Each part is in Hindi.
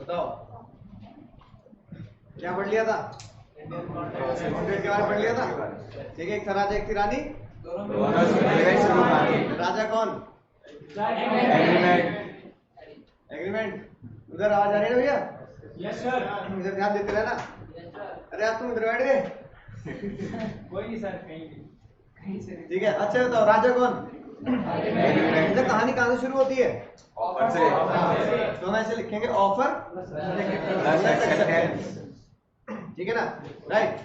बताओ क्या पढ़ लिया था? कॉन्ट्रैक्ट के बारे में पढ़ लिया था। ठीक है, एक था राजा एक थी रानी, राजा कौन? एग्रीमेंट। उधर आवाज आ रही है ना भैया? Yes sir. इधर ध्यान देते रहना। अरे आप तुम इधर बैठ गए। कोई नहीं सर, कहीं से। ठीक है, अच्छा बताओ राजा कौन? इधर कहानी कहां से शुरू होती है? ऑफर से। तो हम ऐसे लिखेंगे ऑफर, ठीक है ना, राइट।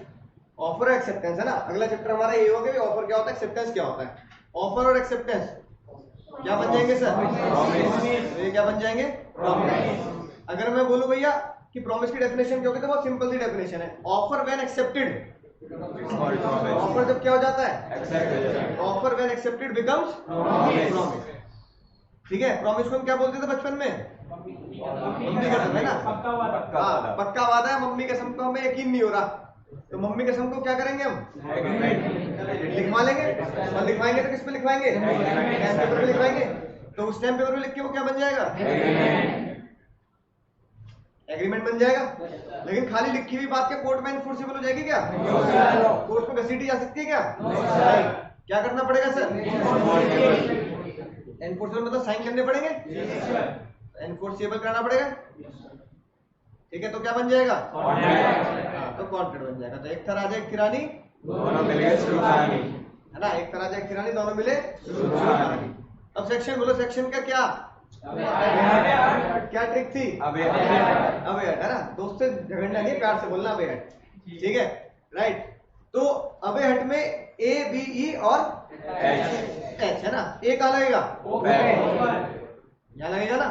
ऑफर और एक्सेप्टेंस है ना। अगला चैप्टर हमारा ये होगा कि ऑफर क्या होता है, एक्सेप्टेंस क्या होता है। ऑफर और एक्सेप्टेंस क्या बन जाएंगे सर? तो ये क्या बन जाएंगे? प्रॉमिस। अगर मैं बोलूं भैया कि प्रॉमिस की डेफिनेशन क्या होगी तो बहुत सिंपल सी डेफिनेशन है, ऑफर व्हेन एक्सेप्टेड। ऑफर जब क्या हो जाता है? Offer when accepted becomes promise. ठीक है, प्रॉमिस को हम क्या बोलते थे बचपन में? मम्मी कसम है ना। पक्का वादा है, मम्मी कसम को हमें यकीन नहीं हो रहा तो मम्मी कसम को क्या करेंगे हम? लिखवा लेंगे। और लिखवाएंगे तो किस पे लिखवाएंगे? स्टैम्प पेपर पे लिखवाएंगे। तो उस स्टैम्प पेपर पे लिख के वो क्या बन जाएगा? एग्रीमेंट बन जाएगा। लेकिन खाली लिखी हुई बात क्या कोर्ट में एनफोर्सेबल हो जाएगी क्या? कोर्ट में घसीटी जा सकती है क्या? क्या करना पड़ेगा सर? एनफोर्सेबल मतलब साइन करने पड़ेंगे, एनफोर्सेबल करना पड़ेगा। ठीक है, तो क्या बन जाएगा? तो कॉन्ट्रैक्ट बन जाएगा। तो एक था राजा एक थी रानी, दोनों मिले शुरू कहानी, है ना। एक था राजा एक थी रानी, दोनों मिले शुरू कहानी। अब सेक्शन बोलो, सेक्शन का क्या क्या ट्रिक थी? अबे हट, है ना। दोस्त से झगड़ना नहीं, प्यार से बोलना अबे हट। ठीक है, राइट। तो अबे हट में ए बी ई और एच है ना। ए कहाँ लगेगा? यहाँ लगेगा ना।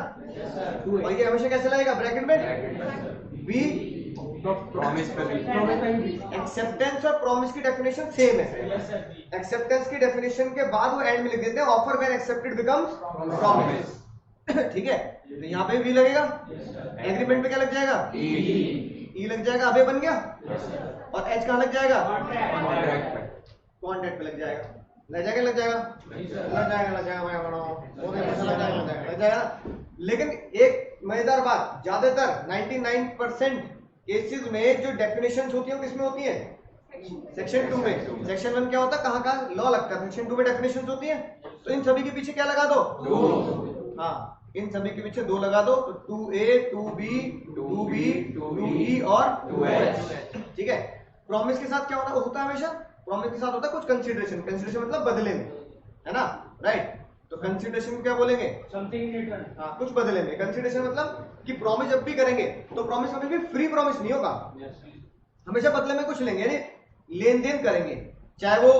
और ये हमेशा कैसे लगेगा? ब्रैकेट में। बी प्रॉमिस पे भी। एक्सेप्टेंस और प्रॉमिस की डेफिनेशन सेम है। एक्सेप्टेंस की डेफिनेशन के बाद वो एंड में लिख देते हैं offer when accepted becomes promise. ठीक है, तो यहाँ पे भी लगेगा। एग्रीमेंट पे क्या लग जाएगा? ई लग जाएगा। अबे बन गया। और एच कहाँ लग जाएगा? कॉन्ट्रैक्ट पे लग जाएगा। लग जाएगा लग जाएगा। लेकिन एक मजेदार बात, ज्यादातर 99% केसेस में जो डेफिनेशंस होती है वो किसमें होती है? सेक्शन 2 में। सेक्शन 1 क्या होता है, कहाँ कहाँ लॉ लगता है, सेक्शन 2 में डेफिनेशंस होती है। तो इन सभी के पीछे क्या लगा दो? हाँ, इन सभी के पीछे 2 लगा दो। तो 2A 2B 2B 2E और 2H। ठीक है, प्रॉमिस के साथ क्या होता है हमेशा? प्रॉमिस के साथ होता है कुछ कंसीडरेशन। कंसीडरेशन मतलब बदले में, है ना, राइट। तो कंसीडरेशन को क्या बोलेंगे? Something in return. हाँ, कुछ बदले में। कंसीडरेशन मतलब कि प्रॉमिस जब भी करेंगे तो प्रॉमिस कभी भी फ्री प्रॉमिस नहीं होगा, हमेशा बदले में कुछ लेंगे, यानी लेन देन करेंगे। चाहे वो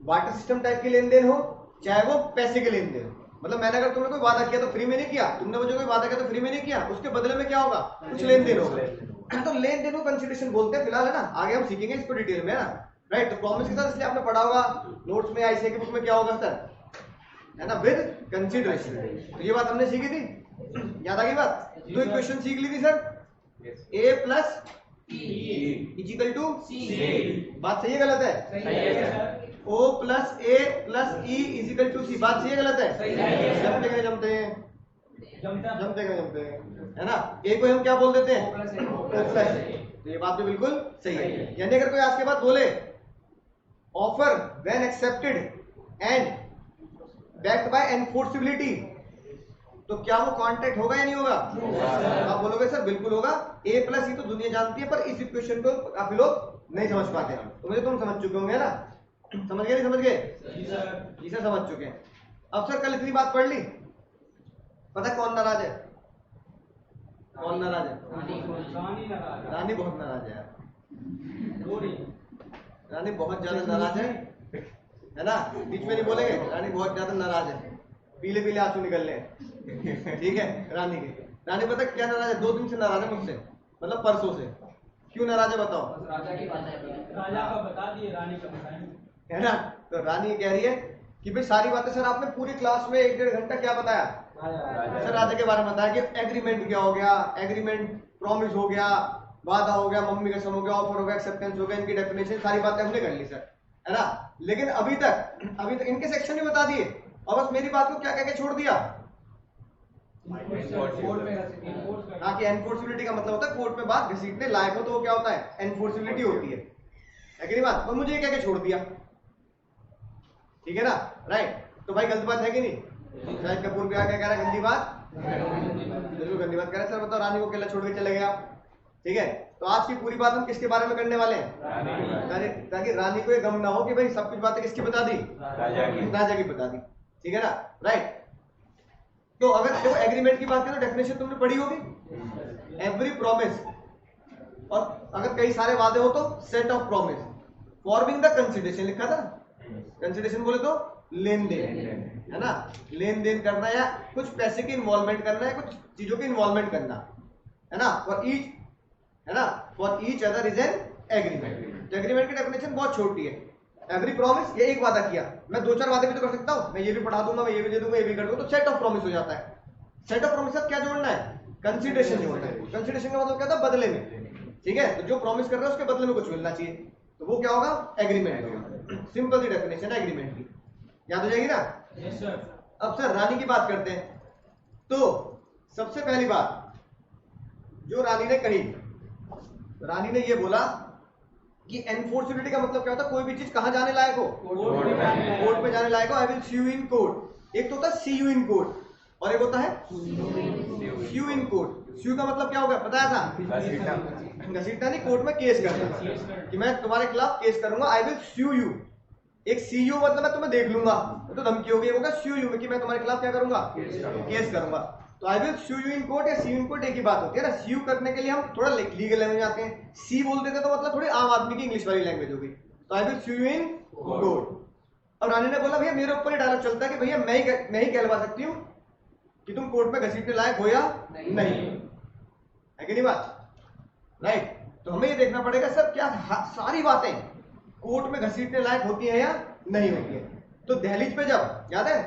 वाटर सिस्टम टाइप की लेन देन हो, चाहे वो पैसे के लेन देन हो। मतलब मैंने अगर तुमने कोई वादा किया तो फ्री में नहीं किया, तुमने मुझे कोई वादा किया तो फ्री में नहीं किया, उसके बदले में क्या होगा? कुछ लेन देन होगा। तो लेन देन को कंसीडरेशन बोलते हैं फिलहाल, है ना। आगे हम सीखेंगे इसको डिटेल में, है ना, राइट। तो प्रॉमिस के साथ इसलिए आपने पढ़ा होगा नोट्स में, आईसीए की बुक में क्या होगा सर, है ना, विद कंसीडरेशन। तो ये बात हमने सीखी थी, याद आ गई बात? 2 इक्वेशन सीख ली थी sir, a plus equal to c। बात सही है गलत है? सही है sir. O plus a plus e equal to c। बात सही है गलत है? जमते हैं जमते हैं, है ना। a को हम क्या बोल देते हैं? O plus a। तो ये बात भी बिल्कुल सही है। यानी अगर कोई आज के बाद बोले offer when accepted and backed by enforceability, तो क्या वो कॉन्ट्रैक्ट होगा या नहीं होगा? आप बोलोगे सर बिल्कुल होगा। a प्लस ई तो दुनिया जानती है, पर इस इक्वेशन को काफी लोग नहीं समझ पाते। तो मुझे तुम समझ चुके होंगे ना, समझ गए नहीं समझ गए? जी सर समझ चुके हैं। अब सर कल इतनी बात पढ़ ली, पता कौन नाराज है? कौन नाराज है? रानी बहुत नाराज है यार। रानी बहुत ज्यादा नाराज है ना। बीच में नहीं बोलेंगे, रानी बहुत ज्यादा नाराज है, पीले पीले आंसू निकल रहे हैं। ठीक है, रानी के। रानी पता क्या नाराज है? 2 दिन से नाराज है मुझसे, मतलब परसों से। क्यों नाराज है बताओ? राजा का बता दिए, रानी का बताएंगे, है ना। तो रानी ये कह रही है कि भाई सारी बातें सर आपने पूरी क्लास में 1-1.5 घंटा क्या बताया? सर राजा के बारे में बताया कि एग्रीमेंट क्या हो गया, एग्रीमेंट प्रॉमिस हो गया, वादा हो गया, मम्मी कसम हो गया, ऑफर हो गया, एक्सेप्टेंस हो गया, इनकी डेफिनेशन सारी बातें हमने कर ली सर, है ना। लेकिन अभी तक इनके सेक्शन भी बता दिए और बस मेरी बात को क्या कह के छोड़ दिया? कोर्ट में enforce करना। हाँ कि एनफोर्सिबिलिटी का मतलब होता है कोर्ट में बात घसीटने लायक हो तो वो क्या होता है, एनफोर्सिबिलिटी होती है कि नहीं बात। और मुझे ये कह के छोड़ दिया, ठीक है ना, राइट। तो भाई गलत बात है कि नहीं? शाहिद कपूर भी आके कह रहा है गंदी बात, बिल्कुल गंदी बात कह रहा है। सर बताओ रानी को अकेला छोड़ के चले गया, ठीक है। तो आज की पूरी बात हम किसके बारे में करने वाले हैं? ताकि रानी को ये गम ना हो कि भाई सब कुछ बातें किसकी बता दी, राजा की बता दी, ठीक है ना, राइट। तो अगर देखो एग्रीमेंट की बात करें तो डेफिनेशन तुमने पढ़ी होगी, एवरी प्रॉमिस, और अगर कई सारे वादे हो तो set of promise forming the consideration, लिखा था। कंसिडरेशन बोले तो लेन देन, है ना, लेन देन करना या कुछ पैसे की इन्वॉल्वमेंट करना है, कुछ चीजों की इन्वॉल्वमेंट करना, है ना, फॉर ईच, है ना, for each other is an agreement. Agreement की डेफिनेशन बहुत छोटी है। एवरी प्रॉमिस, ये एक वादा किया, मैं 2-4 वादे भी तो कर सकता हूँ, मैं ये भी पढ़ा दूंगा, मैं ये भी दे दूंगा, ये भी कर दूंगा, तो सेट ऑफ प्रॉमिस हो जाता है। सेट ऑफ प्रॉमिस क्या जोड़ना है? कंसिडरेशन जोड़ना है। कंसिडरेशन का मतलब क्या था? बदले में, ठीक है। तो जो प्रॉमिस कर रहे हैं उसके बदले में कुछ मिलना चाहिए, तो वो क्या होगा? एग्रीमेंट होगा। सिंपल सी डेफिनेशन है एग्रीमेंट की, याद हो जाएगी ना? Yes sir. अब सर रानी की बात करते हैं। तो सबसे पहली बात जो रानी ने कही, रानी ने ये बोला कि एनफोर्सिबिलिटी का मतलब क्या होता है? कोई भी चीज कहां जाने लायक हो? कोर्ट में जाने लायक हो। I will see you in court. एक तो होता है सी यू इन कोर्ट और एक होता है स्यू इन कोर्ट। स्यू का मतलब क्या होगा बताया था? घसीटना नहीं, कोर्ट में केस करना, कि मैं तुम्हारे खिलाफ केस करूंगा। I will sue you. एक सी यू मतलब मैं तुम्हें देख लूंगा, तो धमकी होगी। होगा स्यू यू में कि मैं तुम्हारे खिलाफ क्या करूंगा? केस करूंगा। तो I will sue you in court या सी यू इन कोर्ट एक ही बात होती है ना। स्यू करने के लिए हम थोड़ा लीगल लैंग्वेज आते हैं, सी बोल देते तो मतलब थोड़ी आम आदमी की इंग्लिश वाली लैंग्वेज होगी। तो I will sue you in court. अब रानी ने बोला भैया मेरे ऊपर ही डायलॉग चलता है कि भैया मैं ही कहलवा सकती हूँ कि तुम कोर्ट में घसीटने लायक हो या नहीं, है कि नहीं बात, राइट। तो हमें ये देखना पड़ेगा सर क्या सारी बातें कोर्ट में घसीटने लायक होती है या नहीं होती है। तो दहलीज पे जब, याद है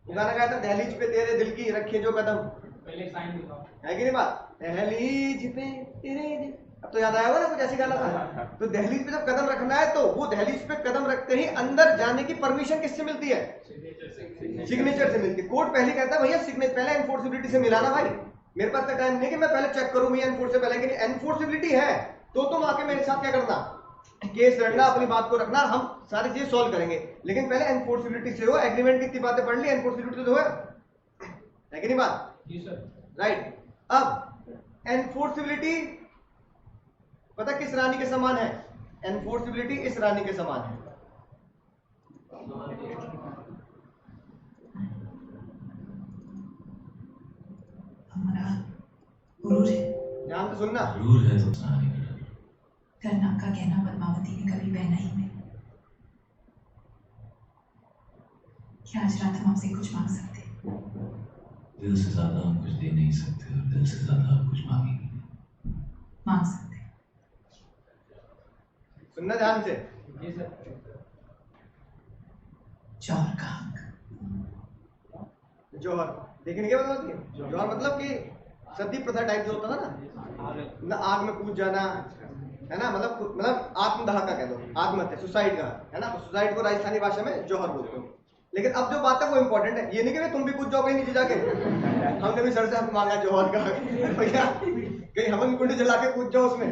वो गाना गाया था, दहलीज पे तेरे दिल की रखे जो कदम, पहले साइन दिखाओ, है कि नहीं बात, दहलीज पे तेरे दिल। अब तो याद आया होगा ना कुछ ऐसी गाना था। तो दहलीज पे जब कदम रखना है तो वो दहलीज पे कदम रखते ही अंदर जाने की परमिशन किससे मिलती है? सिग्नेचर से मिलती है। कोर्ट पहले कहता है भैया सिग्नेचर पहले एनफोर्सिबिलिटी से मिलाना भाई, मेरे पास तो टाइम नहीं कि मैं पहले चेक करूं भैया एनफोर्सिबल है कि नहीं। एनफोर्सिबिलिटी है तो तुम आके मेरे साथ क्या करना, केस लड़ना, अपनी बात को रखना, हम सारी चीजें सॉल्व करेंगे। लेकिन पहले एनफोर्सिबिलिटी से हो। एग्रीमेंट की इतनी बातें पढ़ ली, एनफोर्सिबिलिटी तो है कि नहीं बात, जी सर, राइट। अब एनफोर्सिबिलिटी पता किस रानी के समान है? एनफोर्सिबिलिटी इस रानी के समान है। हमारा गुरूर है, ध्यान से सुनना। जरूर है तो सुनाने का डर। करनाक का कहना पद्मावती ने कभी पहना ही नहीं। क्या आज रात हम आपसे कुछ मांग सकते? दिल से ज्यादा हम कुछ दे नहीं सकते और दिल से ज्यादा हम कुछ मांगेंगे नहीं। मांग सकते। सुनना ध्यान से। जी सर, जौहर का हक। जौहर देखने के बाद जौहर मतलब कि सती प्रथा टाइप जो होता था ना आग में कूद जाना, है ना, मतलब आत्मदाह का कह दो, आत्महत्या, सुसाइड का, है ना। सुसाइड को राजस्थानी भाषा में जौहर बोलते हो। लेकिन अब जो बात है वो इंपॉर्टेंट है। ये नहीं कि तुम भी कूद जाओ कहीं नीचे जाके, हमने भी सर से हक मांगा जौहर का भैया, कहीं हवन कुंड जला के कूद जाओ उसमें,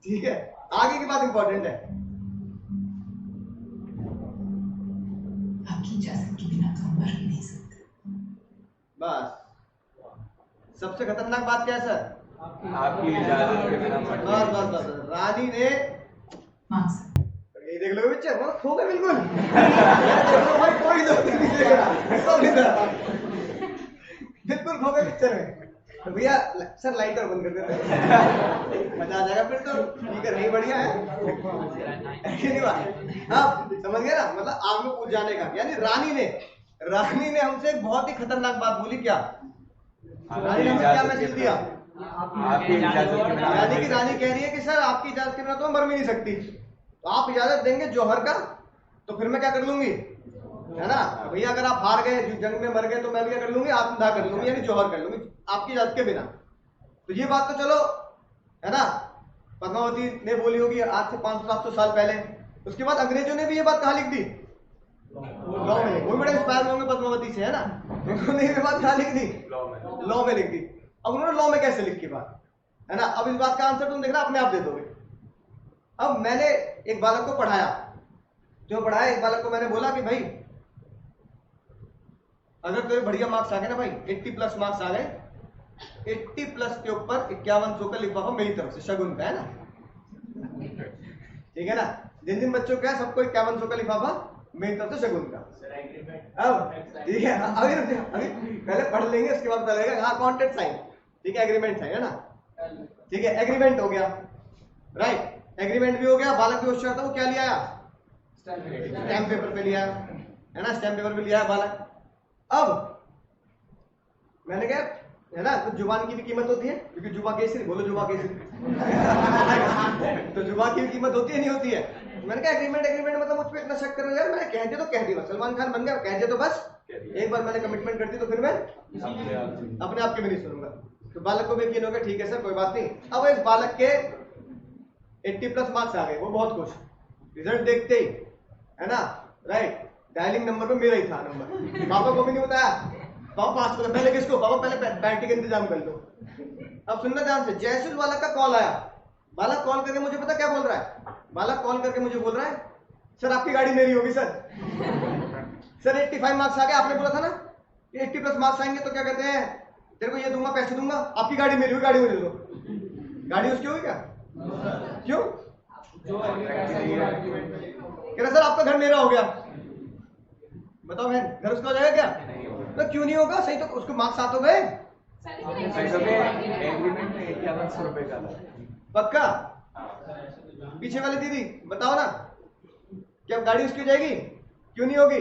ठीक है। आगे की बात इंपॉर्टेंट है। आपकी इजाजत के बिना तो हम मर भी नहीं सकते। बस सबसे खतरनाक बात क्या है सर? आपकी इजाजत के बिना मत बस बस बस रानी ने मांग सकते। ये देख लो बच्चे, वो खो गए बिल्कुल। देखो भाई कोई दोस्त नहीं देगा, सब इधर बिल्कुल खो गए पिक्चर में। तो भैया सर लाइटर बंद कर देते हैं, मजा आ जाएगा फिर तो। ठीक है, नहीं बढ़िया है कि नहीं बात? हाँ समझ गए ना, मतलब आग में कूद जाने का। यानी रानी ने हमसे एक बहुत ही खतरनाक बात बोली। क्या रानी ने हमें क्या मैसेज दिया? आपकी इजाजत के बिना यानी कि रानी कह रही है कि सर आपकी इजाजत के बिना तो मैं मर भी नहीं सकती, तो आप इजाजत देंगे जौहर का तो फिर मैं क्या कर लूंगी, है ना। भैया अगर आप हार गए, जंग में मर गए, तो मैं भी क्या कर लूंगी, आत्मदाह कर लूंगी, यानी जौहर कर लूंगी आपकी इजाजत के बिना। तो ये बात तो चलो, है ना, पद्मावती ने बोली होगी आज से 500-700 साल पहले। उसके बाद अंग्रेजों ने भी ये बात कहाँ लिख दी? लॉ में लिख, वो बड़े इंस्पायर होंगे पद्मावती से, है ना, उन्होंने ये बात कहाँ लिख दी, लॉ में लिख दी। अब उन्होंने लॉ में कैसे लिखी बात, है ना। अब इस बात का आंसर तुम देखना अपने आप दे दोगे। अब मैंने एक बालक को पढ़ाया, जो पढ़ाया एक बालक को मैंने बोला कि भाई अगर तेरे बढ़िया मार्क्स आ गए ना भाई, 80 प्लस मार्क्स आ गए, 80 प्लस के ऊपर 5100 का लिफाफा मेरी तरफ से शगुन का, है ना, ठीक है ना। जिन जिन बच्चों का है सबको 5100 का लिफाफा मेरी तरफ से शगुन का। अब ठीक है, अभी पहले पढ़ लेंगे, उसके बाद पता लगेगा। हाँ, कॉन्ट्रैक्ट साइन, ठीक है, एग्रीमेंट साइन, है ना, ठीक है, एग्रीमेंट हो गया, राइट, एग्रीमेंट भी हो गया। बालक भी होशियार था, वो क्या लिया, स्टैम्प पेपर पे लिया, है ना, स्टैम्प पेपर पे लिया बालक। अब मैंने कहा, है ना, कुछ जुबान की भी कीमत होती है, क्योंकि जुबा केसरी, बोलो जुबा केसरी तो जुबान की भी कीमत होती है, नहीं होती है। मैंने कहा एग्रीमेंट मतलब मुझ पे इतना शक कर रहे हो यार, मैंने कह दिया तो कह दिया, सलमान खान बन गया, कह दिया तो बस, एक बार मैंने कमिटमेंट कर दी तो फिर मैं अपने आप की भी नहीं सुनूंगा। तो बालक को भी यकीन हो गया, ठीक है सर कोई बात नहीं। अब इस बालक के 80 प्लस मार्क्स आ गए, वो बहुत खुश, रिजल्ट देखते ही, है ना, राइट, डायलिंग नंबर पे मेरा ही था नंबर, पापा को भी नहीं बताया, पापा पास करो, पहले किसको, पापा पहले पैंटी का इंतजाम कर लो। अब सुनना ध्यान से, जैसे उस बालक का कॉल आया, बालक कॉल करके मुझे पता क्या बोल रहा है, बालक कॉल करके मुझे बोल रहा है, सर आपकी गाड़ी मेरी होगी सर, सर 85 मार्क्स आ गए, आपने बोला था ना 80 प्लस मार्क्स आएंगे तो क्या कहते हैं, तेरे को ये दूंगा, पैसे दूंगा, आपकी गाड़ी मेरी होगी, गाड़ी मुझे दो। गाड़ी उसकी होगी क्या, क्यों, कह रहा सर आपका घर मेरा हो गया। बताओ बहन, घर उसका हो जाएगा क्या, तो क्यों नहीं होगा, सही तो उसको मार्क्स साथ हो गए, एग्रीमेंट में 5100 रुपए का था पक्का। पीछे वाली दीदी बताओ ना, क्या गाड़ी उसकी हो जाएगी, क्यों नहीं होगी,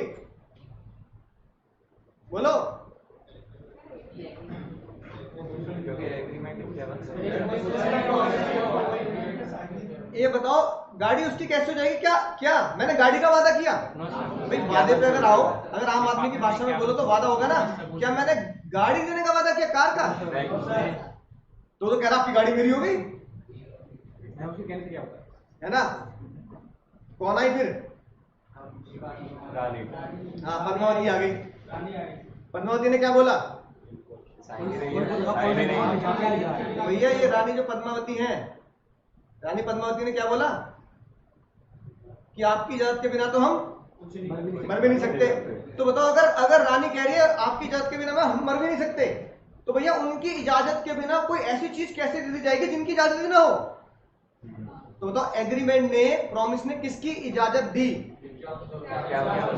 बोलो, क्योंकि एग्रीमेंट 5100 ये बताओ गाड़ी उसकी कैसे हो जाएगी, क्या क्या मैंने गाड़ी का वादा किया, भाई वादे पे अगर आओ, अगर आम आदमी की भाषा में बोलो तो वादा होगा ना, क्या मैंने गाड़ी देने का वादा किया, कार का, तो कह रहा आपकी गाड़ी मेरी होगी, है ना। कौन आई फिर, रानी हाँ पद्मावती आ गई। पद्मावती ने क्या बोला, भैया ये रानी जो पद्मावती है, रानी पद्मावती ने क्या बोला कि आपकी इजाजत के बिना तो हम मर भी नहीं सकते। तो बताओ अगर रानी कह रही है आपकी इजाजत के बिना हम मर भी नहीं सकते, तो भैया उनकी इजाजत के बिना कोई ऐसी चीज कैसे दी जाएगी जिनकी इजाजत ना हो। तो बताओ एग्रीमेंट ने, प्रॉमिस ने किसकी इजाजत दी,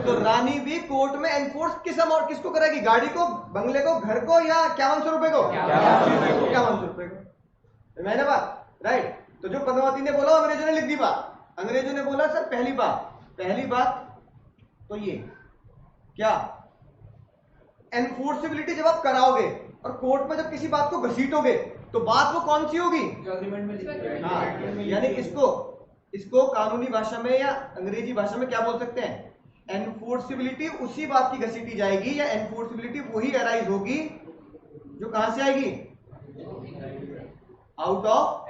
तो रानी भी कोर्ट में एनफोर्स किस अमाउंट, किसको करेगी, गाड़ी को, बंगले को, घर को, या 5100 रुपए को, 5100 रुपए को, मैंने बात राइट। तो जो पद्मावती ने बोला अंग्रेजों ने लिख दी बात, अंग्रेजों ने बोला सर पहली बात तो ये क्या, एनफोर्सेबिलिटी जब आप कराओगे और कोर्ट में जब किसी बात को घसीटोगे तो बात वो कौन सी होगी, हाँ, यानी इसको कानूनी भाषा में या अंग्रेजी भाषा में क्या बोल सकते हैं, एनफोर्सिबिलिटी उसी बात की घसीटी जाएगी, या एनफोर्सिबिलिटी वही अराइज होगी जो कहां से आएगी, आउट ऑफ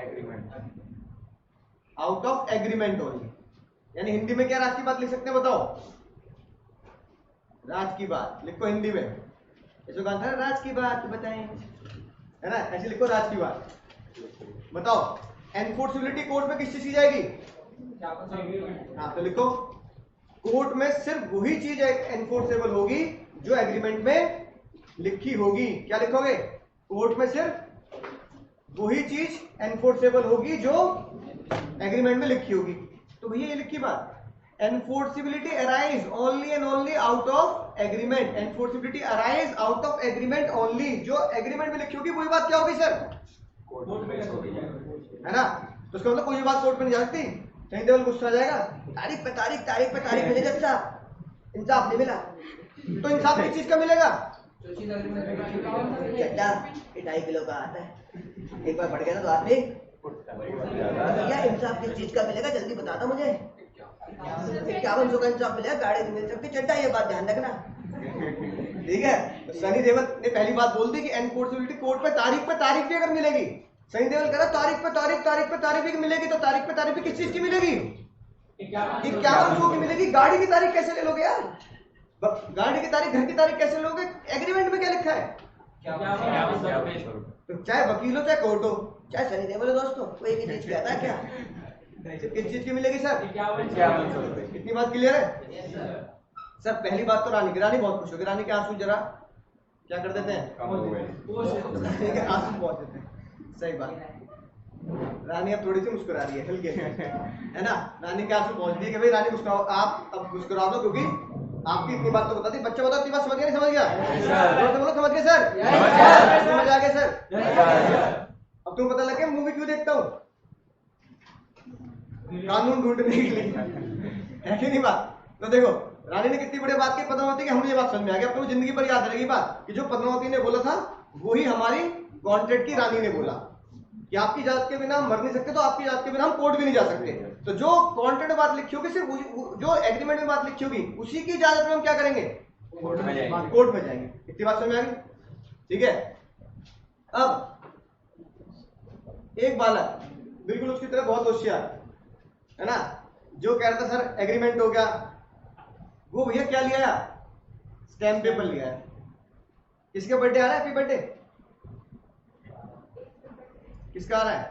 एग्रीमेंट ओनली। यानी हिंदी में क्या राज की बात लिख सकते हैं, बताओ, राज की बात लिखो हिंदी में, ऐसे कहा था राज की बात बताएं, है ना, ऐसे लिखो राज की बात। बताओ एनफोर्सिबिलिटी कोर्ट में किस चीज की जाएगी, हाँ, तो लिखो कोर्ट में सिर्फ वही चीज एनफोर्सेबल होगी जो एग्रीमेंट में लिखी होगी। क्या लिखोगे, कोर्ट में सिर्फ वही चीज एनफोर्सेबल होगी जो एग्रीमेंट में लिखी होगी। तो भैया ये लिखी बात, enforceability arise only and only out of agreement, enforceability arise out of agreement only, जो एग्रीमेंट में लिखी होगी वही बात क्या होगी सर, है ना। तो उसका मतलब कोई बात कोर्ट में नहीं जा सकती, सनी देओल गुस्सा आ जाएगा, तारीख पे तारीख मिलेगा, इंसाफ नहीं मिला, तो इंसाफ किस चीज का मिलेगा, चड्डा 2.5 किलो का आता है, एक बार बढ़ गया ना तो आदमी, क्या इंसाफ किस चीज का मिलेगा, जल्दी बता दो मुझे, 5100 का इंसाफ मिलेगा, गाड़ी नहीं मिल सकती, चड्डा, ये बात ध्यान रखना, ठीक है। तो सनी देओल ने पहली बात बोल दी कि एनफोर्सिबिलिटी कोर्ट पे तारीख भी अगर मिलेगी, सनी देओल कह रहा तारीख पे तारीख भी मिलेगी, तो तारीख पे तारीख भी किस चीज की मिलेगी, 5100 की मिलेगी, गाड़ी की तारीख कैसे ले लोगे यार, गाड़ी की तारीख, घर की तारीख कैसे लोगे? एग्रीमेंट में क्या लिखा है? तो चाहे वकील हो चाहे कोर्ट हो चाहे सनी देओल हो दोस्तों, कोई भी चीज कहता है क्या? किस चीज की मिलेगी सर? 5100 रुपए। इतनी बात क्लियर है सर? पहली बात तो रानी की, रानी बहुत खुश होगी। रानी के आंसू जरा क्या कर देते हैं? आंसू पहुंच देते हैं। सही बात, रानी अब थोड़ी सी मुस्कुरा रही है हल्के है ना? रानी के आंसू पहुंच दिए कि भाई रानी मुस्कुराओ, आप अब मुस्कुरा दो, क्योंकि आपकी इतनी बात तो बता दी। बच्चा बताओ इतनी बात समझ गया नहीं समझ गया? बोलो समझ गए सर? समझ आ गया सर? अब तुम पता लगे मूवी क्यों देखता हूँ? कानून ढूंढने के लिए, है कि नहीं बात? तो देखो रानी ने कितनी बड़ी बात की पद्मावती की, हमें ये बात समझ में आ गया। अपनी जिंदगी पर याद रहेगी बात कि जो पद्मावती ने बोला था वही हमारी कॉन्ट्रैक्ट की रानी ने बोला कि आपकी इजाजत के बिना हम मर नहीं सकते, तो आपकी इजाजत के बिना हम कोर्ट भी नहीं जा सकते। तो जो कॉन्ट्रैक्ट में बात लिखी होगी, सिर्फ जो एग्रीमेंट में बात लिखी होगी उसी की इजाजत में हम क्या करेंगे? कोर्ट में जाएंगे। इतनी बात समझ में आ गई? ठीक है। अब एक बालक बिल्कुल उसकी तरह बहुत होशियार है ना, जो कह रहा था सर एग्रीमेंट हो गया, वो भैया क्या लिया है? स्टैम्प पेपर लिया है। किसका बर्थडे आ रहा है? हैप्पी बर्थडे किसका आ रहा है?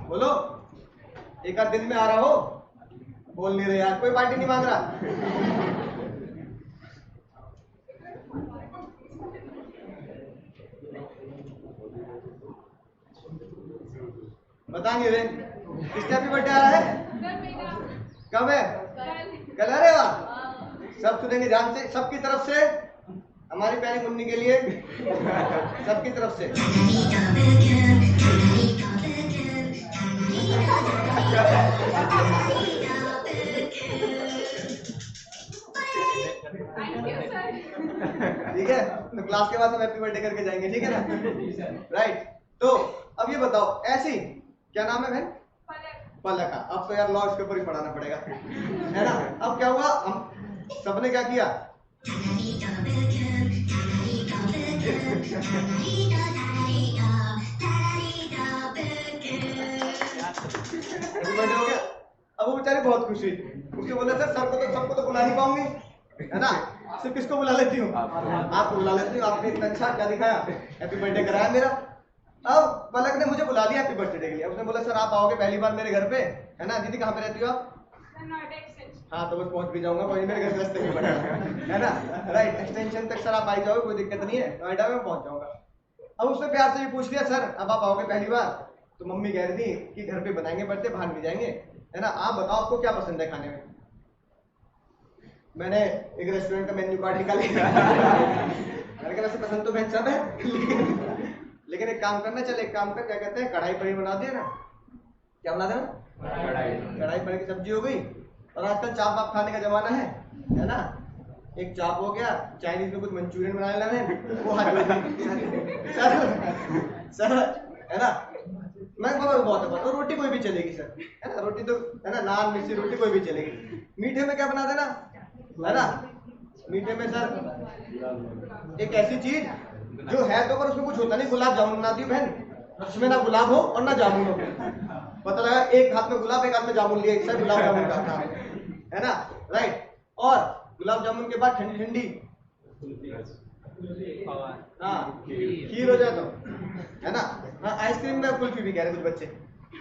बोलो, एक आध दिन में आ रहा हो? बोल नहीं रहे यार, कोई पार्टी नहीं मांग रहा। बता नहीं रहे किसका हैप्पी बर्थडे आ रहा है? कब है? कल। अरे वाह, सब सुनेंगे ध्यान से, सबकी तरफ से हमारी प्यारी मुन्नी के लिए, सबकी तरफ से। ठीक है, तो क्लास के बाद हम हैप्पी बर्थडे करके जाएंगे, ठीक है ना? राइट। तो अब ये बताओ, ऐसी क्या नाम है बहन? पलक। अब तो यार लॉ इसके ऊपर ही पढ़ाना पड़ेगा, है ना? अब क्या हुआ, हम सबने क्या किया? हो गया। अब वो बेचारी बहुत खुश हुई, उसने बोला सर सबको तो बुला नहीं पाऊंगी, है ना? सिर्फ किसको बुला लेती हूँ? आपको बुला लेती हूँ। आपने इतना अच्छा क्या दिखाया, हैप्पी बर्थडे कराया मेरा। अब पलक ने मुझे बुला लिया हैप्पी बर्थडे के लिए। उसने बोला सर आप आओगे पहली बार मेरे घर पे, है ना? दीदी कहाँ पे रहती हो आप? हाँ, तो बस पहुंच भी जाऊंगा, वही मेरे घर से रास्ते में पड़ा है ना? राइट, एक्सटेंशन तक सर आप आई जाओगे, कोई दिक्कत नहीं है, नोएडा में पहुंच जाऊंगा। अब उसने प्यार से ये पूछ लिया सर अब आप आओगे पहली बार, तो मम्मी कह रही थी कि घर पे बनाएंगे बर्थडे, बाहर भी जाएंगे, है ना? आप बताओ आपको क्या पसंद है खाने में? मैंने एक रेस्टोरेंट का मेन्यू कार्ड निकाल लिया। मैंने कहा वैसे पसंद तो मैं सब है, लेकिन एक काम करना, चल एक काम कर, क्या कहते हैं, कढ़ाई पनीर बना दिया ना? क्या बना देना? कढ़ाई पनीर की सब्जी हो गई। और आजकल चाप वाप खाने का जमाना है ना? एक चाप हो गया, चाइनीज में कुछ मंचूरियन बना लेना है, वो हाथ में सर, है ना? मैं बहुत है, और रोटी कोई भी चलेगी सर, है ना? रोटी तो है ना, नान मिर्ची रोटी कोई भी चलेगी। मीठे में क्या बना देना, है ना? मीठे में सर एक ऐसी चीज जो है तो पर उसमें कुछ होता नहीं, गुलाब जामुन बना दी बहन, उसमें ना गुलाब हो और ना जामुन हो। पता लगा एक हाथ में गुलाब एक हाथ में जामुन लिए, सर गुलाब जामुन का था, है ना? राइट। और गुलाब जामुन के बाद ठंडी ठंडी हाँ खीर हो जाए तो, है ना? हाँ, आइसक्रीम में कुल्फी भी कह रहे कुछ बच्चे,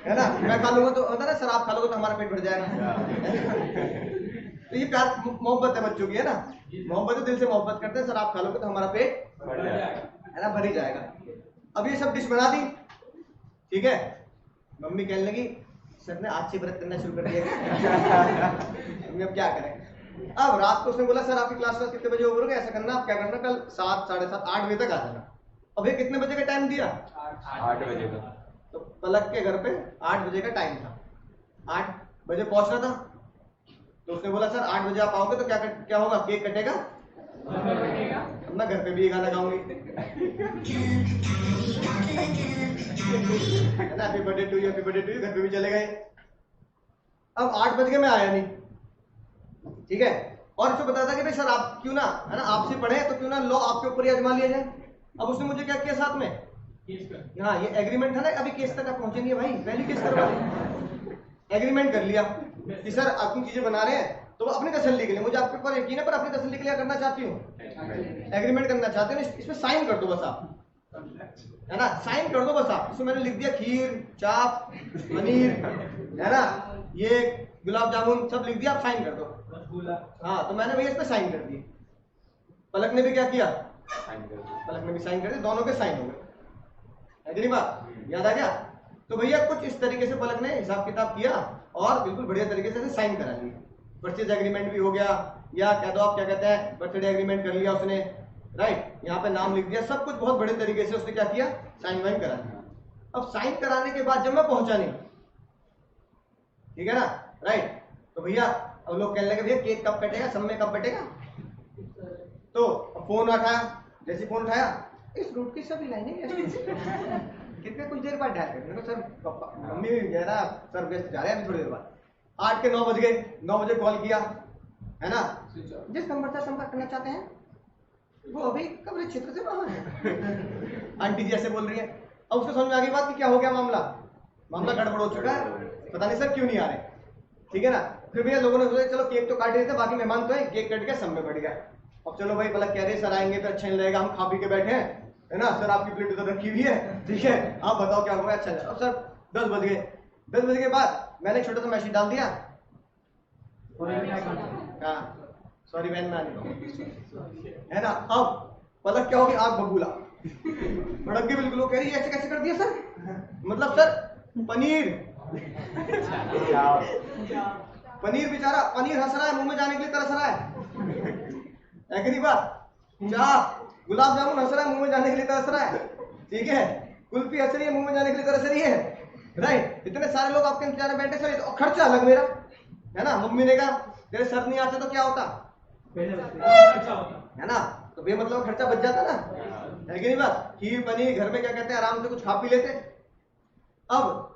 है ना? मैं खा लूंगा तो होता ना सर, आप खा लोगे तो हमारा पेट भर जाएगा। तो ये प्यार मोहब्बत है बच्चों की, है ना? मोहब्बत है, दिल से मोहब्बत करते हैं। सर आप खा लोगे तो हमारा पेट भर जाएगा, है ना? भर ही जाएगा। अब ये सब डिश बना दी, ठीक है? मम्मी कहने लगी सर ने आज से व्रत करना शुरू कर दिया। मम्मी अब क्या करें? अब रात को उसने बोला सर आपकी क्लास कितने बजे ओवर हो गया, ऐसा करना आप क्या करना, कल 7, 7:30, 8 बजे तक आ जाना। अब ये कितने बजे का टाइम दिया? 8 बजे का। तो पलक के घर पे 8 बजे का टाइम था, 8 बजे पहुंचना था। तो उसने बोला सर 8 बजे आप आओगे तो क्या होगा, केक कटेगा, मैं घर पे भी ये गाना गाऊंगी, है ना? Happy birthday to you, happy birthday to you, घर पे भी चले गए। अब 8 बज गए, मैं आया नहीं, ठीक है? और इसको बताया था कि भाई सर आप क्यों ना, है ना, आपसे पढ़े तो क्यों ना लॉ आपके ऊपर ही आजमा लिया जाए। अब उसने मुझे क्या किया साथ में, हाँ ये एग्रीमेंट था ना, अभी केस तक आप पहुंचे नहीं है भाई, पहले केस करवा एग्रीमेंट कर लिया कि सर आप चीजें बना रहे हैं तो अपनी तसल्ली के लिए, मुझे आपके ऊपर यकीन है पर अपनी तसल्ली के लिए करना चाहती हूँ, एग्रीमेंट करना चाहते हो, इसमें साइन कर दो बस आप, है ना, साइन कर दो बस आप। इसमें मैंने लिख दिया खीर, चाप, पनीर, है ना, ये गुलाब जामुन सब लिख दिया, आप साइन कर दो। हाँ, तो मैंने भैया इस पे साइन कर दिए, पलक ने भी क्या किया, पलक ने भी साइन कर दिया, दोनों के साइन हो गए। एग्री बात याद आ गया? तो भैया कुछ इस तरीके से पलक ने हिसाब किताब किया और बिल्कुल बढ़िया तरीके से साइन करा लिए। परचेज एग्रीमेंट भी हो गया, या कह दो आप क्या कहते हैं बर्थडे एग्रीमेंट कर लिया उसने, राइट, यहाँ पे नाम लिख दिया, सब कुछ बहुत बड़े तरीके से उसने क्या किया, साइन वाइन करा दिया। अब साइन कराने के बाद जब मैं पहुंचा नहीं, ठीक है ना, राइट, तो भैया अब लोग कहने लगे भैया केक कब कटेगा, सब में कब कटेगा, तो फोन उठाया, जैसे फोन उठाया, इस रूट की सभी लाइनें कितने कुछ देर बाद डायल कर, सर मम्मी कह रहा सर व्यस्त जा रहे हैं अभी थोड़ी देर बाद। 8 के 9 बज गए, 9 बजे कॉल किया, है ना, जिस नंबर से संपर्क करना चाहते हैं वो अभी कवरेज क्षेत्र से बाहर है। आंटी जी ऐसे बोल रही है। अब उसको समझ में आ गई बात कि क्या हो गया, मामला गड़बड़ हो चुका है, पता नहीं सर क्यों नहीं आ रहे, ठीक है ना। फिर भैया लोगों ने सोचा चलो केक तो काट रहे थे, बाकी मेहमान तो है, केक कट गया, सब में बढ़ गया। अब चलो भाई पलक कह रहे सर आएंगे तो अच्छा नहीं लगेगा, हम खा पी के बैठे हैं, है ना, सर आपकी प्लेट उधर रखी हुई है, ठीक है, आप बताओ क्या होगा, अच्छा लगेगा। अब सर 10 बज गए, 10 बजे के बाद मैंने एक छोटा सा मैसेज डाल दिया, हाँ सॉरी वैन में आने, है ना। अब पलक क्या होगी, आग बबूला भड़क गई बिल्कुल, वो कह रही ऐसे कैसे कर दिया सर, मतलब सर पनीर बेचारा पनीर हंस रहा है, मुंह में जाने के लिए तरस रहा है, नहीं बात, चाप गुलाब जामुन हंस रहा है, मुंह में जाने के लिए तरस रहा है, ठीक है, कुल्फी हंस रही है, मुंह में जाने के लिए तरस रही है, राइट। इतने सारे लोग आपके इंतजार में बैठे, सर खर्चा अलग मेरा, है ना। मम्मी ने कहा तेरे सर नहीं आते तो क्या होता, है ना, तो बेमतलब खर्चा बच जाता ना, है कि नहीं बात। खीर पनीर घर में क्या कहते हैं आराम से कुछ खा पी लेते। अब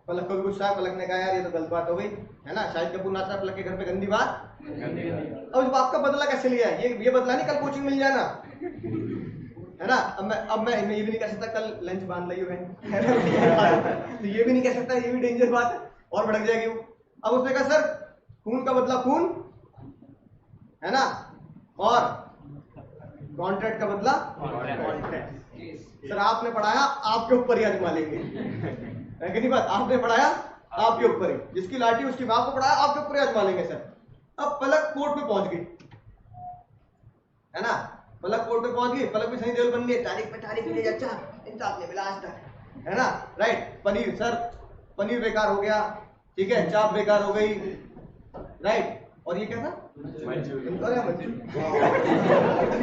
पलक को भी गुस्सा है, पलक ने कहा यार ये तो गलत बात हो गई, है ना, शाहिद कपूर नाच रहा पलक के घर पे, गंदी बात। अब इस बात का बदला कैसे लिया है, ये बदला नहीं कल कोचिंग मिल जाना, है ना। अब मैं ये भी नहीं कह सकता कल लंच बांध ली है, तो ये भी नहीं कह सकता, ये भी डेंजर बात है और भड़क जाएगी वो। अब उसने कहा सर खून का बदला खून, है ना, और कॉन्ट्रैक्ट का बदला कॉन्ट्रैक्ट। सर आपने पढ़ाया आपके ऊपर ही आजमा लेंगे, है कि नहीं बात, आपने पढ़ाया आपके ऊपर ही, जिसकी लाठी उसकी बाप को पढ़ाया आपके ऊपर ही आजमा लेंगे सर। अब पलक कोर्ट पे पहुंच गई, है ना, पलक कोर्ट पे पहुंच गई, पलक भी सही देवल बन गई, तारीख पे तारीख मिली, अच्छा इंसाफ ने मिला आज तक, है ना, राइट। पनीर सर पनीर बेकार हो गया, ठीक है, चाप बेकार हो गई, राइट, और ये क्या था,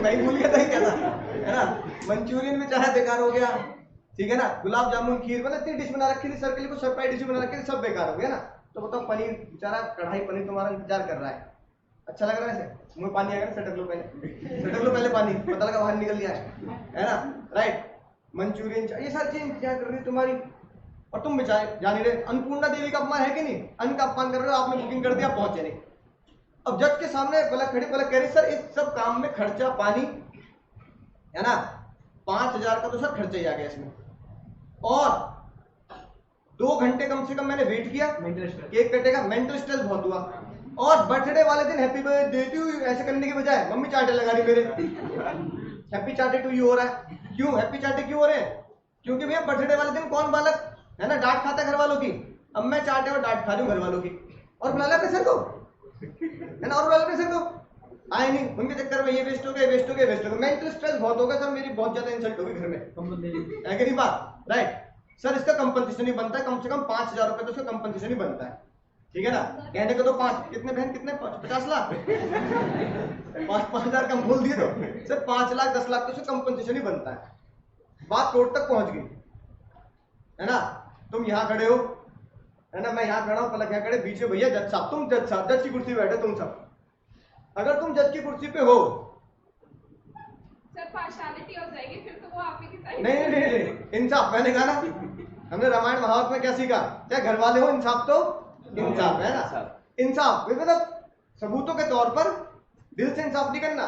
भाई भूल गया था क्या था, है ना, मंचूरियन में चाहे बेकार हो गया, ठीक है ना, गुलाब जामुन खीर मतलब 3 डिश बना रखी थी सर के लिए, कुछ सरप्राइज डिश बना रखी थी, सब बेकार हो गया ना। तो बताओ पनीर बेचारा कढ़ाई पनीर तुम्हारा इंतजार कर रहा है, अच्छा लग रहा है, ऐसे मुंह पानी आ गया, सटक लो पहले पानी, पता लगा बाहर निकल गया है ना, राइट। मंचूरियन ये सारी चीजें इंतजार कर रही है तुम्हारी, और तुम बेचारे जान रहे, अन्नपूर्णा देवी का अपमान है कि नहीं, अन्न का अपमान कर रहे हो, आपने बुकिंग कर दिया, पहुंचे नहीं। अब जज के सामने पलक खड़ी, पलक कह रही सर इस सब काम में खर्चा पानी, है ना, 5000 का तो सर खर्चा ही आ गया इसमें, और 2 घंटे कम से कम मैंने वेट किया, केक कटेगा, मेंटल स्ट्रेस बहुत हुआ, और बर्थडे वाले दिन हैप्पी बर्थडे टू यू ऐसे करने के बजाय मम्मी चाटे लगा रही मेरे, हैप्पी चाटे टू यू हो रहा है, क्यों हैप्पी चाटे क्यों हो रहे हैं, क्योंकि भैया बर्थडे वाले दिन कौन बालक, है ना, डांट खाता है घर वालों की, अब मैं चाटे और डांट खा रही हूँ घर वालों की, और बुला लिया अपने सर को, है ना, और बुला लिया अपने सर को, आए नहीं, उनके चक्कर में ये वेस्ट हो गया, वेस्ट हो गया, वेस्ट हो गया, मेंटल स्ट्रेस बहुत होगा सर, मेरी बहुत ज्यादा इंसल्ट होगी घर में, है कि नहीं बात, राइट। सर इसका कंपनसेशन ही बनता है, कम से कम 5000 रुपए तो इसका कंपनसेशन ही बनता है, ठीक है ना, कहने को तो 5 कितने बहन कितने 50 लाख 5,000 कम बोल दिए तो सर 5 लाख 10 लाख तो इसका कंपनसेशन ही बनता है। बात कोर्ट तक पहुंच गई, है ना, तुम यहाँ खड़े हो, है ना, मैं यहाँ खड़ा हूँ, पलक यहाँ खड़े, बीच में भैया जज साहब, तुम जज साहब, जज की कुर्सी पे बैठे तुम सब, अगर तुम जज की कुर्सी पे हो सर पार्शियलिटी हो जाएगी, फिर तो वो आप ही की साइड, नहीं इंसाफ, मैंने कहा ना, हमने रामायण महाभारत में क्या सीखा, चाहे घर वाले हो इंसाफ तो इंसाफ, है ना, इंसाफ मतलब सबूतों के तौर पर दिल से इंसाफ नहीं करना,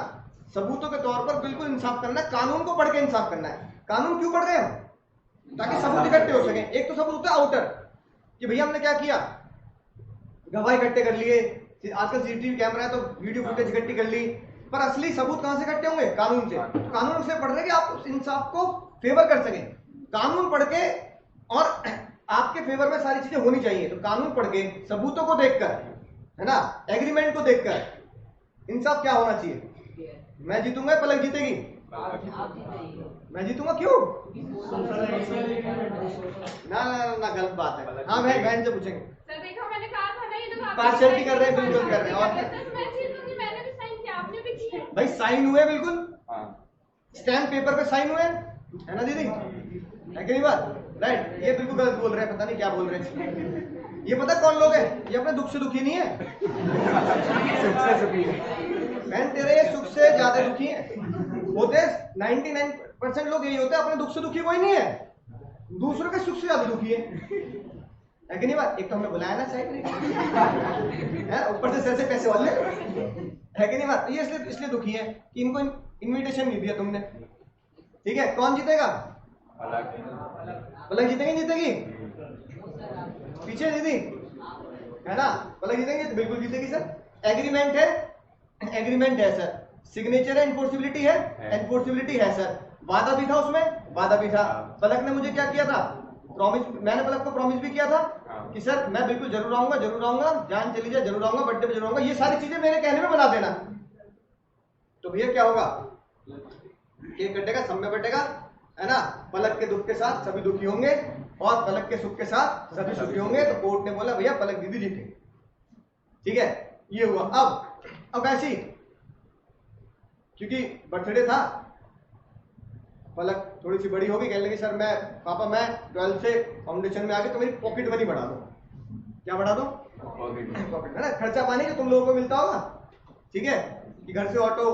सबूतों के तौर पर बिल्कुल इंसाफ करना है, कानून को पढ़ के इंसाफ करना है। कानून क्यों पढ़ रहे हो, ताकि सबूत इकट्ठे हो सके। एक तो सबूत होता है आउटर कि भैया हमने क्या किया, गवाह इकट्ठे कर लिए, आजकल सीसीटीवी कैमरा है तो वीडियो फुटेज इकट्ठी कर ली, पर असली सबूत कहां से इकट्ठे होंगे? कानून से। तो कानून से पढ़ रहे कि आप उस इंसाफ को फेवर कर सकें। कानून पढ़ के और आपके फेवर में सारी चीजें होनी चाहिए, तो कानून पढ़ के सबूतों को देखकर, है ना, एग्रीमेंट को देखकर इंसाफ क्या होना चाहिए? मैं जीतूंगा, पलक जीतेगी? मैं जीतूंगा। क्यों? ना ना ना, गलत बात है। हाँ बहन से पूछेंगे। सर देखो मैंने कहा था ना, ये तो आप पार्शियलिटी कर रहे हैं, बिल्कुल कर रहे हैं। और सर मैं जीतूंगी, मैंने भी साइन किया, आपने भी किया। भाई साइन हुए, बिल्कुल हाँ स्टैम्प पेपर पे साइन हुए, है ना दीदी? है कि नहीं बात? राइट। ये बिल्कुल गलत बोल रहे हैं, पता नहीं क्या बोल रहे हैं। ये पता कौन लोग हैं? ये अपने दुख से दुखी नहीं है। बहन तेरे सुख से ज्यादा दुखी है होते 99% लोग यही होते हैं, अपने दुख से दुखी कोई नहीं है, दूसरों के सुख से ज्यादा दुखी है कि नहीं बात? एक तो हमने बुलाया ना साइड है, ऊपर से सर से पैसे वाले, है कि नहीं बात? ये इसलिए दुखी है कि इनको इनविटेशन नहीं दिया तुमने। ठीक है, कौन जीतेगा? पलक जीतेगी? जीतेगी पीछे दीदी, है ना? पलक जीतेंगे तो बिल्कुल जीतेगी सर। एग्रीमेंट है, एग्रीमेंट है सर। सिग्नेचर है, एनफोर्सिबिलिटी है, एनफोर्सिबिलिटी है सर। वादा भी था उसमें, वादा भी था। पलक ने मुझे क्या किया था? प्रॉमिस। मैंने पलक को प्रॉमिस भी किया था कि सर मैं बिल्कुल जरूर आऊंगा, जरूर आऊंगा, जान चली जाए जरूर आऊंगा, बर्थडे पे जरूर आऊंगा, ये सारी चीजें मेरे कहने में बना देना। तो भैया क्या होगा? केक कटेगा, सब में बटेगा, है ना? पलक के दुख के साथ सभी दुखी होंगे और पलक के सुख के साथ सभी सुखी होंगे। तो कोर्ट ने बोला भैया पलक दीदी जीतेगी। ठीक है, ये हुआ। अब ऐसी, क्योंकि बर्थडे था, पलक थोड़ी सी बड़ी होगी, कहने लगी सर मैं पापा मैं 12 से फाउंडेशन में आ गई तो मेरी पॉकेट मनी बढ़ा दो। क्या बढ़ा दो? पॉकेट, है ना? खर्चा पानी जो तुम लोगों को मिलता होगा, ठीक है, कि घर से ऑटो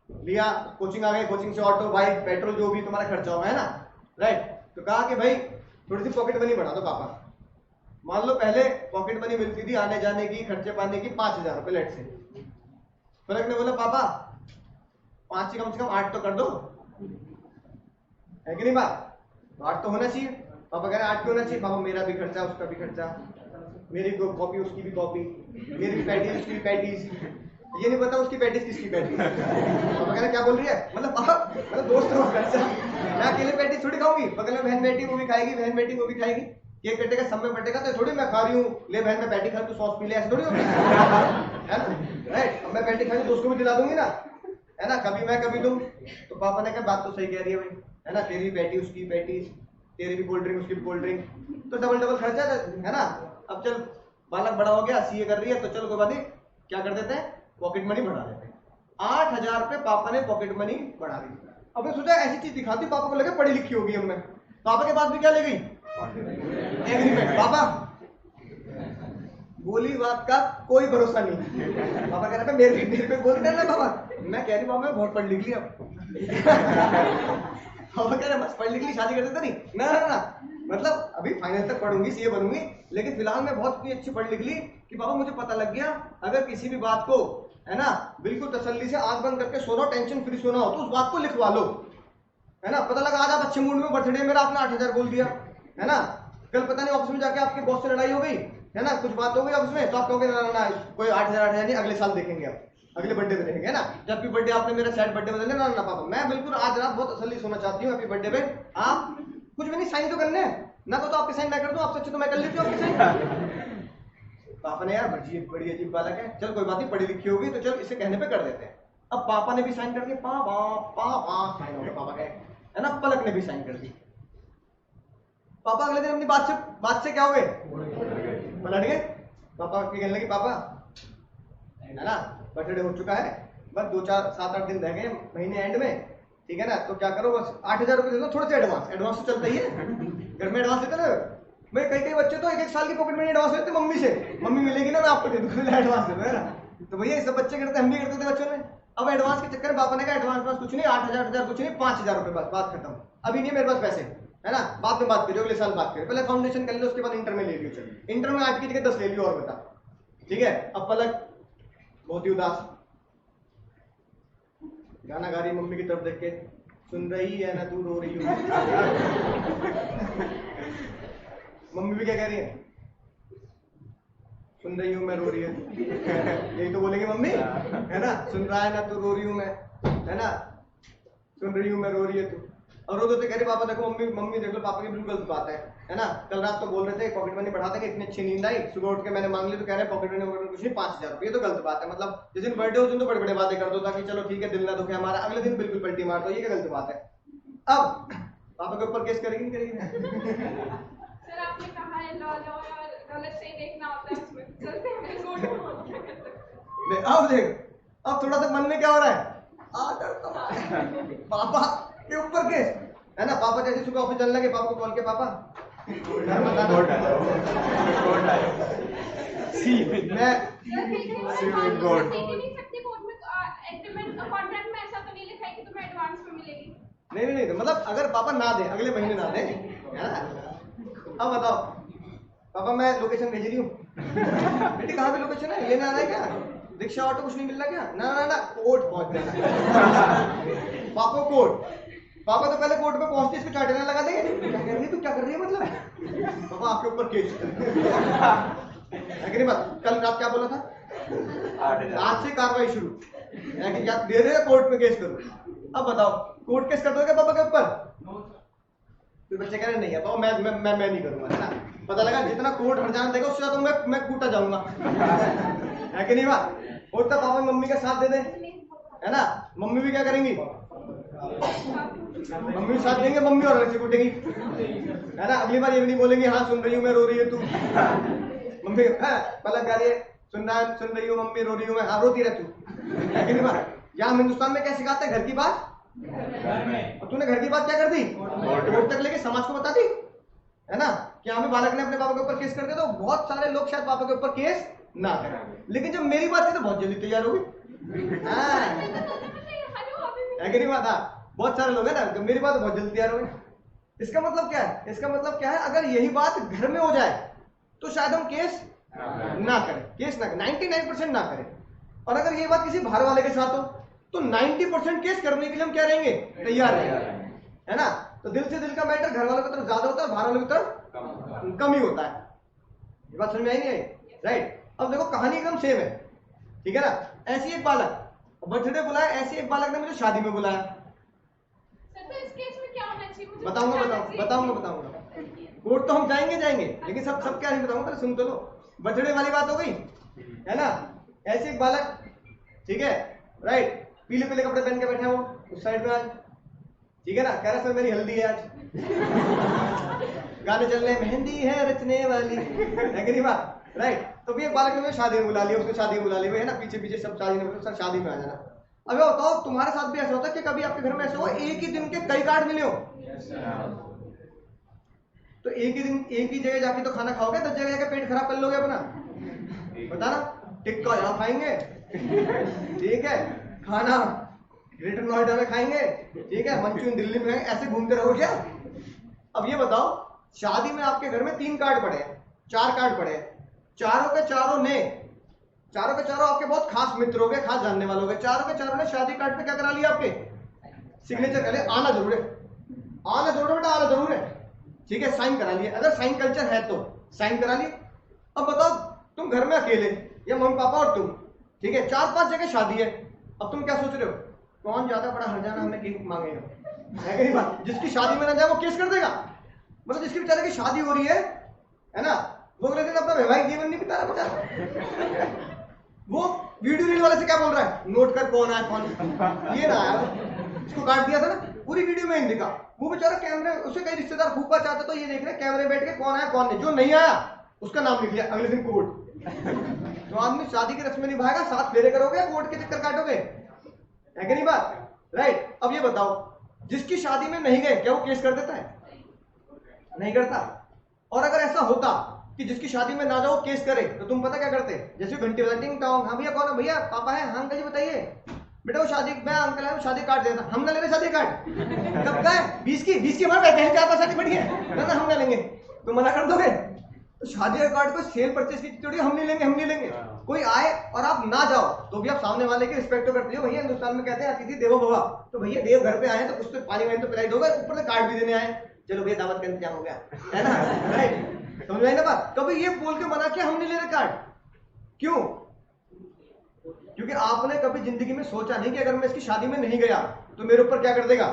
लिया, कोचिंग आ गए, कोचिंग से ऑटो, बाइक, पेट्रोल, जो भी तुम्हारा खर्चा होगा, है ना? राइट। तो कहा कि भाई थोड़ी सी पॉकेट मनी बढ़ा दो पापा। मान लो पहले पॉकेट मनी मिलती थी आने जाने की, खर्चे पाने की 5000 रुपए लेट से। पलक ने बोला पापा 5 से कम 8 तो कर दो, है कि नहीं बात? 8 तो होना चाहिए। पापा कह रहे 8 क्यों होना चाहिए? पापा मेरा भी खर्चा, उसका भी खर्चा, मेरी कॉपी उसकी भी कॉपी, मेरी भी पैटीज उसकी भी पैटीज, ये नहीं पता उसकी पैटीज किसकी पैटीज। पापा कह रहे क्या बोल रही है? मतलब पापा मतलब दोस्त लोग खर्चा, मैं अकेले पैटीज थोड़ी खाऊंगी, बगल में बहन बेटी वो भी खाएगी, बहन बेटी वो भी खाएगी, केक कटेगा, सब में बटेगा, तो थोड़ी मैं खा रही हूँ, ले बहन मैं पैटी खा तू सॉस पी ले, ऐसे थोड़ी होगी, है ना? राइट। अब मैं पैटी खाऊंगी तो उसको भी दिला दूंगी ना, है ना? कभी मैं कभी तुम। तो पापा ने कहा बात तो सही कह रही है भाई, है ना? तेरी पैटी उसकी पैटी, तेरी भी कोल्ड ड्रिंक उसकी भी कोल्ड ड्रिंक, तो डबल खर्चा है ना? अब चल बालक बड़ा हो गया, सीए कर रही है, तो चलो कोई बात नहीं, क्या कर देते हैं, पॉकेट मनी बढ़ा देते हैं। 8000 रुपए पापा ने पॉकेट मनी बढ़ा दी। अब मैं सोचा ऐसी चीज दिखाती, पापा को लगे पढ़ी लिखी होगी अब मैं। पापा के पास भी क्या ले गई? एग्रीमेंट। पापा बोली बात का कोई भरोसा नहीं। पापा कह रहे मेरे पे बोलते हैं ना पापा, मैं कह रही पापा मैं बहुत पढ़ लिख ली अब। पापा कह रहे बस पढ़ लिख ली, शादी कर देते नहीं ना ना ना, मतलब अभी फाइनल तक पढ़ूंगी, सीए बनूंगी, लेकिन फिलहाल मैं बहुत अच्छी पढ़ लिख ली कि पापा मुझे पता लग गया अगर किसी भी बात को, है ना, बिल्कुल तसल्ली से आंख बंद करके सोना, टेंशन फ्री सोना हो तो उस बात को लिखवा लो, है ना? पता लगा आज आप अच्छे मूड में, बर्थडे मेरा, आपने 8000 बोल दिया, है ना? कल पता नहीं ऑफिस में जाके आपके बॉस से लड़ाई हो गई, है ना, कुछ बात हो गई ऑफिस में, तो आप कहोगे ना ना कोई 8000 नहीं, अगले साल देखेंगे, आप अगले बर्थडे में देखेंगे, है ना? जब भी बर्थडे आपने मेरा सैड बर्थडे बदल ना ना पापा मैं बिल्कुल आज रात बहुत तसल्ली सोना चाहती हूँ, हैप्पी बर्थडे पे। आप कुछ भी नहीं, साइन तो करने ना, तो आपके साइन मैं कर दूं, आपसे अच्छे तो मैं कर लेती हूँ आपके साइन। पापा ने यार बड़ी अजीब बालक है, चल कोई बात नहीं, पढ़ी लिखी होगी तो चल इसे कहने पे कर देते हैं। अब पापा ने भी साइन कर दिया, पापा साइन हो गया, पापा कहे, है ना? पलक ने भी साइन कर दी। पापा अगले दिन अपनी बात से क्या हो गए? पलट गए। पापा कहने लगे पापा, है ना, बर्थडे हो चुका है, बस 2-4-7-8 दिन रह गए महीने एंड में, ठीक है ना? तो क्या करो, बस 8000 रुपए दे दो, थोड़े से एडवांस तो चलता ही है, घर में एडवांस देते ना। मैं कई बच्चे तो 1-1 साल की पॉकेट मनी एडवांस लेते मम्मी से, मम्मी मिलेगी ना मैं आपको दे दूंगा, एडवांस दे दो, है ना? तो भैया ये सब बच्चे करते, हम भी करते थे बच्चों में। अब एडवांस के चक्कर में पापा ने कहा एडवांस कुछ नहीं, 8000 कुछ नहीं, 5000 रुपए बस, बात खत्म, अभी नहीं मेरे पास पैसे, है ना? बाद में बात करिए, अगले साल बात करिए, पहले फाउंडेशन कर लो, उसके बाद इंटर में ले लियो, चलिए इंटर में 8 की जगह 10 ले लियो और बता, ठीक है? अब पलक बहुत ही उदास, गाना गा रही मम्मी की तरफ देख के, सुन रही है ना तू रो रही हो। मम्मी भी क्या कह रही है? सुन रही हूँ मैं रो रही है यही तो बोलेंगे मम्मी, है ना? सुन रहा है ना तू, रो रही हूँ मैं, है ना? सुन रही हूँ मैं, रो रही है तू। और रो तो कह रहे पापा देखो, मम्मी देख लो, पापा की बिल्कुल गलत बात है ना? कल रात तो बोल रहे थे पॉकेट मनी बढ़ा देंगे, इतनी अच्छी नींद आई, सुबह उठ के मैंने मांग ली तो कह रहे पॉकेट मनी कुछ नहीं, 5000 रुपये। ये तो गलत बात है। मतलब जिस दिन बर्थडे हो उस दिन तो बड़े बड़े बातें कर दो ताकि चलो ठीक है दिल ना दुखे हमारा, अगले दिन बिल्कुल पलटी मार दो, ये क्या गलत बात है? अब पापा के ऊपर केस करेगी नहीं करेगी? सर आपने कहा है लॉ और गलत सही देखना होता है, उसमें चलते हैं कोर्ट में, क्या कर सकते हैं? अब देख, अब थोड़ा सा मन में क्या हो रहा है, आदर तो पापा के ऊपर केस, है ना? पापा जैसे सुबह ऑफिस चलने लगे, पापा को कॉल किया, पापा मैं नहीं तो मतलब अगर पापा ना दे, अगले महीने ना दे, है ना? अब बताओ पापा मैं लोकेशन भेज रही हूँ बेटी, कहाँ पे लोकेशन है, लेने आना है क्या? रिक्शा ऑटो कुछ नहीं मिल रहा क्या? ना कोर्ट पहुंच जाना पापा कोर्ट। पापा तो पहले कोर्ट में पहुंचते इसको चाटने लगा देंगे, क्या कर रही है तू, क्या कर रही है मतलब? पापा आपके ऊपर केस है बात। कल रात क्या बोला था? आज से कार्रवाई शुरू, क्या दे रहे कोर्ट में केस करो। अब बताओ कोर्ट केस कर दोगे पापा के ऊपर? तो बच्चे कह रहे नहीं है पापा मैं नहीं करूंगा, है ना? पता लगा जितना कोर्ट हरजान देगा उससे ज्यादा मैं कूटा जाऊंगा, है कि नहीं बात? और तब पापा मम्मी का साथ दे दे, है ना? मम्मी भी क्या करेंगी? मम्मी भी साथ देंगे, मम्मी और अलग से कूटेंगी, है ना? अगली बार ये भी नहीं बोलेंगे हाँ सुन रही हूँ मैं, रो रही है तू। मम्मी पलक गा रही है, सुन रही हूँ मम्मी, रो रही हूँ मैं, हाँ रोती रह तू, है कि नहीं बात? यहाँ हिंदुस्तान में क्या सिखाते हैं? घर की बात और तूने घर की बात क्या कर दी? कोर्ट तक लेके समाज को बता दी, है ना? कि हमें बालक ने अपने पापा के ऊपर केस कर दिया, तो बहुत सारे लोग शायद पापा के ऊपर केस ना करें, लेकिन जब मेरी बात थी तो बहुत जल्दी तैयार हो गई, है कि नहीं बात? हाँ, बहुत सारे लोग हैं ना, जब मेरी बात बहुत जल्दी तैयार हो गए। इसका मतलब क्या है? इसका मतलब क्या है? अगर यही बात घर में हो जाए तो शायद हम केस ना करें, केस ना करें, 99% ना करें। और अगर ये बात किसी बाहर वाले के साथ हो तो 90% केस करने के लिए हम क्या रहेंगे? तैयार रहेंगे, है ना? तो दिल से दिल का मैटर घर वालों की तरफ ज्यादा होता है, बाहर वालों की तरफ कम ही होता है। ये बात समझ में आई नहीं आई? राइट। अब देखो कहानी एकदम सेम है, ठीक है ना? ऐसी एक बालक बर्थडे बुलाया, ऐसी एक बालक ने मुझे शादी में बुलाया। सर तो इस केस में क्या होना चाहिए? मुझे बताऊंगा। कोर्ट तो हम जाएंगे, लेकिन सब क्या नहीं बताऊंगा, सुन तो लो। बर्थडे वाली बात हो गई, है ना? ऐसे एक बालक, ठीक है, राइट, पीले पीले कपड़े पहन के बैठा वो उस साइड में आज, ठीक है ना? कह रहा सर मेरी हल्दी है आज, गाने चल रहे, मेहंदी है रचने वाली, है कि नहीं बात? राइट। तो भी एक बालक ने शादी में बुला लिया, उसको शादी में बुला लिया, है ना? पीछे सब शादी में, सर शादी में आ जाना। अब बताओ तुम्हारे साथ भी ऐसा होता है कि कभी आपके घर में ऐसा हुआ एक ही दिन के कई कार्ड मिले हो? तो एक ही दिन एक ही जगह जाके तो खाना खाओगे, 10 जगह जाके पेट खराब कर लोगे अपना? बता ना, टिक्का यहाँ खाएंगे, ठीक है, खाना ग्रेटर नोएडा में खाएंगे, ठीक है, मंचूरियन दिल्ली में खाएंगे, ऐसे घूमते रहो क्या? अब ये बताओ शादी में आपके घर में 3 कार्ड पड़े हैं, 4 कार्ड पड़े हैं, चारों के चारों आपके बहुत खास मित्र हो गए, खास जानने वाले हो गए, चारों के चारों ने शादी कार्ड पे क्या करा लिया? आपके सिग्नेचर कर लिया। आना जरूर है बेटा, आना जरूर है, ठीक है, साइन करा लिया। अगर साइन कल्चर है तो साइन करा लिया। अब बताओ तुम घर में अकेले या मम्मी पापा और तुम, ठीक है, 4-5 जगह शादी है। अब तुम क्या सोच रहे हो? कौन ज्यादा बड़ा हरजाना हमें केक मांगेगा? है कि नहीं बात? जिसकी शादी में ना जाए वो केस कर देगा। मतलब जिसकी बेचारे की शादी हो रही है ना, वो अगले दिन अपना वैवाहिक जीवन नहीं बिता रहा बेचारा, वो वीडियो रील वाले से क्या बोल रहा है? नोट कर कौन आया कौन ये ना आया, इसको काट दिया था ना, पूरी वीडियो में दिखा। वो बेचारा कैमरे, उसे कई रिश्तेदार फूफा चाहते तो ये देख रहे कैमरे बैठ के कौन आया कौन नहीं, जो नहीं आया उसका नाम लिख लिया, अगले दिन कोर्ट। तो आदमी शादी की रस्में निभाएगा, 7 फेरे करोगे, कोर्ट के चक्कर काटोगे, है कि नहीं बात? राइट। अब ये बताओ जिसकी शादी में नहीं गए क्या वो केस कर देता है? नहीं करता। और अगर ऐसा होता कि जिसकी शादी में ना जाओ केस करे, तो तुम पता क्या करते? जैसे घंटी बजा, टिंग टोंग, हाँ भैया कौन है? भैया पापा है? हाँ अंकल जी बताइए। बेटा वो शादी, मैं अंकल है, वो शादी कार्ड देता। हम ना ले रहे शादी कार्ड, कब का है? 20 की हमारे पैसे क्या शादी बढ़ी है ना, हम ना लेंगे। तो मना कर दोगे? तो शादी का कार्ड को सेल परचेज की थोड़ी हम नहीं लेंगे। कोई आए और आप ना जाओ तो भी आप सामने वाले की रिस्पेक्ट तो करते हो। भैया हिंदुस्तान में कहते हैं अतिथि देवो भव, तो भैया देव घर पे आए तो कुछ तो पानी वानी तो पिलाई दोगे, ऊपर से कार्ड भी देने आए, चलो भैया दावत का इंतजाम हो गया, है ना? राइट, समझ आई ना बात? कभी ये बोल के मना किया हम नहीं ले रहे कार्ड, क्यों? क्योंकि आपने कभी जिंदगी में सोचा नहीं कि अगर मैं इसकी शादी में नहीं गया तो मेरे ऊपर क्या कर देगा,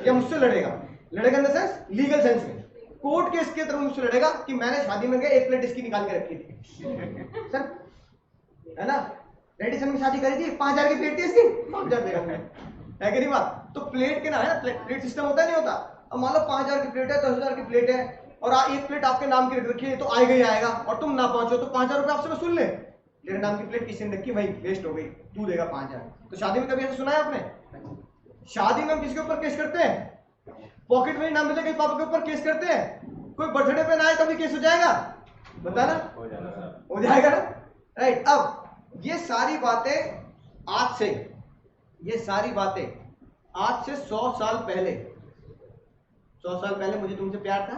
या मुझसे लड़ेगा। लड़ेगा in the sense, legal sense में, कोर्ट केस के तरह मुझसे लड़ेगा कि मैंने शादी में गया एक प्लेट इसकी निकाल के रखी थी सर, है ना, रेडी सन में शादी करी थी, 5,000 की प्लेट थी इसकी, 5,000 देगा, है कि नहीं बात? तो प्लेट के ना है ना, प्लेट सिस्टम होता नहीं होता। अब मान लो 5,000 की प्लेट है, 10,000 की प्लेट है, और एक प्लेट आपके नाम की रख रखी है, तो आएगा ही आएगा, और तुम ना पहुंचो तो 5,000 रुपए आपसे वसूल ले। तेरे नाम की प्लेट किसी ने रखी, भाई वेस्ट हो गई, तू देगा 5,000। तो शादी में कभी ऐसा सुना है आपने? शादी में हम किसके ऊपर केस करते हैं? पॉकेट मनी ना मिले कहीं पापा के ऊपर केस करते हैं। कोई बर्थडे पे ना आए तभी केस हो जाएगा, बताना हो जाएगा ना, राइट। अब ये सारी बातें आज से, ये सारी बातें आज से 100 साल पहले, 100 साल पहले मुझे तुमसे प्यार था,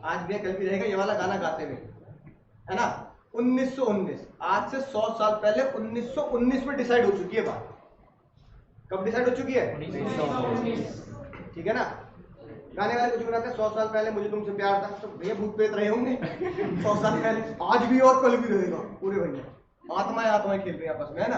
आज भी कल भी रहेगा, ये वाला गाना गाते हुए, है ना। 1919, आज से 100 साल पहले 1919 में डिसाइड हो चुकी है बात। कब डिसाइड हो चुकी है? 1919, ठीक है ना। गाने वाले कुछ बनाते हैं 100 साल पहले मुझे तुमसे प्यार था, तो भैया भूत प्रेत रहे होंगे 100 साल पहले, आज भी और कल भी रहेगा पूरे भैया, आत्माएं खेल रही है आपस में, है ना,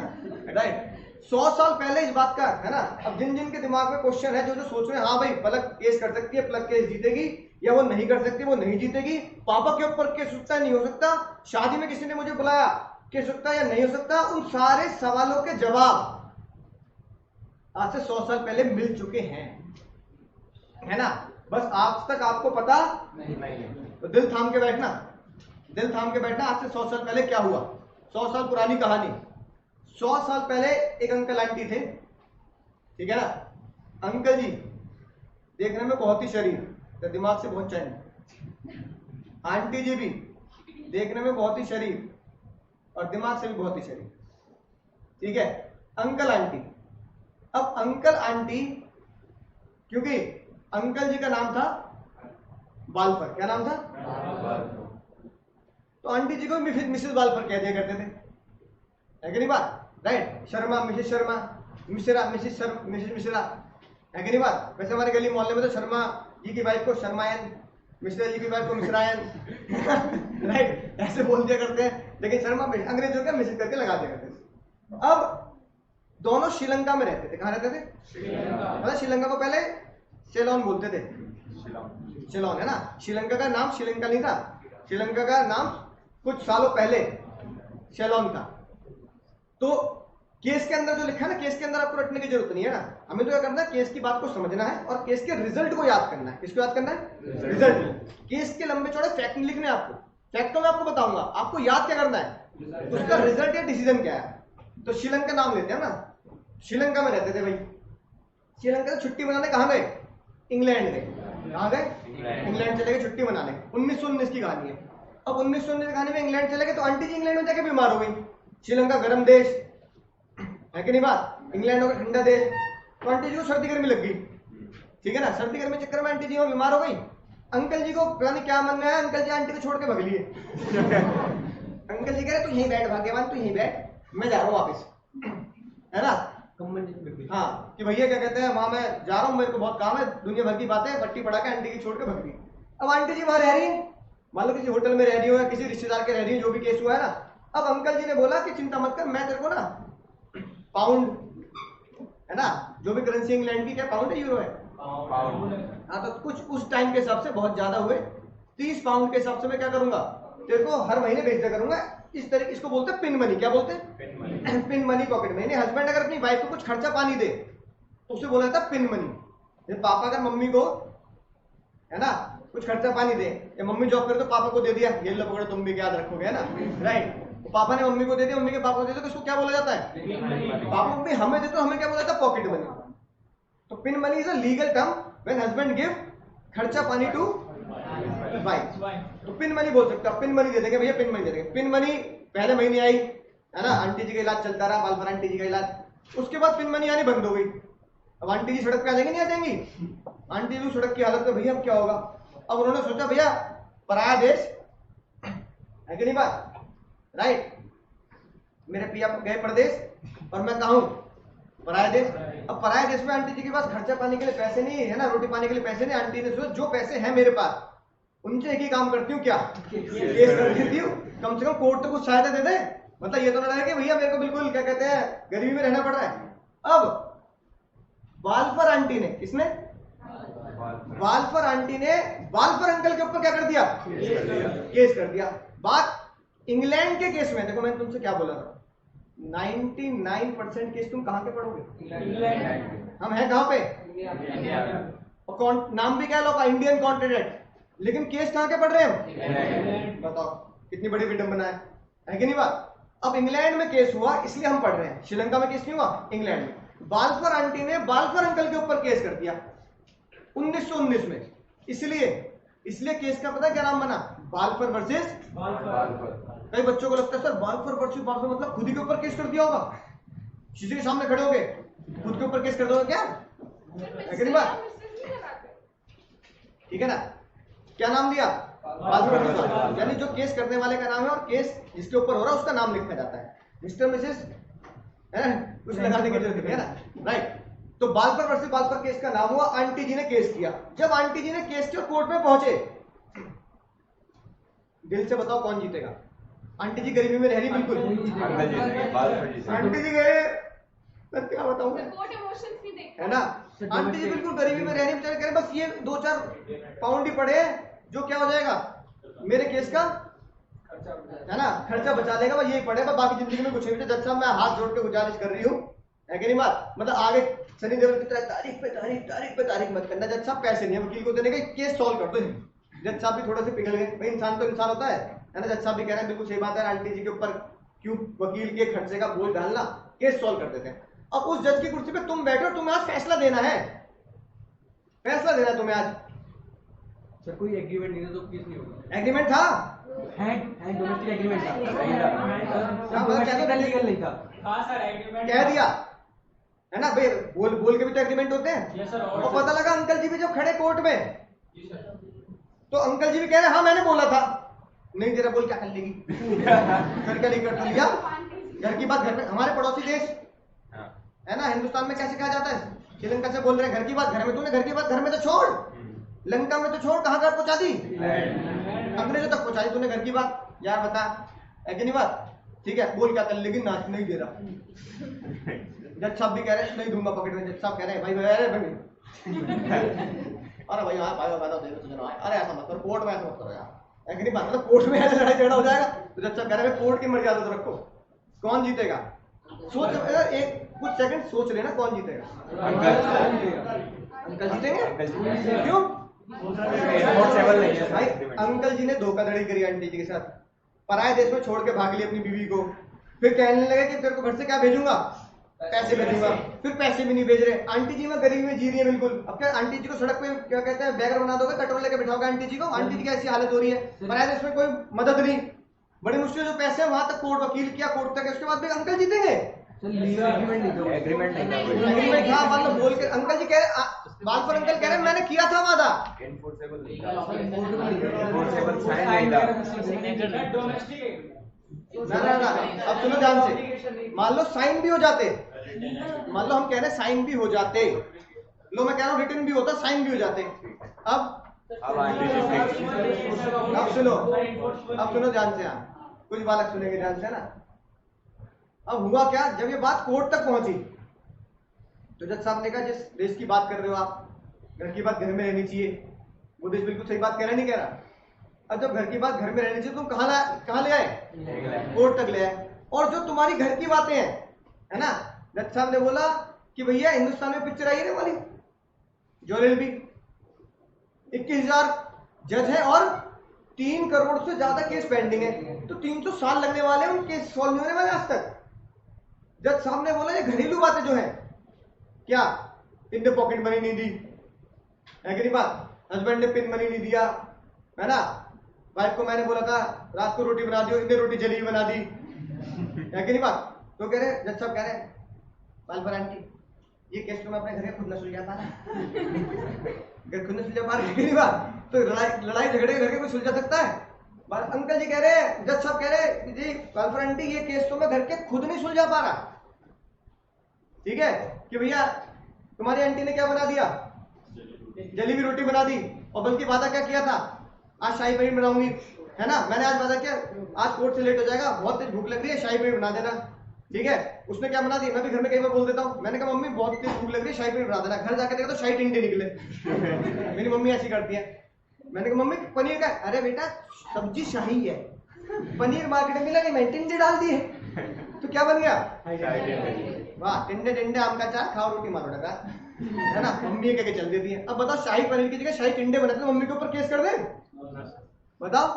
राइट। 100 साल पहले इस बात का, है ना। अब जिन जिन के दिमाग में क्वेश्चन है, जो जो सोच रहे हैं हाँ भाई पलक केस कर सकती है, पलक केस जीतेगी, या वो नहीं कर सकती, वो नहीं जीतेगी, पापा के ऊपर केस हो सकता है, नहीं हो सकता, शादी में किसी ने मुझे बुलाया केस हो सकता है या नहीं हो सकता, उन सारे सवालों के जवाब आज से 100 साल पहले मिल चुके हैं, है ना। बस आज तक आपको पता नहीं है, तो दिल थाम के बैठना, दिल थाम के बैठना। आज से 100 साल पहले क्या हुआ, 100 साल पुरानी कहानी। 100 साल पहले एक अंकल आंटी थे, ठीक है ना। अंकल जी देखने में बहुत ही शरीफ, तो दिमाग से बहुत चैन। आंटी जी भी देखने में बहुत ही शरीफ और दिमाग से भी बहुत ही शरीफ, ठीक है। अंकल आंटी, अब अंकल आंटी, क्योंकि अंकल जी का नाम था बालफर, क्या नाम था? तो आंटी जी को मिसेस बालफर कह दिया करते थे, है कि नहीं बात, right. Sharma Mrs Sharma, Mishra Mrs Mishra, है कि नहीं बात। वैसे हमारे गली मोहल्ले में तो शर्मा जी की वाइफ को शर्मायन, मिश्रा जी की वाइफ को मिश्रायन राइट, ऐसे बोल दिया करते हैं। लेकिन शर्मा अंग्रेजों का मिसेस करके लगा दिया करते थे। अब दोनों श्रीलंका में रहते थे। कहाँ रहते थे? मतलब श्रीलंका को पहले सेलोन बोलते थे, सेलोन, है ना। श्रीलंका का नाम श्रीलंका नहीं था, श्रीलंका का नाम कुछ सालों पहले सेलोन था। तो केस के अंदर जो लिखा है ना, केस के अंदर आपको रटने की जरूरत नहीं है ना। हमें तो क्या करना है, केस की बात को समझना है और केस के रिजल्ट को याद करना है। किसको याद करना है? रिजल्ट। केस के लंबे चौड़े फैक्ट नहीं लिखने आपको, फैक्ट तो मैं आपको बताऊंगा, आपको याद क्या करना है, उसका रिजल्ट या डिसीजन क्या है। तो श्रीलंका नाम लेते हैं ना, श्रीलंका में रहते थे भाई। श्रीलंका से छुट्टी मनाने कहाँ गए? इंग्लैंड गए। कहाँ गए? इंग्लैंड चले गए छुट्टी मनाने। 1919 की कहानी है। अब 1919 की कहानी में इंग्लैंड चले गए तो आंटी जी इंग्लैंड में जाके बीमार हो गई। श्रीलंका गर्म देश है कि नहीं बात, इंग्लैंड हो गया ठंडा देश, तो आंटी जी को सर्दी गर्मी लग गई, ठीक है ना। सर्दी गर्मी चक्कर में आंटी जी वो बीमार हो गई। अंकल जी को पता नहीं क्या मन में आया, अंकल जी आंटी को छोड़ के भग लिए अंकल जी कह रहे तू यहीं बैठ भाग्यवान, तू यहीं बैठ, मैं जा रहा हूँ वापिस, है ना। हाँ कि भैया क्या कहते हैं, वहां मैं जा रहा हूँ, मेरे को बहुत काम है, दुनिया भर की बातें, पट्टी पढ़ा के आंटी की छोड़ के भग गई। अब आंटी जी वहां रह रही है, मान लो किसी होटल में रह रही हो या किसी रिश्तेदार के रह रही हो, जो भी केस हुआ है ना। अब अंकल जी ने बोला कि चिंता मत कर, मैं तेरे को ना पाउंड, है ना, जो भी करेंसी इंग्लैंड की, क्या पाउंड है यूरो है, हाँ, तो कुछ उस टाइम के हिसाब से बहुत ज्यादा हुए, 30 पाउंड के हिसाब से मैं क्या करूंगा, तेरे को हर महीने भेज दिया करूंगा। इस तरीके, इसको बोलते हैं पिन मनी। क्या बोलते हैं? Pin money pocket money. Husband अगर अपनी वाइफ को कुछ खर्चा पानी दे तो उसे बोला जाता है पिन मनी। जैसे पापा अगर मम्मी को, है ना, कुछ खर्चा पानी दे, या मम्मी जॉब करे तो पापा को दे दिया, ये लो पकड़ो तुम भी याद रखोगे, है ना, राइट। तो पापा ने मम्मी को दे दिया, मम्मी के पापा को दे दिया, तो इसको क्या बोला जाता है? पापा मम्मी हमें दे तो हमें क्या बोला जाता है? Pocket money. तो pin money is a legal term when husband give खर्चा पानी टू वाइफ। तो पिन मनी बोल सकते हो, पिन मनी दे देंगे भैया, पिन मनी दे देंगे। पिन मनी पहले महीने आई, है ना, आंटी जी का इलाज चलता रहा, बाल आंटी जी का इलाज, उसके बाद पिन मनी आनी बंद हो गई। अब आंटी जी सड़क पे आ जाएंगे, नहीं आ जाएंगी? आंटी जी सड़क की हालत में, भैया अब क्या होगा। अब उन्होंने सोचा भैया पराया देश है कि नहीं बात, राइट। मेरे पिया गए प्रदेश और मैं कहूँ पराया देश। अब पराया देश में आंटी जी के पास खर्चा पानी के लिए पैसे नहीं है ना, रोटी पानी के लिए पैसे नहीं। आंटी ने सोचा जो पैसे हैं मेरे पास उनसे एक ही काम करती हूँ, क्या केस कर देती हूँ, कम से कम कोर्ट तो कुछ सहायता दे दे। मतलब ये तो ना रहे कि भैया मेरे को बिल्कुल क्या कहते हैं गरीबी में रहना पड़ रहा है। अब वाल्फर आंटी ने, किसने, वाल्फर आंटी ने वाल्फर अंकल के ऊपर क्या कर दिया, केस कर दिया। बात इंग्लैंड के केस में, देखो मैंने तुमसे क्या बोला था, 99% केस तुम कहां के पढ़ोगे, हम हैं कहां पे, और नाम भी क्या है इंडियन कॉन्टिनेंट, लेकिन केस कहां के पढ़ रहे हैं, बताओ कितनी बड़ी विडंबना है कि नहीं बात। अब इंग्लैंड में केस हुआ इसलिए हम पढ़ रहे हैं, श्रीलंका में केस नहीं हुआ, इंग्लैंड में। बाल्फर आंटी ने बाल्फर अंकल के ऊपर केस कर दिया 1919 में, इसलिए केस का पता है क्या नाम बना, बाल्फर वर्सेस बाल्फर। कई बच्चों को लगता है सर बाल्फर वर्सेस बाल्फर मतलब खुद ही के ऊपर केस कर दिया होगा, शीशे के सामने खड़े होगे खुद के ऊपर केस कर दोगे क्या, है कि नहीं बात, ठीक है ना। क्या नाम दिया, बाल्फर, यानी जो केस करने वाले का नाम है और केस जिसके ऊपर हो रहा है उसका नाम लिखा जाता है, मिस्टर मिसेस है, कुछ लगाने की जरूरत नहीं है ना, राइट। तो बाल्फर वर्सेस बाल्फर केस का नाम हुआ, आंटी जी ने केस किया। जब आंटी जी ने केस किया कोर्ट में पहुंचे, दिल से बताओ कौन जीतेगा, आंटी जी गरीबी में रह रही बिल्कुल, आंटी जी गए, मैं क्या बताऊं है ना, आंटी जी बिल्कुल गरीबी में रह रही, बेचारे कह रहे बस ये 2-4 पाउंड ही पड़े जो क्या हो जाएगा मेरे केस का है ना खर्चा बचा लेगा, बस यही पड़ेगा, बाकी जिंदगी में कुछ नहीं। जज साहब मैं हाथ जोड़ के गुजारिश कर रही हूँ, है कि नहीं बात, मतलब आगे सनी देओल की तरह तारीख पे तारीख मत करना, जज साहब पैसे नहीं है वकील को देने के, केस सॉल्व कर दो। जज साहब भी थोड़े से पिघल गए, भाई इंसान तो इंसान होता है ना, जज साहब भी कह रहे हैं बिल्कुल सही बात है, आंटी जी के ऊपर क्यों वकील के खर्चे का बोझ डालना, केस सॉल्व कर देते हैं। अब उस जज की कुर्सी पे तुम बैठो, तुम्हें आज फैसला देना है, फैसला देना है तुम्हें आज। सर कोई एग्रीमेंट नहीं था तो केस नहीं होगा, एग्रीमेंट था, है डोमेस्टिक एग्रीमेंट था, लीगल नहीं था, हां सर एग्रीमेंट कह दिया है ना भाई, बोल के भी तो एग्रीमेंट होते हैं। यस सर, और पता लगा अंकल जी भी जब खड़े कोर्ट में, तो अंकल जी भी कह रहे हाँ मैंने बोला था, नहीं तेरा बोल क्या कर लेगी घर का नहीं कर तो लिया, घर की बात घर में, हमारे पड़ोसी देश है ना, हिंदुस्तान में कैसे कहा जाता है, श्रीलंका से बोल रहे हैं घर की बात घर में, तूने घर की बात घर में तो छोड़, लंका में तो छोड़, कहां घर पहुंचा दी, अंग्रेजों तक पहुंचा दी तूने घर की बात, यार बता है कि नहीं बात, ठीक है बोल क्या कर लेगी, नाच नहीं दे रहा, जज साहब भी कह रहे हैं नहीं दूंगा पकड़ में, जज साहब कह रहे हैं भाई अरे भाई हाँ भाई अरे ऐसा मत करो, कोर्ट में ऐसा मत करो यार, है कि नहीं बात, मतलब कोर्ट में ऐसा लड़ाई झगड़ा हो जाएगा, तो जज साहब कह रहे हैं कोर्ट की मर्यादा तो रखो, कौन जीतेगा, सोच एक कुछ सेकंड सोच लेना कौन जीतेगा, अंकल जीतेंगे, क्यों भाई, अंकल जी ने धोखाधड़ी करी आंटी जी के साथ, पराये देश में छोड़ के भाग ली अपनी बीवी को, फिर कहने लगे कि तेरे को घर से क्या भेजूंगा, पैसे भेजूंगा, फिर पैसे भी नहीं भेज रहे, आंटी जी में गरीबी में जी रही है बिल्कुल। अब क्या आंटी जी को सड़क पे क्या कहते हैं बैगर बना दोगे, कटोरे लेके बिठाओगे आंटी जी को, आंटी जी की ऐसी हालत हो रही है, पराये देश में कोई मदद नहीं, बड़ी मुश्किल जो पैसे हैं वहां तक कोर्ट वकील किया, कोर्ट तक, उसके बाद भी अंकल जीतेंगे, एग्रीमेंट था, मतलब बोल के अंकल जी कह रहे, बाल्फर अंकल कह रहे मैंने किया था वादा, ना अब सुनो ध्यान से, मान लो साइन भी हो जाते, मान लो हम कह रहे हैं साइन भी हो जाते, लो मैं कह रहा हूँ रिटर्न भी होता, साइन भी हो जाते, अब सुनो ध्यान से, कुछ बालक सुनेंगे ध्यान से ना। अब हुआ क्या, जब ये बात कोर्ट तक पहुंची तो जज साहब ने कहा जिस देश की बात कर रहे हो आप, घर की बात घर में रहनी चाहिए, वो देश बिल्कुल सही बात कह रहा नहीं कह रहा, अब जब घर की बात घर में रहनी चाहिए तुम कहाँ ले आए, कोर्ट तक ले आए, और जो तुम्हारी घर की बातें हैं है ना, जज साहब ने बोला कि भैया हिंदुस्तान में पिक्चर आई है वाली जोलेल भी, 21,000 जज है और 3 करोड़ से ज्यादा केस पेंडिंग है, तो 300 साल लगने वाले हैं उन केस सॉल्व नहीं होने वाले आज तक। जज साहब ने बोला ये घरेलू बातें जो है, क्या इन पॉकेट मनी नहीं दी, है कि नहीं बात, हस्बैंड ने पिन मनी नहीं दिया है ना, वाइफ को मैंने बोला था रात को रोटी बना दी, इतने रोटी जली हुई बना दी, है कि नहीं बात, तो कह रहे जज साहब कह रहे बाल्फर आंटी ये केस तो मैं अपने घर में खुद न सुलझा पा रहा, घर खुद न सुलझा पा रही नहीं बात, तो लड़ाई झगड़े घर के कोई सुलझा सकता है, अंकल जी कह रहे हैं, जज साहब कह रहे जी बाल्फर आंटी ये केस तो मैं घर के खुद नहीं सुलझा पा रहा, ठीक है कि भैया तुम्हारी आंटी ने क्या बना दिया, जली हुई रोटी बना दी, और बल्कि वादा क्या किया था, आज शाही पनीर बनाऊंगी, है ना। मैंने आज वादा किया आज कोर्ट से लेट हो जाएगा, बहुत तेज भूख लग रही है, शाही पनीर बना देना, ठीक है। उसने क्या बना दिया, मैं भी घर में कई बार बोल देता हूँ, मैंने कहा मम्मी बहुत तेज भूख लग रही है, शाही पनीर बना देना। घर जाकर देखा तो शाही टिंडे निकले। मेरी मम्मी ऐसी करती है। मैंने कहा मम्मी पनीर का, अरे बेटा सब्जी शाही है, पनीर मार्केट में मिला नहीं, मैंने टिंडे डाल दिए, तो क्या बन गया, वाह टिंडे टिंडे आम का चार खाओ रोटी मारो लगा, है ना। मम्मी कह के चल देती है। अब बताओ शाही पनीर की जगह शाही टिंडे बनाते तो मम्मी के ऊपर केस कर दे, बताओ,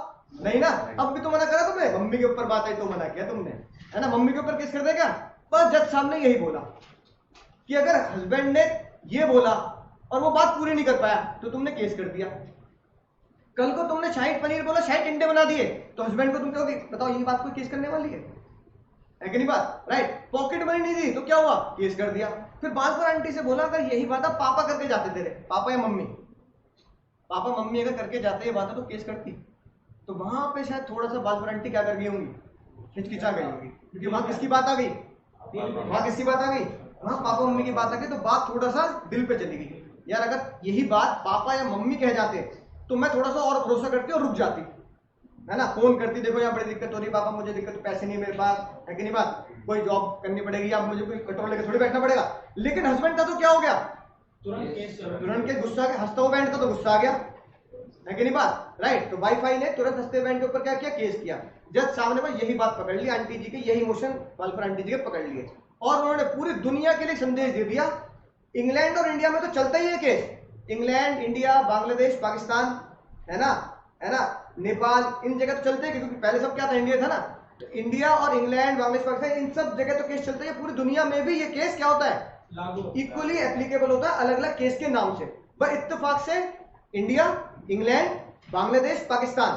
नहीं ना। अब भी तो मना करा तुमने, मम्मी के ऊपर बात आई तो मना किया तुमने, है ना। मम्मी के ऊपर केस कर देगा। बस जज साहब ने यही बोला कि अगर हस्बैंड ने ये बोला और वो बात पूरी नहीं कर पाया तो तुमने केस कर दिया। कल को तुमने शाही पनीर बोला, शाही टिंडे बना दिए, तो हस्बैंड को तुम कहोगे बताओ ये बात कोई केस करने वाली है कि नहीं बात, राइट। पॉकेट मनी नहीं दी तो क्या हुआ, केस कर दिया। फिर बाल पर आंटी से बोला अगर यही बात आप पापा करके जाते तेरे, पापा या मम्मी, पापा मम्मी अगर करके जाते ये बात तो केस करती, तो वहां पे शायद थोड़ा सा बाल पर आंटी क्या कर गई होंगी, हिचकिचा गई होगी, क्योंकि वहां किसकी बात आ गई, वहां किसकी बात आ गई, वहां पापा मम्मी की बात आ गई, तो बात थोड़ा सा दिल पे चली गई। यार अगर यही बात पापा या मम्मी कह जाते तो मैं थोड़ा सा और भरोसा करती और रुक जाती, है ना। फोन करती, देखो यहाँ बड़ी दिक्कत हो रही पापा, मुझे दिक्कत, पैसे नहीं मेरे पास, है कि नहीं बात, कोई जॉब करनी पड़ेगी या मुझे कोई कटोरा लेकर थोड़ी बैठना पड़ेगा। लेकिन हस्बैंड था तो क्या हो गया, तुरंत के गुस्सा आ गया, हंसता हुआ बैंड का तो गुस्सा आ गया, है कि नहीं बात, राइट। तो वाईफाई ने तुरंत हंसते बैंड के ऊपर क्या किया, केस किया। जज सामने पर यही बात पकड़ ली, आंटी जी के यही इमोशन वालफर आंटी जी के पकड़ लिए, और उन्होंने पूरी दुनिया के लिए संदेश दे दिया। इंग्लैंड और इंडिया में तो चलता ही है case, England, India, Bangladesh, Pakistan, है ना, नेपाल, इन जगह तो चलते हैं, क्योंकि पहले सब क्या था, इंडिया था ना। तो इंडिया और इंग्लैंड, बांग्लादेश, पाकिस्तान, इन सब जगह तो केस चलते हैं। पूरी दुनिया में भी ये केस क्या होता है, इक्वली एप्लीकेबल होता है, अलग अलग केस के नाम से, पर इत्तेफाक से इंडिया, इंग्लैंड, बांग्लादेश, पाकिस्तान,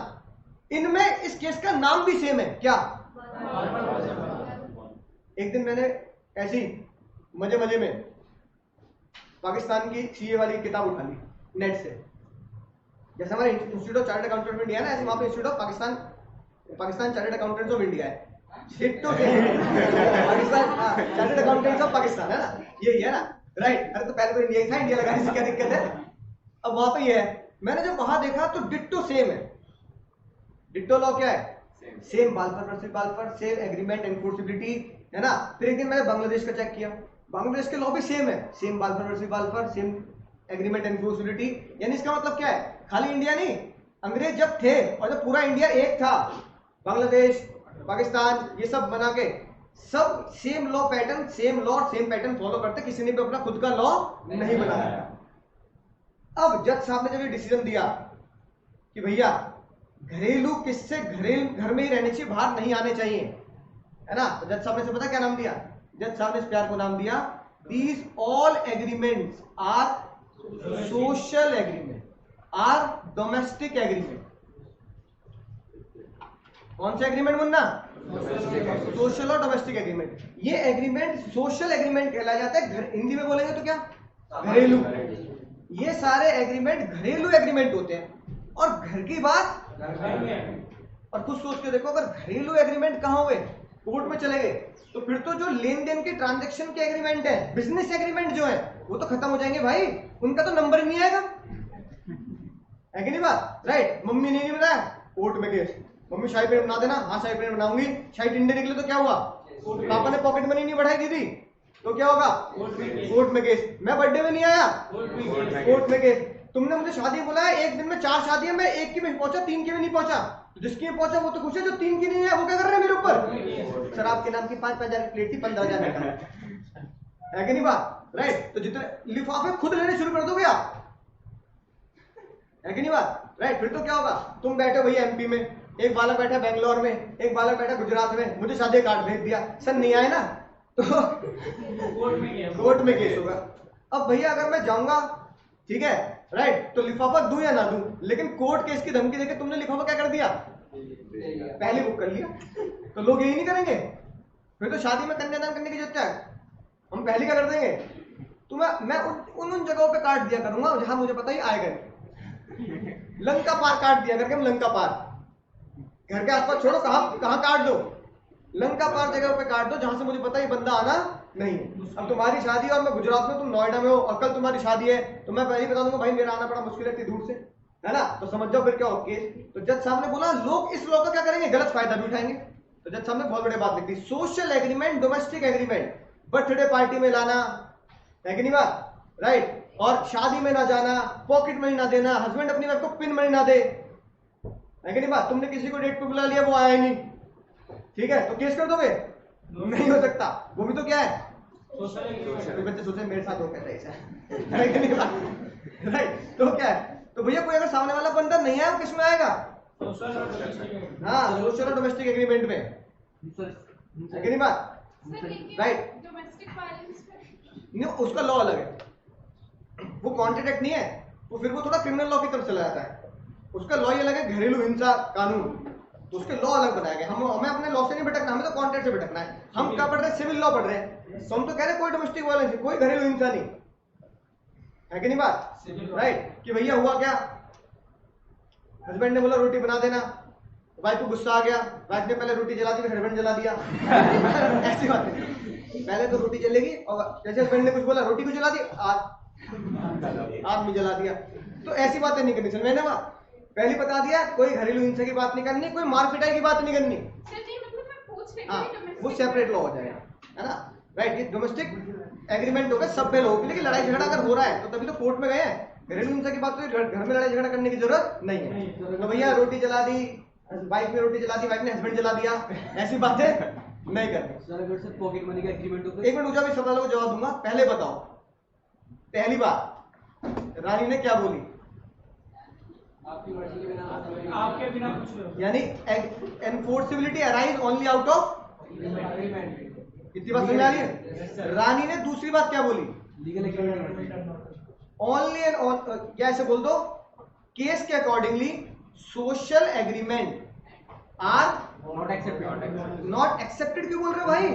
इनमें इस केस का नाम भी सेम है, क्या। एक दिन मैंने ऐसी मजे मजे में पाकिस्तान की सीए वाली किताब उठा ली नेट से, जैसे हमारे institute of chartered accountant of India है ना, ऐसे वहां पे institute of Pakistan chartered accountants of India है, ditto Pakistan chartered accountants of Pakistan, है ना, यही है ना, राइट। अरे तो पहले तो इंडिया ही था, इंडिया लगाने से क्या दिक्कत है। अब वहां पे ये है, मैंने जब वहां देखा तो डिट्टो सेम है। डिट्टो लॉ क्या है, same Balfour versus Balfour, same agreement enforceability, है ना। फिर एक दिन मैंने बांग्लादेश का चेक किया, बांग्लादेश के लॉ भी सेम है, same Balfour versus Balfour, same agreement enforceability. यानी इसका मतलब क्या है, खाली इंडिया नहीं, अंग्रेज जब थे और जब पूरा इंडिया एक था, बांग्लादेश, पाकिस्तान, ये सब बना के सब same law pattern, same law same pattern follow करते, किसी ने भी अपना खुद का लॉ नहीं बनाया। अब जज साहब ने जब ये डिसीजन दिया कि भैया घरेलू किससे घर में ही रहने चाहिए, बाहर नहीं आने चाहिए, है ना, तो जज साहब ने से पता क्या नाम दिया, जज साहब ने इस प्यार को नाम दिया, these all agreements are social agreement, are domestic agreement. कौन सा एग्रीमेंट मुन्ना, सोशल और डोमेस्टिक एग्रीमेंट। ये एग्रीमेंट सोशल एग्रीमेंट कहलाया जाता है, हिंदी में बोलेंगे तो क्या, घरेलू। ये सारे एग्रीमेंट घरेलू एग्रीमेंट होते हैं, और घर की बात और कुछ सोच के देखो, अगर घरेलू एग्रीमेंट कहां हुए, कोर्ट में चले गए, तो फिर तो जो लेन देन के ट्रांजैक्शन के एग्रीमेंट है, बिजनेस एग्रीमेंट जो है वो तो खत्म हो जाएंगे भाई, उनका तो नंबर नहीं आएगा, है कि नहीं बात, राइट। मम्मी ने नहीं बनाया, कोर्ट में केस, मम्मी शाही पनीर बना देना, हाँ शाही पनीर बनाऊंगी, शाही टिंडे निकले तो क्या हुआ, पापा ने पॉकेट मनी नहीं बढ़ाई दीदी तो क्या होगा, कोर्ट में केस। मैं बर्थडे में नहीं आया, कोर्ट में केस। तुमने मुझे शादी बुलाया, एक दिन में 4 शादियां, मैं एक की में पहुंचा, 3 की में नहीं पहुंचा, तो जिसकी में पहुंचा वो तो खुश है, जो 3 की नहीं है वो क्या कर रहे हैं मेरे ऊपर, शराब के नाम की 5,000 की प्लेट थी, 15,000 है कि नहीं बात, राइट। तो जितने लिफाफे खुद लेने शुरू कर दोगे आप, है कि नहीं बात, राइट। फिर तो क्या होगा, तुम बैठे भैया एमपी में, एक बालक बैठा बेंगलोर में, एक बालक बैठा गुजरात में, मुझे शादी कार्ड भेज दिया, सर नहीं आए ना, तो कोर्ट में केस होगा। अब भैया अगर मैं जाऊंगा, ठीक है, राइट, तो लिफाफा दूं या ना दूं, लेकिन कोर्ट केस की धमकी देके तुमने लिफाफा क्या कर दिया, पहले बुक कर लिया, तो लोग यही नहीं करेंगे, फिर तो शादी में कन्यादान करने की जरूरत है, हम पहले क्या कर देंगे। तो मैं उन जगहों पे काट दिया करूंगा जहां मुझे पता ही आएगा, लंका पार काट दिया करके, हम लंका पार, घर के आसपास छोड़ो, कहां काट दो, लंका पार जगह पे काट दो जहां से मुझे पता ही बंदा आना नहीं। अब तुम्हारी शादी और मैं गुजरात में, तुम नोएडा में हो, और कल तुम्हारी शादी है, तो मैं पहले ही बता दूंगा भाई मेरा आना बड़ा मुश्किल है इतनी दूर से, है ना? तो समझ जाओ फिर क्या हो केस। तो जज साहब ने बोला लोग इस लॉ का क्या करेंगे, गलत फायदा भी उठाएंगे। तो जज साहब ने बहुत बड़ी बात लिख दी, social agreement, domestic agreement, birthday party में लाना है कि नहीं बात, राइट, और शादी में ना जाना, पॉकेट मनी ना देना, हस्बैंड अपनी वाइफ को पिन मनी ना दे, है कि नहीं बात, तुमने किसी को डेट पे बुला लिया वो आया ही नहीं, ठीक है, तो केस कर दोगे? नहीं हो सकता, वो भी तो क्या है, तो बच्चे सोचे मेरे साथ हो कहते ऐसा है कि नहीं बात, राइट, तो क्या है, तो भैया कोई अगर सामने वाला बंदा नहीं आया वो किस में आएगा? हाँ, सोशल और डोमेस्टिक एग्रीमेंट में, है कि नहीं बात, राइट, डोमेस्टिक वायलेंस नहीं उसका लॉ अलग है, वो कॉन्ट्रैक्ट नहीं है, तो फिर वो थोड़ा क्रिमिनल लॉ की तरफ चला जाता है, उसका लॉ ये अलग है, घरेलू हिंसा कानून, तो उसके लॉ अलग बनाया गया। हमें अपने लॉ से नहीं भटकना, हमें तो कॉन्ट्रैक्ट से भटकना है। हम क्या पढ़ रहे हैं, सिविल लॉ पढ़ रहे हैं, तो हम तो कह रहे हैं कोई डोमेस्टिक वायलेंस, कोई घरेलू हिंसा नहीं, है कि नहीं बात, राइट, कि भैया हुआ क्या, हस्बैंड ने बोला रोटी बना देना, वाइफ को गुस्सा आ गया, वाइफ ने पहले रोटी जला दी फिर हस्बैंड जला दिया ऐसी बात है, पहले तो रोटी जलेगी और जैसे हस्बैंड ने कुछ बोला रोटी को जला दी, आग में जला दिया, तो ऐसी बातें नहीं करनी, समझे ना, पहले बता दिया कोई घरेलू हिंसा की बात नहीं करनी, कोई मार पिटाई की बात नहीं करनी, सर जी मतलब मैं पूछ रही हाँ, थी वो सेपरेट लॉ हो जाएगा, है ना, राइट, ये डोमेस्टिक एग्रीमेंट होगा सब पे लोगों के लिए, कि लड़ाई झगड़ा अगर हो रहा है तो तभी तो कोर्ट में गए हैं, घरेलू हिंसा की बात तो घर में लड़ाई झगड़ा करने की जरूरत नहीं है, तो भैया रोटी जला दी, वाइफ ने रोटी जला दी, वाइफ ने हस्बैंड जला दिया, ऐसी बातें नहीं करनी। सर अगर सर पॉकेट मनी का एग्रीमेंट हो तो एक मिनट, भी सवालों को जवाब दूंगा, पहले बताओ, पहली बात रानी ने क्या बोली, आपकी मर्जी के बिना, आपके बिना कुछ यानी enforceability arise only out of agreement, इतनी बात समझ आ रही है। रानी ने दूसरी बात क्या बोली, लीगल एग्रीमेंट, ओनली एंड क्या ऐसे बोल दो, केस के accordingly social agreement are not accepted, not accepted, क्यों बोल रहे हो भाई,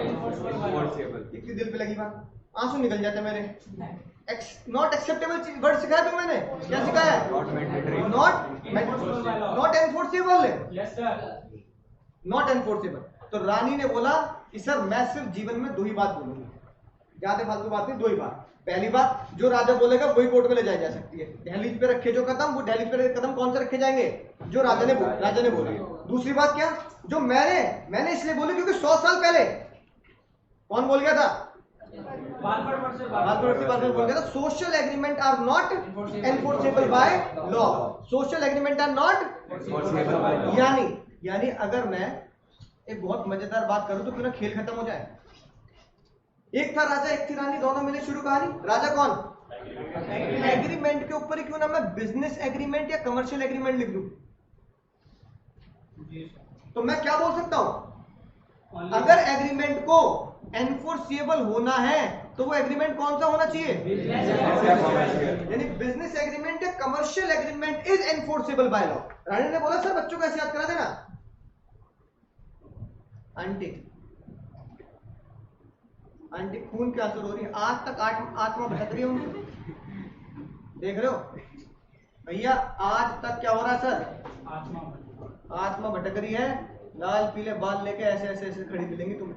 Enforceable. इतनी दिल पे लगी बात, आंसू निकल जाते मेरे, नॉट एक्सेप्टेबल वर्ड सिखाया तुम, मैंने क्या सिखाया है, Not mandatory. Not enforceable, yes sir, not enforceable. तो रानी ने बोला कि सर मैं सिर्फ जीवन में दो ही बात बोलूंगी, ज्यादा फालतू बात नहीं, दो ही बात, पहली बात जो राजा बोलेगा वही कोर्ट में ले जाई जा सकती है, दहलीज पे रखे जो कदम, वो दहलीज पे कदम कौन से रखे जाएंगे, जो राजा ने बोला। दूसरी बात क्या, जो मैंने इसलिए बोली क्योंकि 100 साल पहले कौन बोल गया था, बोल गया था, social agreement are not enforceable by law, social agreement are not, यानी अगर मैं एक बहुत मजेदार बात करूं तो क्यों ना खेल खत्म हो जाए, एक था राजा एक थी रानी, दोनों मिले शुरू कहानी, राजा कौन, एग्रीमेंट के ऊपर ही क्यों ना मैं बिजनेस एग्रीमेंट या कमर्शियल एग्रीमेंट लिख दूं, तो मैं क्या बोल सकता हूं, अगर एग्रीमेंट को एनफोर्सिएबल होना है तो वो एग्रीमेंट कौन सा होना चाहिए, यानी बिजनेस एग्रीमेंट या commercial agreement is enforceable by law. Rani ने बोला सर बच्चों को ऐसे याद करा देना, आंटी खून के आंसू रो रही है, आज तक आत्मा भटक रही है उनकी, देख रहे हो भैया, आज तक क्या हो रहा है सर, आत्मा भटक रही है, लाल पीले बाल लेके ऐसे ऐसे ऐसे खड़ी मिलेंगी तुम,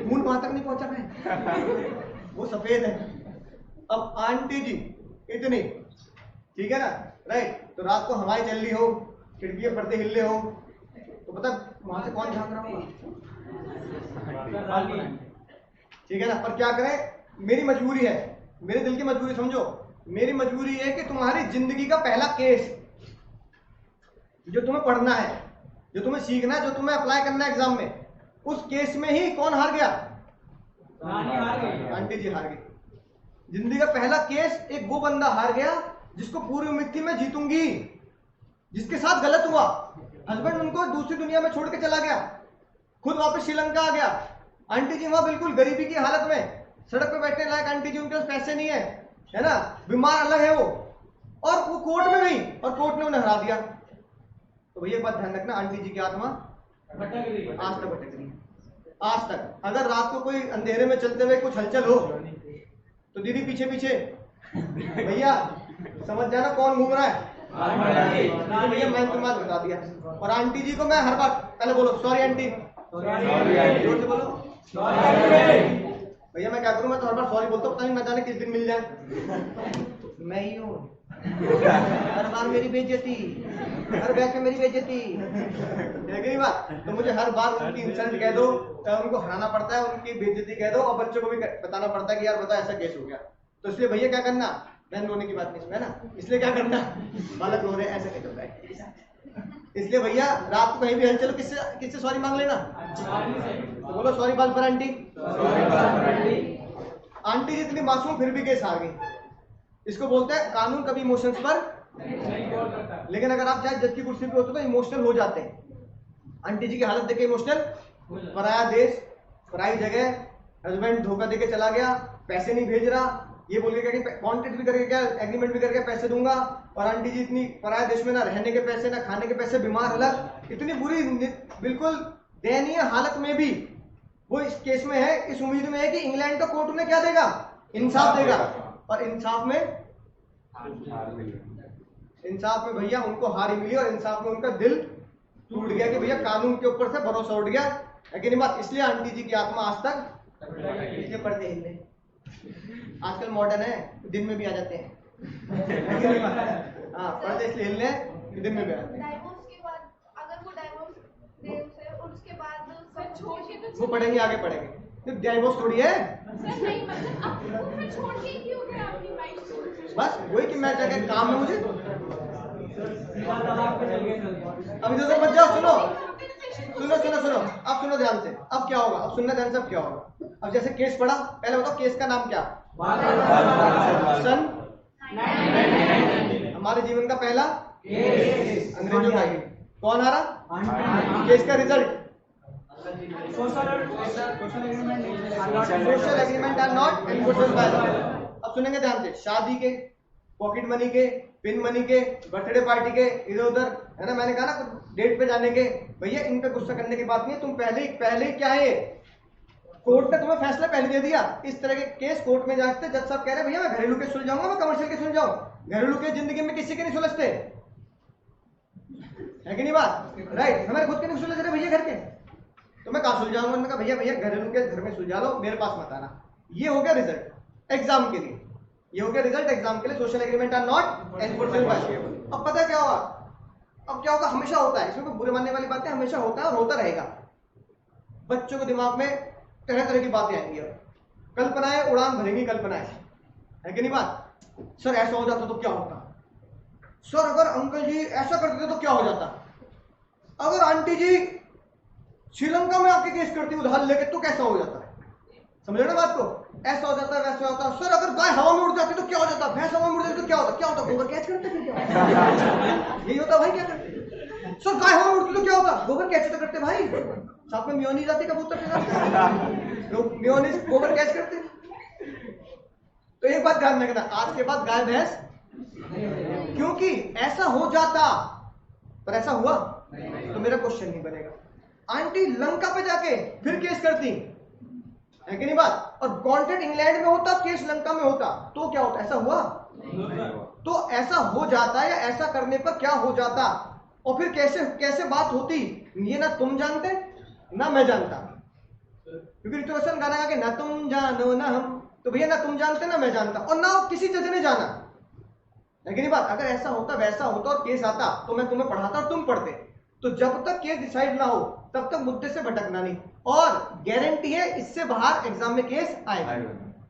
खून वहां तक नहीं पहुंचा है, वो सफेद है। अब आंटी जी इतनी, ठीक है ना, राइट, तो रात को हवाएं चल रही हो, खिड़की पर्दे हिल रहे हो, तो पता वहां से कौन झांक रहा होगा, ठीक है ना, पर क्या करें, मेरी मजबूरी है, मेरे दिल की मजबूरी समझो, मेरी मजबूरी है कि तुम्हारी जिंदगी का पहला केस जो तुम्हें पढ़ना है, जो तुम्हें सीखना है, जो तुम्हें अप्लाई करना है एग्जाम में, उस केस में ही कौन हार गया, आंटी जी हार गई। जिंदगी का पहला केस एक वो बंदा हार गया जिसको पूरी उम्मीद थी मैं जीतूंगी, जिसके साथ गलत हुआ, हस्बैंड उनको दूसरी दुनिया में छोड़ के चला गया, खुद वापस श्रीलंका आ गया, आंटी जी वहां बिल्कुल गरीबी की हालत में, सड़क पे बैठने लायक आंटी जी, उनके पास पैसे नहीं है ना, बीमार अलग है वो, और वो कोर्ट में गई और कोर्ट ने उन्हें हरा दिया। तो भैया एक बात ध्यान रखना, आंटी जी की आत्मा आज तक भटक रही है, आज तक। अगर रात को कोई अंधेरे में चलते हुए कुछ हलचल हो तो दीदी पीछे पीछे, भैया समझ जाना कौन घूम रहा है, तो भैया मैंने तुम्हें बता दिया। और आंटी जी को मैं हर बार पहले बोलो सॉरी आंटी, जोर से बोलो भैया मैं क्या करूं, मैं तो हर बार सॉरी बोलता हूं, पता नहीं ना जाने किस दिन मिल जाए। मैं ही हूँ, हर बार मेरी बेइज्जती, हर बैच में मेरी बेइज्जती है कि नहीं बात। तो मुझे हर बार उनकी इंसल्ट कह दो, उनको हराना पड़ता है, उनकी बेइज्जती कह दो, और बच्चों को भी बताना पड़ता है कि यार बता ऐसा केस हो गया। तो इसलिए भैया क्या करना, बहन रोने की बात नहीं इसमें ना, इसलिए क्या करना, बालक रो रहे ऐसा नहीं होता है। इसलिए भैया रात को कहीं भी हल चलो, किससे सॉरी मांग लेना, तो बोलो सॉरी बाल पर आंटी। आंटी जितनी मासूम फिर भी केस आ गई, इसको बोलते हैं कानून कभी इमोशंस पर, लेकिन अगर आप चाहे जज की कुर्सी पे होते तो इमोशनल हो जाते हैं। आंटी जी की हालत देख के इमोशनल, पराया देश, पराई जगह, हस्बैंड धोखा देके चला गया, पैसे नहीं भेज रहा, ये बोल के कॉन्ट्रैक्ट भी करके क्या, एग्रीमेंट भी करके पैसे दूंगा, और आंटी जी इतनी पराया देश में ना रहने के पैसे ना खाने के पैसे, बीमार अलग, इतनी बुरी बिल्कुल दयनीय हालत में भी वो इस केस में है, इस उम्मीद में है कि इंग्लैंड का कोर्ट उन्हें क्या देगा, इंसाफ देगा। और इंसाफ में भैया उनको हार मिली, और इंसाफ में उनका दिल टूट गया कि भैया कानून के ऊपर से भरोसा उठ गया है कि नहीं बात। इसलिए आंटी जी की आत्मा आज तक इसलिए पढ़ते हिलने, आजकल मॉडर्न है, दिन में भी आ जाते हैं, हाँ पढ़ते इसलिए हिलने, दिन में भी आ जाते हैं। डाइवोर्स के बाद अगर वो डाइवोर्स दे उसे, और उसके बाद सब छोड़ के तो वो पढ़ेंगे, आगे पढ़ेंगे, तो डाइवोर्स थोड़ी है सर नहीं, मतलब अब वो फिर छोड़ के क्यों गया अपनी वाइफ। बस वही कि मैं जाके काम में मुझे अब इधर से मत जाओ। सुनो सुनो सुनो सुनो, अब सुनो ध्यान से, अब क्या होगा, अब सुनना ध्यान से, अब क्या होगा। अब जैसे केस पढ़ा, पहले बताओ केस का नाम क्या, सन हमारे जीवन का पहला अंग्रेजों का ही, कौन आ रहा, केस का result, social agreement are not enforceable by law. अब सुनेंगे ध्यान से, शादी के, पॉकेट मनी के, पिन मनी के, बर्थडे पार्टी के, इधर उधर है ना, मैंने कहा ना डेट पे जाने के, भैया इन पे गुस्सा करने की बात नहीं है। तुम पहले ही क्या है, कोर्ट ने तुम्हें फैसला पहले दे दिया। इस तरह के केस कोर्ट में जाते, जज साहब कह रहे भैया मैं घरेलू केस सुलझाऊंगा, मैं कमर्शियल केस सुलझाऊं। घरेलू केस जिंदगी में किसी के नहीं सुलझते, है कि नहीं बात, राइट, हमारे खुद के नहीं सुलझ रहे भैया घर के, तो मैं कहा सुलझाऊंगा, मैंने कहा भैया घरेलू केस घर में सुलझा लो, मेरे पास मत आना। ये हो गया रिजल्ट एग्जाम के लिए, ये हो गया रिजल्ट एग्जाम के लिए, social agreement are not enforceable by law. अब पता क्या होगा, अब क्या होगा, हमेशा होता है, इसमें कोई बुरे मानने वाली बातें, हमेशा होता है और होता रहेगा। बच्चों के दिमाग में तरह तरह की बातें आएंगी, कल्पनाएं उड़ान भरेंगी, कल्पनाएं, है कि नहीं बात। सर ऐसा हो जाता तो क्या होता, सर अगर अंकल जी ऐसा करते तो क्या हो जाता, अगर आंटी जी श्रीलंका में आके केस करती उधार लेके तो कैसा हो जाता, समझ ना बात को, ऐसा हो जाता है वैसा होता। सर अगर गाय हवा में उड़ जाती तो क्या हो जाता, भैंस हवा में उड़ जाती तो क्या होता, गोबर कैच करते फिर क्या यही होता भाई, क्या करते। सर गाय हवा में उड़ती तो क्या होता, गोबर कैच तो करते भाई, साथ में मियोनीज आती कबूतर के साथ, लोग मियोनीज गोबर कैच करते। तो एक बात ध्यान रखना, आज के बाद गाय भैंस, क्योंकि ऐसा हो जाता, पर ऐसा हुआ तो मेरा क्वेश्चन नहीं बनेगा। आंटी लंका पे जाके फिर केस करती, है कि नहीं बात, और कॉन्ट्रैक्ट इंग्लैंड में होता, केस लंका में होता, तो क्या होता, ऐसा हुआ, तो ऐसा हो जाता, या ऐसा करने पर क्या हो जाता, और फिर कैसे कैसे बात होती, ये ना तुम जानते ना मैं जानता, क्योंकि ऋतिक रोशन गाना गा के ना तुम जानो ना हम, तो भैया ना तुम जानते ना मैं जानता, और ना किसी जज ने जाना, है कि नहीं बात। अगर ऐसा होता वैसा होता और केस आता तो मैं तुम्हें पढ़ाता और तुम पढ़ते, तो जब तक केस डिसाइड ना हो तब तक मुद्दे से भटकना नहीं, और गारंटी है इससे बाहर एग्जाम में केस आएगा।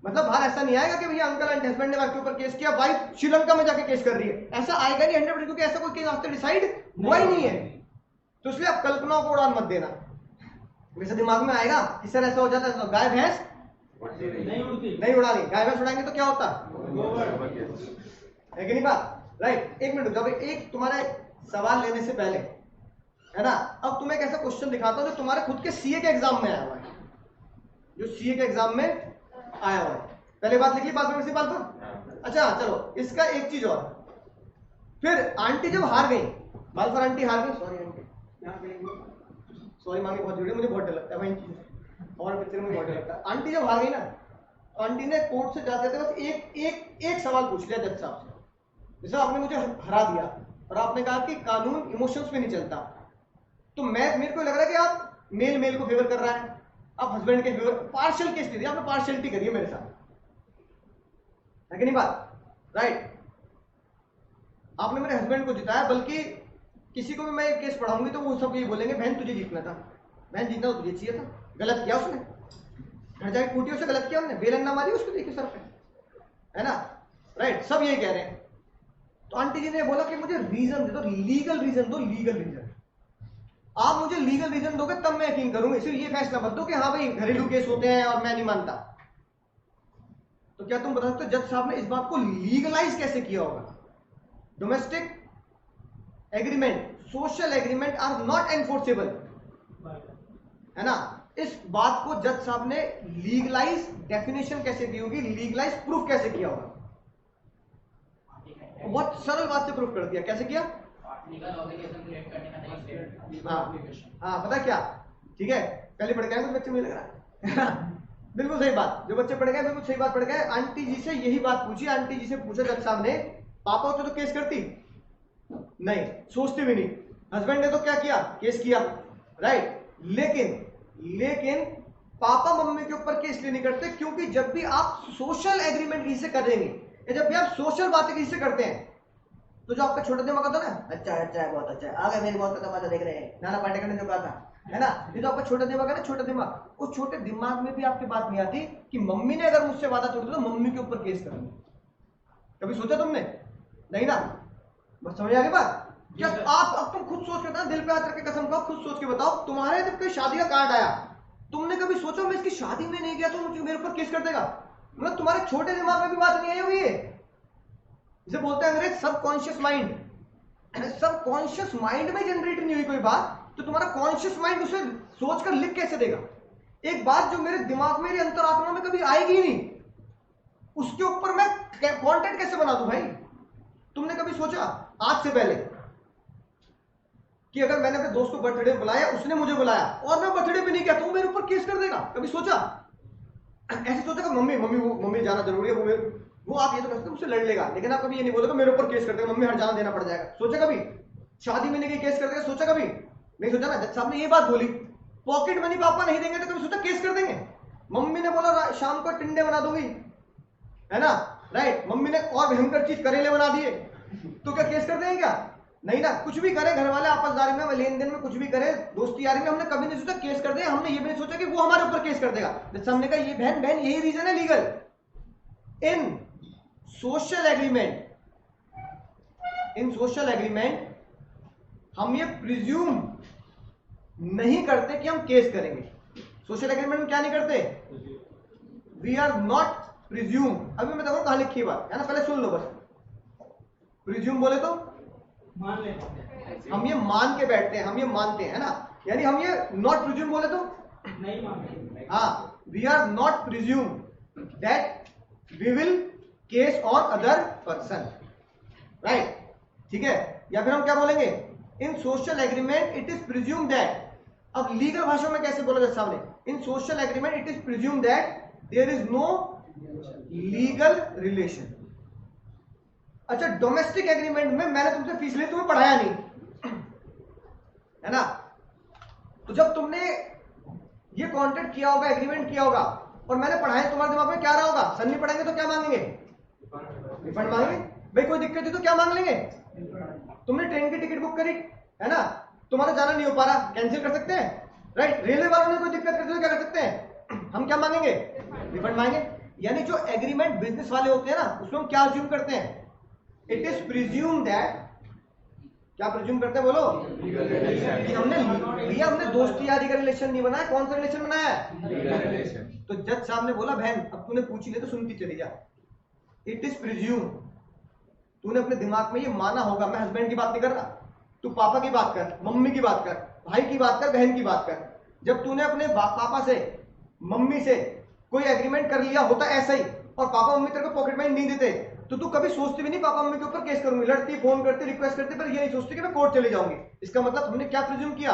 मतलब बाहर ऐसा नहीं आएगा कि भैया अंकल एंड हस्बैंड ने वाइफ के ऊपर केस किया, वाइफ श्रीलंका में जाके केस कर रही है, ऐसा आएगा नहीं 100%, क्योंकि ऐसा कोई केस आज तक डिसाइड हुआ ही नहीं है। तो इसलिए आप कल्पनाओं को उड़ान मत देना, वैसे दिमाग में आएगा कि सर ऐसा हो जाता है, तो गाय भैंस नहीं उड़ानी, गाय भैंस उड़ाएंगे तो क्या होता है कि नहीं बात, राइट। एक मिनट, जब एक तुम्हारे सवाल लेने से पहले, है ना, अब तुम्हें एक ऐसा क्वेश्चन दिखाता हूं जो तुम्हारे खुद के सीए के एग्जाम में आया हुआ है, जो सीए के एग्जाम में आया हुआ है। पहले बात लिख ली, बात में बात पर। अच्छा चलो, इसका एक चीज और, फिर आंटी जब हार गई, बाल पर आंटी हार गई, सॉरी आंटी, सॉरी मांगी बहुत जरूरी, मुझे बहुत डर लगता है भाई, और पिक्चर में बहुत डर लगता है। आंटी जब हार गई ना, आंटी ने कोर्ट से जाते थे बस एक सवाल पूछ लिया जज साहब से, जैसे आपने मुझे हरा दिया और आपने कहा कि कानून इमोशंस पे नहीं चलता, तो मेरे को लग रहा है कि आप मेल को फेवर कर रहा है, आप हस्बैंड के फेवर पार्शियल केस लीजिए, आपने पार्शियलिटी करी है मेरे साथ, है कि नहीं बात, राइट। आपने मेरे हस्बैंड को जिताया, बल्कि किसी को भी मैं एक केस पढ़ाऊंगी तो वो सब ये बोलेंगे बहन तुझे जीतना था, बहन जीतना तो तुझे चाहिए था, गलत किया उसने, घर जाके कूटी उसे, गलत किया हमने, बेलन ना मारी उसको, देखिए सर पे, है ना, राइट। सब यही कह रहे हैं। तो आंटी जी ने बोला कि मुझे रीजन दे दो, लीगल रीजन दो, लीगल रीजन। आप मुझे लीगल रीजन दोगे तब मैं यकीन करूंगी, सिर्फ ये फैसला मत दो कि हाँ भाई घरेलू केस होते हैं और मैं नहीं मानता। तो क्या तुम बता सकते हो जज साहब ने इस बात को लीगलाइज कैसे किया होगा? Domestic agreement, social agreement are not enforceable, है ना। इस बात को जज साहब ने लीगलाइज डेफिनेशन कैसे दी होगी, लीगलाइज प्रूफ कैसे किया होगा? बहुत सरल बात से प्रूफ कर दिया। कैसे किया? हाँ पता क्या, ठीक है, पहले पढ़ गए कुछ बच्चे, मुझे लग रहा है बिल्कुल सही बात, जो बच्चे पढ़ गए बिल्कुल सही बात पढ़ गए। आंटी जी से यही बात पूछी, आंटी जी से पूछा जज साहब ने, पापा होते तो केस करती नहीं, सोचती भी नहीं, हस्बैंड ने तो क्या किया, केस किया, राइट। लेकिन पापा मम्मी के ऊपर केस नहीं करते, क्योंकि जब भी आप सोशल एग्रीमेंट किसी से करेंगे या जब भी आप सोशल बातें किसी से करते हैं तो जो आपका छोटा दिमाग होता है ना, अच्छा है बहुत अच्छा है, आगे मेरी मौत का तमाशा देख रहे हैं, नाना पाटेकर ने जो कहा था, है ना, ये जो आपका छोटा दिमाग है ना, छोटा दिमाग, उस छोटे दिमाग में भी आपकी बात नहीं आती कि मम्मी ने अगर मुझसे वादा तोड़ दिया तो मम्मी के ऊपर केस करूंगी। कभी सोचा तुमने? नहीं ना, बस समझ आ गई बात। क्या आप अब तुम खुद सोच के बताओ, दिल पे हाथ रख के कसम खाओ, खुद सोच के बताओ, तुम्हारे जब कोई शादी का कार्ड आया, तुमने कभी सोचा मैं इसकी शादी में नहीं गया तो मुझे मेरे ऊपर केस कर देगा? मतलब तुम्हारे छोटे दिमाग में भी बात नहीं आई होगी ये। इसे बोलते हैं अंग्रेज सबकॉन्शियस माइंड। सबकॉन्शियस माइंड में जनरेट नहीं हुई कोई बात तो तुम्हारा कॉन्शियस माइंड उसे सोचकर लिख कैसे देगा? एक बात जो मेरे दिमाग में, मेरी अंतरात्मा में कभी आएगी ही नहीं, उसके ऊपर मैं कॉन्टेंट कैसे बना दूं भाई? तुमने कभी सोचा आज से पहले कि अगर मैंने अपने दोस्त को बर्थडे बुलाया, उसने मुझे बुलाया और मैं बर्थडे पे नहीं गया तो वो मेरे ऊपर केस कर देगा? कभी सोचा? ऐसे सोचा मम्मी जाना जरूरी है, वो आप ये तो कहते मुझसे लड़ लेगा, लेकिन आप कभी ये नहीं बोलोगे मेरे ऊपर केस कर देगा, मम्मी हर जाना देना पड़ जाएगा। सोचा कभी? शादी में नहीं केस कर देगा, सोचा कभी? नहीं सोचा ना। जज साहब ने ये बात बोली, पॉकेट मनी पापा नहीं देंगे तो कभी सोचा केस कर देंगे? मम्मी ने बोला शाम को टिंडे बना दूंगी, है ना, राइट, मम्मी ने और भयंकर चीज करेले बना दिए तो क्या केस कर देंगे? क्या नहीं ना। कुछ भी करें घर वाले आपसदारी में, लेन देन में, कुछ भी करें दोस्ती यारी में, हमने कभी नहीं सोचा केस कर दें। हमने ये भी नहीं सोचा कि वो हमारे ऊपर केस कर देगा। जज साहब ने कहा ये बहन यही रीजन है लीगल। इन सोशल एग्रीमेंट हम ये प्रिज्यूम नहीं करते कि हम केस करेंगे। सोशल एग्रीमेंट में क्या नहीं करते? We are not presume. अभी मैं देखो कहां लिखी बात है ना, पहले सुन लो बस। प्रिज्यूम बोले तो मान लेते, हम ये मान के बैठते हैं, हम ये मानते हैं ना, यानी हम ये नॉट प्रिज्यूम बोले तो नहीं मानते। हाँ, we are not presume that we will case on other person, right, ठीक है। या फिर हम क्या बोलेंगे? In social agreement it is presume that. अब लीगल भाषा में कैसे बोला जज साहब ने? In social agreement it is presume that there is no legal relation. अच्छा, डोमेस्टिक एग्रीमेंट में मैंने तुमसे फीस ली, तुम्हें पढ़ाया नहीं, है ना, तो जब तुमने ये कॉन्ट्रैक्ट किया होगा, एग्रीमेंट किया होगा और मैंने पढ़ाया, तुम्हारे दिमाग में क्या रहा होगा? सर नहीं पढ़ाएंगे तो क्या मांगेंगे? रिफंड मांगेंगे। भाई कोई दिक्कत है तो क्या मांग लेंगे? तुमने ट्रेन की टिकट बुक करी, है ना, तुम्हारा जाना नहीं हो पा रहा, कैंसिल कर सकते हैं, राइट। रेलवे वालों ने कोई दिक्कत करते तो क्या कर सकते हैं? हम क्या मांगेंगे? रिफंड मांगेंगे। यानी जो एग्रीमेंट बिजनेस वाले होते हैं ना, उसमें हम क्या अज्यूम करते हैं? इट इज प्रिज्यूम दैट, क्या प्रिज्यूम करते हैं बोलो? कि हमने दोस्ती यारी का रिलेशन नहीं बनाया, कौन सा रिलेशन बनाया है? तो जज साहब ने बोला बहन अब तूने पूछ ले तो सुनती चली जा। इट इज प्रिज्यूम, तूने अपने दिमाग में ये माना होगा। मैं हस्बैंड की बात नहीं कर रहा, तू पापा की बात कर, मम्मी की बात कर, भाई की बात कर, बहन की बात कर। जब तूने अपने पापा से, मम्मी से कोई एग्रीमेंट कर लिया होता ऐसा ही, और पापा मम्मी तेरे को पॉकेट मनी नहीं देते, तो तू कभी सोचती भी नहीं पापा मम्मी के ऊपर केस करूंगी, लड़ती, फोन करती, रिक्वेस्ट करती, पर ये नहीं सोचती कि मैं कोर्ट चली जाऊंगी। इसका मतलब हमने क्या प्रिज्यूम किया?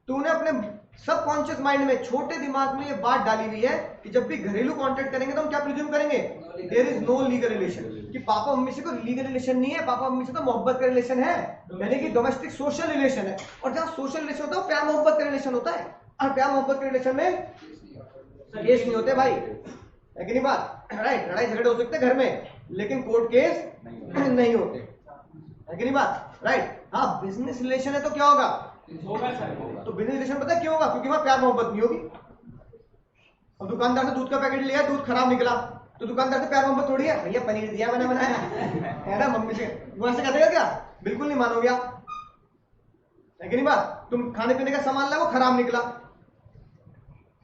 तूने अपने सबकॉन्शियस माइंड में, छोटे दिमाग में ये बात डाली हुई है कि जब भी घरेलू कॉन्ट्रैक्ट करेंगे तो हम क्या प्रिज्यूम करेंगे? There is no legal relation. कि पापा मम्मी से कोई लीगल रिलेशन नहीं है, पापा मम्मी से तो मोहब्बत का रिलेशन है, यानी कि डोमेस्टिक सोशल रिलेशन है। और जहां सोशल रिलेशन होता है प्यार मोहब्बत का रिलेशन होता है, और प्यार मोहब्बत के रिलेशन में केस नहीं होते भाई, है कि नहीं बात, राइट। लड़ाई झगड़े हो सकते घर में, लेकिन कोर्ट केस नहीं होते, है कि नहीं बात, राइट। हाँ, बिजनेस रिलेशन है तो क्या होगा, तो बिजनेस रिलेशन पता है क्यों होगा, क्योंकि वहां प्यार मोहब्बत नहीं होगी। अब दुकानदार से दूध का पैकेट लिया, दूध खराब निकला, तो दुकानदार से प्यार मोहब्बत थोड़ी है, भैया पनीर दिया मैंने बनाया है ना मम्मी से, वो ऐसे कह देगा क्या, बिल्कुल नहीं मानोगे आप, है कि नहीं बात। तुम खाने पीने का सामान लाए, वो खराब निकला,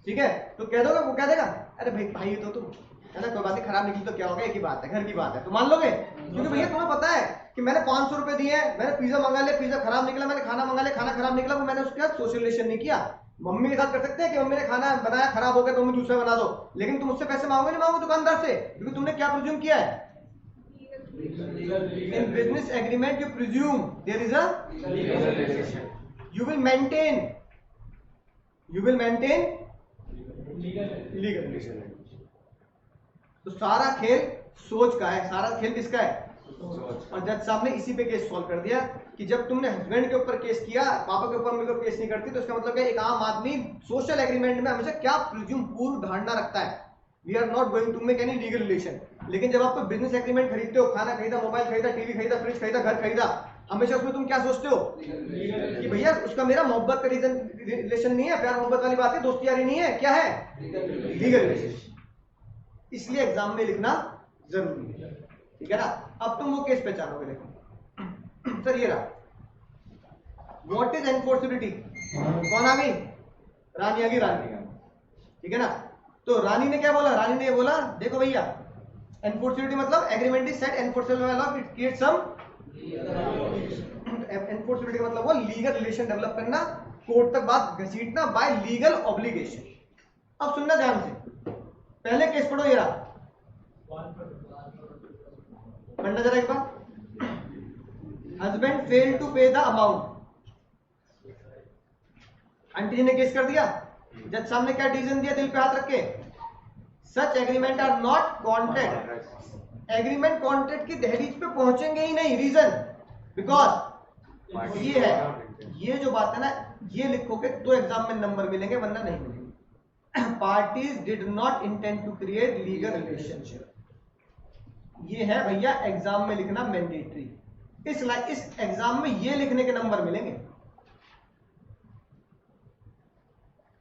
ठीक है, तो कह दोगे, वो कह देगा अरे भाई भाई तो तुम, है ना, कोई बात नहीं, खराब निकली तो क्या हो गया, एक ही बात है, घर की बात है, तो मान लोगे। क्योंकि भैया तुम्हें पता है कि मैंने 500 रुपए दिए हैं, मैंने पिज्जा मंगा लिया, पिज्जा खराब निकला, मैंने खाना मंगा लिया, खाना खराब निकला, वो मैंने उसके साथ सोशल रिलेशन नहीं किया। मम्मी के साथ कर सकते हैं कि मम्मी ने खाना बनाया खराब हो गया तो मम्मी दूसरा बना दो, लेकिन तुम उससे पैसे मांगोगे नहीं मांगोगे दुकानदार से, क्योंकि तुमने क्या प्रिज्यूम किया है, in business agreement you presume there is a legal relation, you will maintain legal relation। तो सारा खेल सोच का है, सारा खेल किसका है, और जज साहब ने इसी पे केस सॉल्व कर दिया कि जब तुमने हस्बैंड के ऊपर केस किया, पापा के ऊपर मिलकर केस नहीं करती, तो इसका मतलब है एक आम आदमी सोशल एग्रीमेंट में हमेशा क्या प्रिज्यूम, पूर्व धारणा रखता है, we are not going to make any legal relation. लेकिन जब आप कोई बिजनेस एग्रीमेंट खरीदते हो, खाना खरीदा, मोबाइल खरीदा, टीवी खरीदा, फ्रिज खरीदा, घर खरीदा, हमेशा उसमें तुम क्या सोचते हो कि भैया उसका मेरा मोहब्बत का रिलेशन नहीं है, प्यार मोहब्बत वाली बात है, दोस्ती यारी नहीं है, क्या है, लीगल रिलेशन। इसलिए एग्जाम में लिखना जरूरी है, ठीक है ना। अब तुम वो केस पहचानोगे, देखो सर ये रहा, व्हाट इज एनफोर्सिबिलिटी, कौन आ गई, रानी आ गई, रानी, ठीक है ना। तो रानी ने क्या बोला, रानी ने ये बोला देखो भैया, एनफोर्सिबिलिटी मतलब agreement is set enforceable by law, it creates some, enforceability मतलब वो लीगल रिलेशन डेवलप करना, कोर्ट तक बात घसीटना बाय लीगल ऑब्लिगेशन। अब सुनना ध्यान से, पहले केस पढ़ो, ये रहा, पढ़ना जरा एक बार। हस्बैंड फेल टू पे द अमाउंट, आंटी जी ने केस कर दिया, जज साहब ने क्या डिसीजन दिया, दिल पे हाथ रख के, such agreement are not contract, agreement contract की दहलीज पे पहुंचेंगे ही नहीं, रीजन बिकॉज ये है, ये जो बात है ना, ये लिखोगे तो एग्जाम में नंबर मिलेंगे, वरना नहीं मिलेंगे। Parties did not intend to create legal relationship, ये है भैया एग्जाम में लिखना मैंडेटरी, इस एग्जाम में ये लिखने के नंबर मिलेंगे,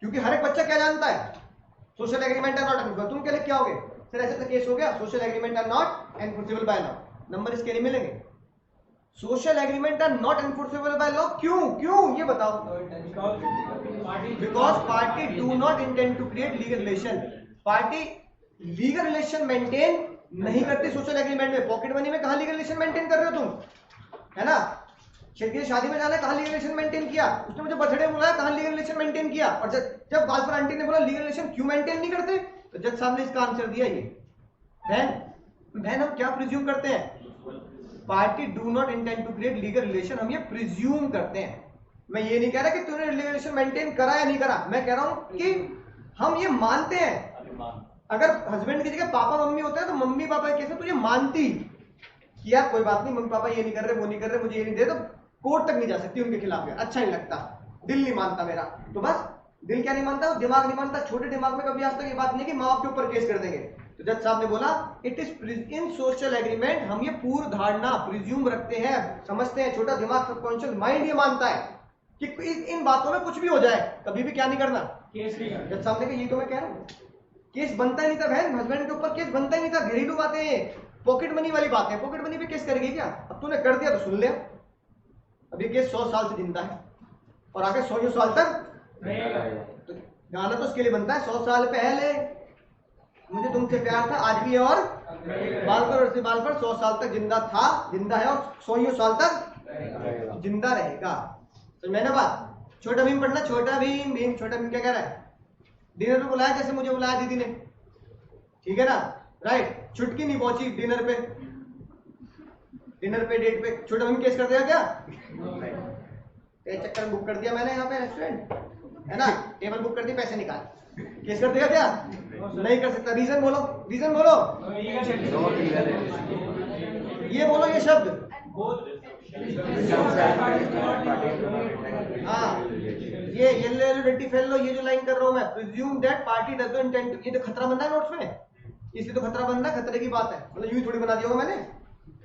क्योंकि हर एक बच्चा क्या जानता है, social agreement are not enforceable. तुम क्या लिख के आओगे, सर ऐसे तो केस हो गया, social agreement are not enforceable by law, number इसके नहीं मिलेंगे। Social agreement are not enforceable by law, क्यों ये बताओ, because party do not intend to create legal relation, party legal relation maintain नहीं करती सोशल एग्रीमेंट में। पॉकेट मनी में कहां लीगल रिलेशन मेंटेन कर रहे हो तुम, है ना, शादी में जाना है, कहां लीगल रिलेशन मेंटेन किया, उसने मुझे बर्थडे बुलाया, कहां लीगल रिलेशन मेंटेन किया, और जब बालपुर आंटी ने बोला लीगल रिलेशन क्यों मेंटेन नहीं करते, तो जज साहब ने इसका आंसर दिया, ये बहन हम क्या प्रिज्यूम करते हैं, party do not intend to create legal relation, हम ये प्रिज्यूम करते हैं। मैं ये नहीं कह रहा कि तूने लीगल रिलेशन मेंटेन करा या नहीं करा, मैं कह रहा हूं कि हम ये मानते हैं। अगर हस्बैंड की जगह पापा मम्मी होते हैं तो मम्मी पापा के केस में तुझे मानती कि यार कोई बात नहीं, मम्मी पापा ये नहीं कर रहे, वो नहीं कर रहे, मुझे ये नहीं दे, तो कोर्ट तक नहीं जा सकती उनके खिलाफ, यार अच्छा नहीं लगता, दिल नहीं मानता मेरा, तो बस दिल क्या नहीं मानता, दिमाग नहीं मानता। छोटे दिमाग में कभी आज तक ये बात नहीं कि माँ बाप के ऊपर केस कर देंगे। तो जज साहब ने बोला it is in social agreement, हम ये पूर्व धारणा प्रिज्यूम रखते हैं, समझते हैं, छोटा दिमाग सबकॉन्शियस माइंड ये मानता है कि इन बातों में कुछ भी हो जाए, कभी भी क्या नहीं करना, केस नहीं करना। जज साहब ने कहा ये तो मैं कह रहा हूँ, केस बनता ही नहीं था बहन, हस्बैंड के ऊपर केस बनता ही नहीं था, घरेलू बातें, पॉकेट मनी वाली बात है, पॉकेट मनी पे केस करेगी क्या, अब तूने कर दिया तो सुन लिया। अब ये केस 100 साल से जिंदा है और आगे 100 साल तक तो गाना तो उसके लिए बनता है, 100 साल पहले मुझे तुमसे प्यार था, आज भी है और बाल पर 100 साल तक जिंदा था, जिंदा है और 100 साल तक जिंदा रहेगा। तो मैंने बात, छोटा भीम पढ़ना, छोटा भीम, छोटा भीम क्या कह रहा है, डिनर पे बुलाया जैसे मुझे बुलाया दीदी ने, ठीक है ना, राइट, छुटकी नहीं पहुंची डिनर पे डेट पे, छोटा भीम केस कर दिया क्या, चक्कर में बुक कर दिया मैंने यहाँ पे रेस्टोरेंट, है ना, टेबल बुक कर दी, पैसे निकाल, केस कर दिया क्या, नहीं कर सकता। रीजन बोलो, रीजन बोलो, ये बोलो ये शब्द, हाँ ये येलो फेल लो, ये जो लाइन कर रहा हूं मैं, presume that party doesn't intend to, ये तो खतरा बन रहा है नोट्स में, इसलिए तो खतरा बन रहा है, खतरे की बात है, मतलब यूं थोड़ी बना दिया होगा मैंने,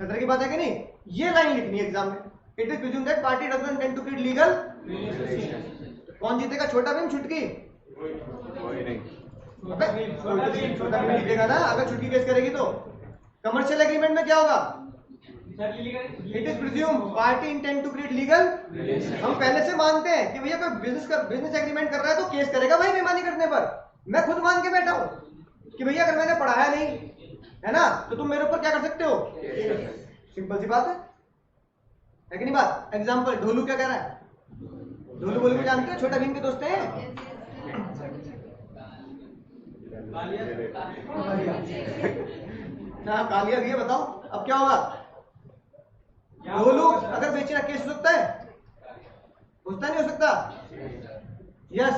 खतरे की बात है कि नहीं, ये लाइन लिखनी है एग्जाम में, it is presume that party doesn't intend to create legal, कौन जीतेगा, छोटा भीम छुटकी, कोई नहीं, छोटा भीम जीतेगा ना अगर छुटकी केस करेगी तो। कमर्शियल एग्रीमेंट में क्या होगा, it is presume party intend to create legal, हम पहले से मानते हैं कि भैया कोई बिजनेस एग्रीमेंट कर रहा है तो केस करेगा भाई बेईमानी करने पर, मैं खुद मान के बैठा हूं कि भैया अगर मैंने पढ़ाया नहीं है ना तो तुम मेरे ऊपर क्या कर सकते हो, सिंपल सी बात है कि नहीं बात। एग्जांपल, ढोलू क्या कह रहा है, ढोलू बोलू को जानते हो, छोटा भीम के दोस्त हैं, हाँ कालिया भी है, बताओ अब क्या होगा, ढोलू अगर बेचना केस हो सकता है, होता नहीं हो सकता, yes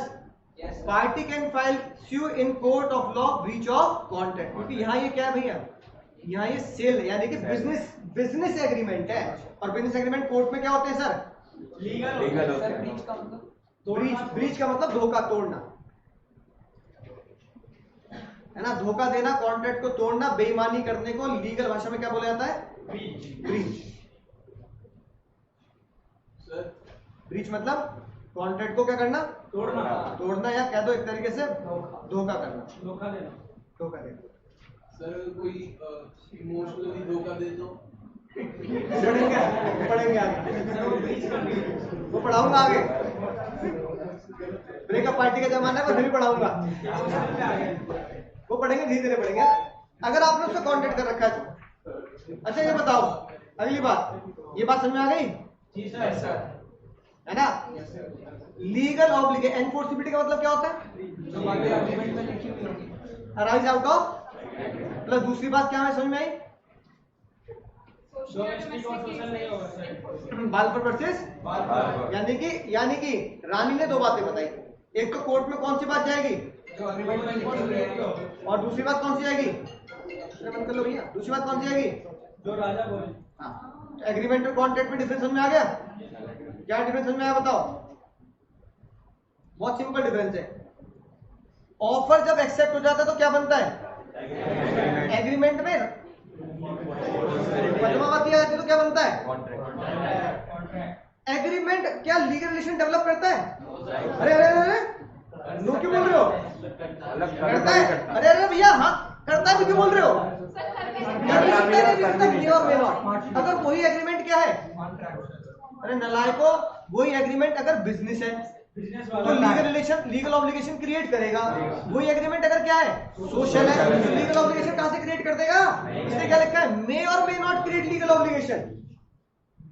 party can file sue in court of law breach of contract, क्योंकि यहाँ ये क्या है भैया, यहाँ ये सेल यानी कि बिजनेस एग्रीमेंट है, और बिजनेस एग्रीमेंट कोर्ट में क्या होते हैं सर, लीगल होता है। ब्रीच का मतलब धोखा तोड़ना है ना, धोखा देना, कॉन्ट्रैक्ट को तोड़ना, बेईमानी करने को लीगल भाषा में क्या बोला जाता है, ब्रीच। ब्रीच मतलब कॉन्ट्रैक्ट को क्या करना, तोड़ना या कह दो एक तरीके से धोखा करना, धोखा देना। सर कोई इमोशनली धोखा दे दो, पढ़ेंगे आगे, वो पढ़ाऊंगा आगे, ब्रेकअप पार्टी का जमाना है, पर फिर भी पढ़ाऊंगा, वो पढ़ेंगे, धीरे धीरे पढ़ेंगे, अगर आपने उससे कॉन्टेक्ट कर रखा है तो। अच्छा ये बताओ, अगली बात, ये बात समझ में आ गई, है ना, लीगल ऑब्लिगेशन, एनफोर्सिबिलिटी का मतलब क्या होता है, अराइज आउट ऑफ, प्लस दूसरी बात क्या है समझ में आई, बालफर वर्सेस, यानी कि रानी ने दो बातें बताई, एक तो कोर्ट में कौन सी बात जाएगी, और दूसरी बात कौन सी आएगी, बंद कर लो भैया, दूसरी बात कौन सी आएगी, जो राजा बोले। हाँ, एग्रीमेंट और कॉन्ट्रैक्ट में डिफरेंस समझ में आ गया, क्या डिफरेंस समझ में आया बताओ, बहुत सिंपल डिफरेंस है, ऑफर जब एक्सेप्ट हो जाता है तो क्या बनता है, एग्रीमेंट में पद्मावती आ जाती है तो क्या बनता है, एग्रीमेंट क्या लीगल रिलेशन डेवलप करता है, अरे अरे अरे नो क्यों बोल रहे हो, करता है, अरे अरे भैया हाँ करता है, क्यों बोल रहे हो, अगर वही एग्रीमेंट क्या है, अरे नलायको, वही एग्रीमेंट अगर बिजनेस है तो लीगल ऑब्लिगेशन क्रिएट करेगा, वही एग्रीमेंट अगर क्या है, सोशल है, लीगल ऑब्लिगेशन कहां से क्रिएट कर देगा, इसने क्या लिखा है, मे और may not create legal obligation,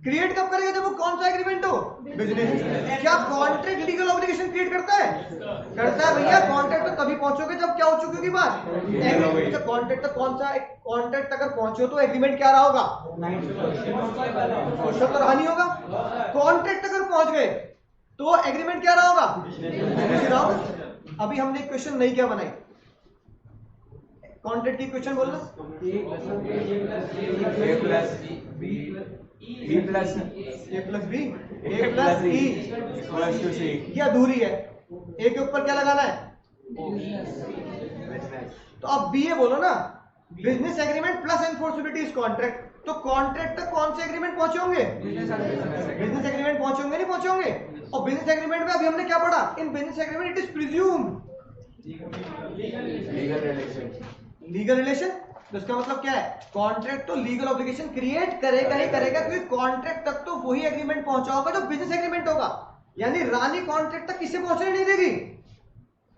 create कब करेगा जब वो कौन सा एग्रीमेंट हो, बिजनेस। क्या कॉन्ट्रैक्ट लीगल ऑब्लिगेशन क्रिएट करता है, करता है भैया, कॉन्ट्रैक्ट तक तभी पहुंचोगे जब क्या हो चुकी होगी बात, कॉन्ट्रैक्ट तक कौन सा, कॉन्ट्रैक्ट अगर पहुंचो तो एग्रीमेंट क्या रहा होगा, सोशल तो रहा नहीं होगा, कॉन्ट्रैक्ट अगर पहुंच गए तो एग्रीमेंट क्या रहा होगा, बिजनेस रहा होगा। अभी हमने क्वेश्चन नहीं क्या बनाई, कॉन्ट्रैक्ट की क्वेश्चन बोलना, ए प्लस बी ए प्लस ई, ये अधूरी है, ए के ऊपर क्या लगाना है, तो अब बी ए बोलो ना, business agreement plus enforceability is contract, तो कॉन्ट्रैक्ट तक कौन से एग्रीमेंट पहुंचे होंगे, बिजनेस एग्रीमेंट पहुंचे होंगे, नहीं पहुंचे होंगे, और बिजनेस एग्रीमेंट में अभी हमने क्या पढ़ा, in business agreement it is presume legal relation, तो इसका मतलब क्या है, कॉन्ट्रैक्ट तो लीगल ऑब्लिगेशन क्रिएट करेगा ही करेगा, क्योंकि कॉन्ट्रैक्ट तक तो वही एग्रीमेंट पहुंचा होगा जो बिजनेस एग्रीमेंट होगा, यानी रानी कॉन्ट्रैक्ट तक किसे पहुंचने नहीं देगी,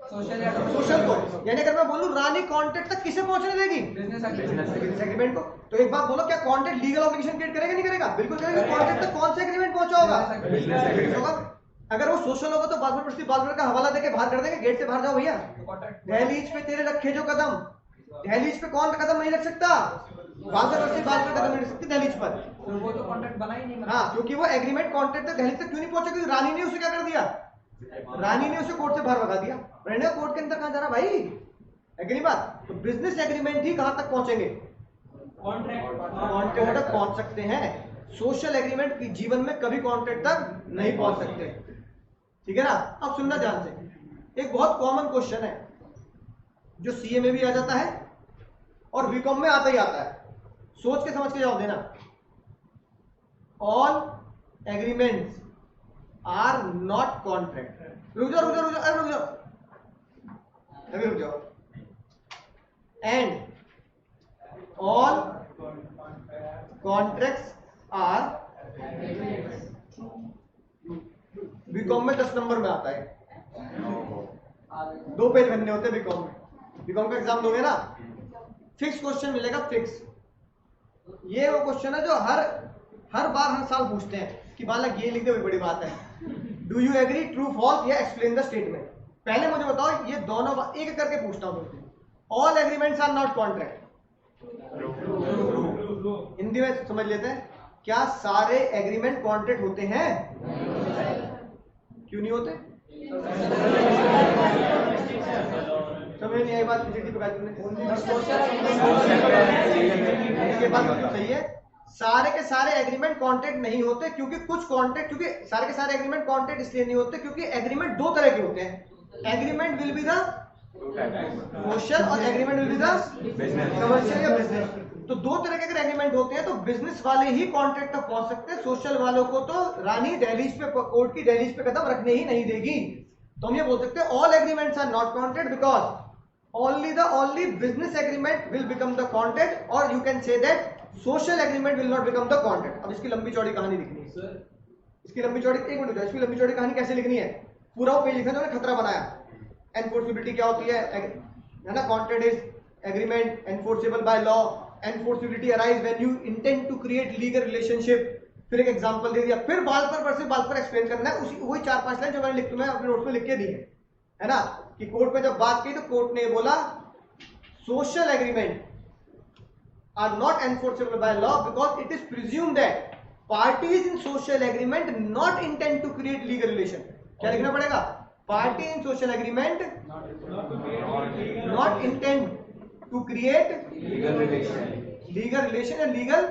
सोशल को, यानी अगर मैं बोलूं रानी कॉन्ट्रैक्ट तक किसे पहुंचने देगी, बिजनेस एग्रीमेंट को, तो एक बात बोलो, क्या कॉन्ट्रैक्ट लीगल ऑब्लिगेशन क्रिएट करेगा नहीं करेगा, बिल्कुल करेगा, कॉन्ट्रैक्ट तक कौन सा एग्रीमेंट पहुंचा होगा, अगर वो सोशल होगा तो बालपुर का हवाला देके बाहर कर देंगे, गेट से बाहर जाओ भैया, दहलीज पे तेरे रखे जो कदम, दहलीज पे कौन कदम नहीं रख सकता, बालपुर कदम नहीं रख सकती दहलीज पर, तो वो तो कॉन्ट्रैक्ट बना ही नहीं, हाँ, क्योंकि वो एग्रीमेंट कॉन्ट्रैक्ट तक दहलीज तक क्यों नहीं पहुंचा, क्योंकि रानी ने उसे क्या कर दिया, रानी ने उसे कोर्ट से बाहर भगा दिया, रहने कोर्ट के अंदर कहां जा रहा भाई, है कि नहीं बात, तो बिजनेस एग्रीमेंट ही कहां तक पहुंचेंगे, कॉन्ट्रैक्ट तक पहुंच सकते हैं, सोशल एग्रीमेंट की जीवन में कभी कॉन्ट्रैक्ट तक नहीं पहुंच सकते, ठीक है ना। अब सुनना ध्यान से, एक बहुत कॉमन क्वेश्चन है जो सीए में भी आ जाता है और बीकॉम में आता ही आता है, सोच के समझ के जवाब देना। All agreements are not contract. रुक जाओ रुक जाओ रुक जाओ, अरे रुक जाओ, अभी रुक जाओ। And all contracts are, BCom में 10 नंबर में आता है, 2 पेज बनने होते हैं बीकॉम में। बीकॉम का एग्जाम दोगे ना, फिक्स क्वेश्चन मिलेगा, फिक्स। ये वो क्वेश्चन है जो हर बार हर साल पूछते हैं कि बालक ये लिख दे, बड़ी बात है। Do you agree, true false, या एक्सप्लेन द स्टेटमेंट। पहले मुझे बताओ, ये दोनों एक एक करके पूछता हूं तुमसे। All agreements are not contract, Hindi में समझ लेते हैं। क्या सारे एग्रीमेंट कॉन्ट्रैक्ट होते हैं? क्यों नहीं होते? समझ नहीं आई बात? ये बात सही है। सारे के सारे एग्रीमेंट कॉन्ट्रैक्ट नहीं होते, क्योंकि कुछ कॉन्ट्रैक्ट, क्योंकि सारे के सारे एग्रीमेंट कॉन्ट्रैक्ट इसलिए नहीं होते क्योंकि एग्रीमेंट 2 तरह के होते हैं। Agreement will be the social और agreement will be the commercial या बिजनेस। तो 2 तरह के अगर एग्रीमेंट होते हैं तो बिजनेस वाले ही कॉन्ट्रैक्ट तक पहुंच सकते हैं, सोशल वालों को तो रानी दहलीज पे, कोर्ट की दहलीज पे कदम रखने ही नहीं देगी। तो हम ये बोल सकते हैं all agreements are not contract because only business agreement will become the contract, or you can say that social agreement will not become the contract। अब इसकी लंबी चौड़ी कहानी लिखनी है सर, इसकी लंबी चौड़ी, एक मिनट, इसकी लंबी चौड़ी कहानी कैसे लिखनी है, पूरा वो पेज लिखा जो खतरा बनाया। एनफोर्सिबिलिटी क्या होती है ना, contract is agreement enforceable by law, enforceability arise when you intend to create legal relationship. फिर एक एग्जांपल दे दिया, फिर बाल पर एक्सप्लेन करना है, उसी वही 4-5 लाइन जो मैंने तुम्हें अपने नोट्स में लिख के दी है ना, कि कोर्ट में जब बात की तो कोर्ट ने बोला social agreement are not enforceable by law because it is presumed that parties in social agreement not intend to create legal relation. क्या लिखना पड़ेगा? Party in social agreement not intend to create legal relation या लीगल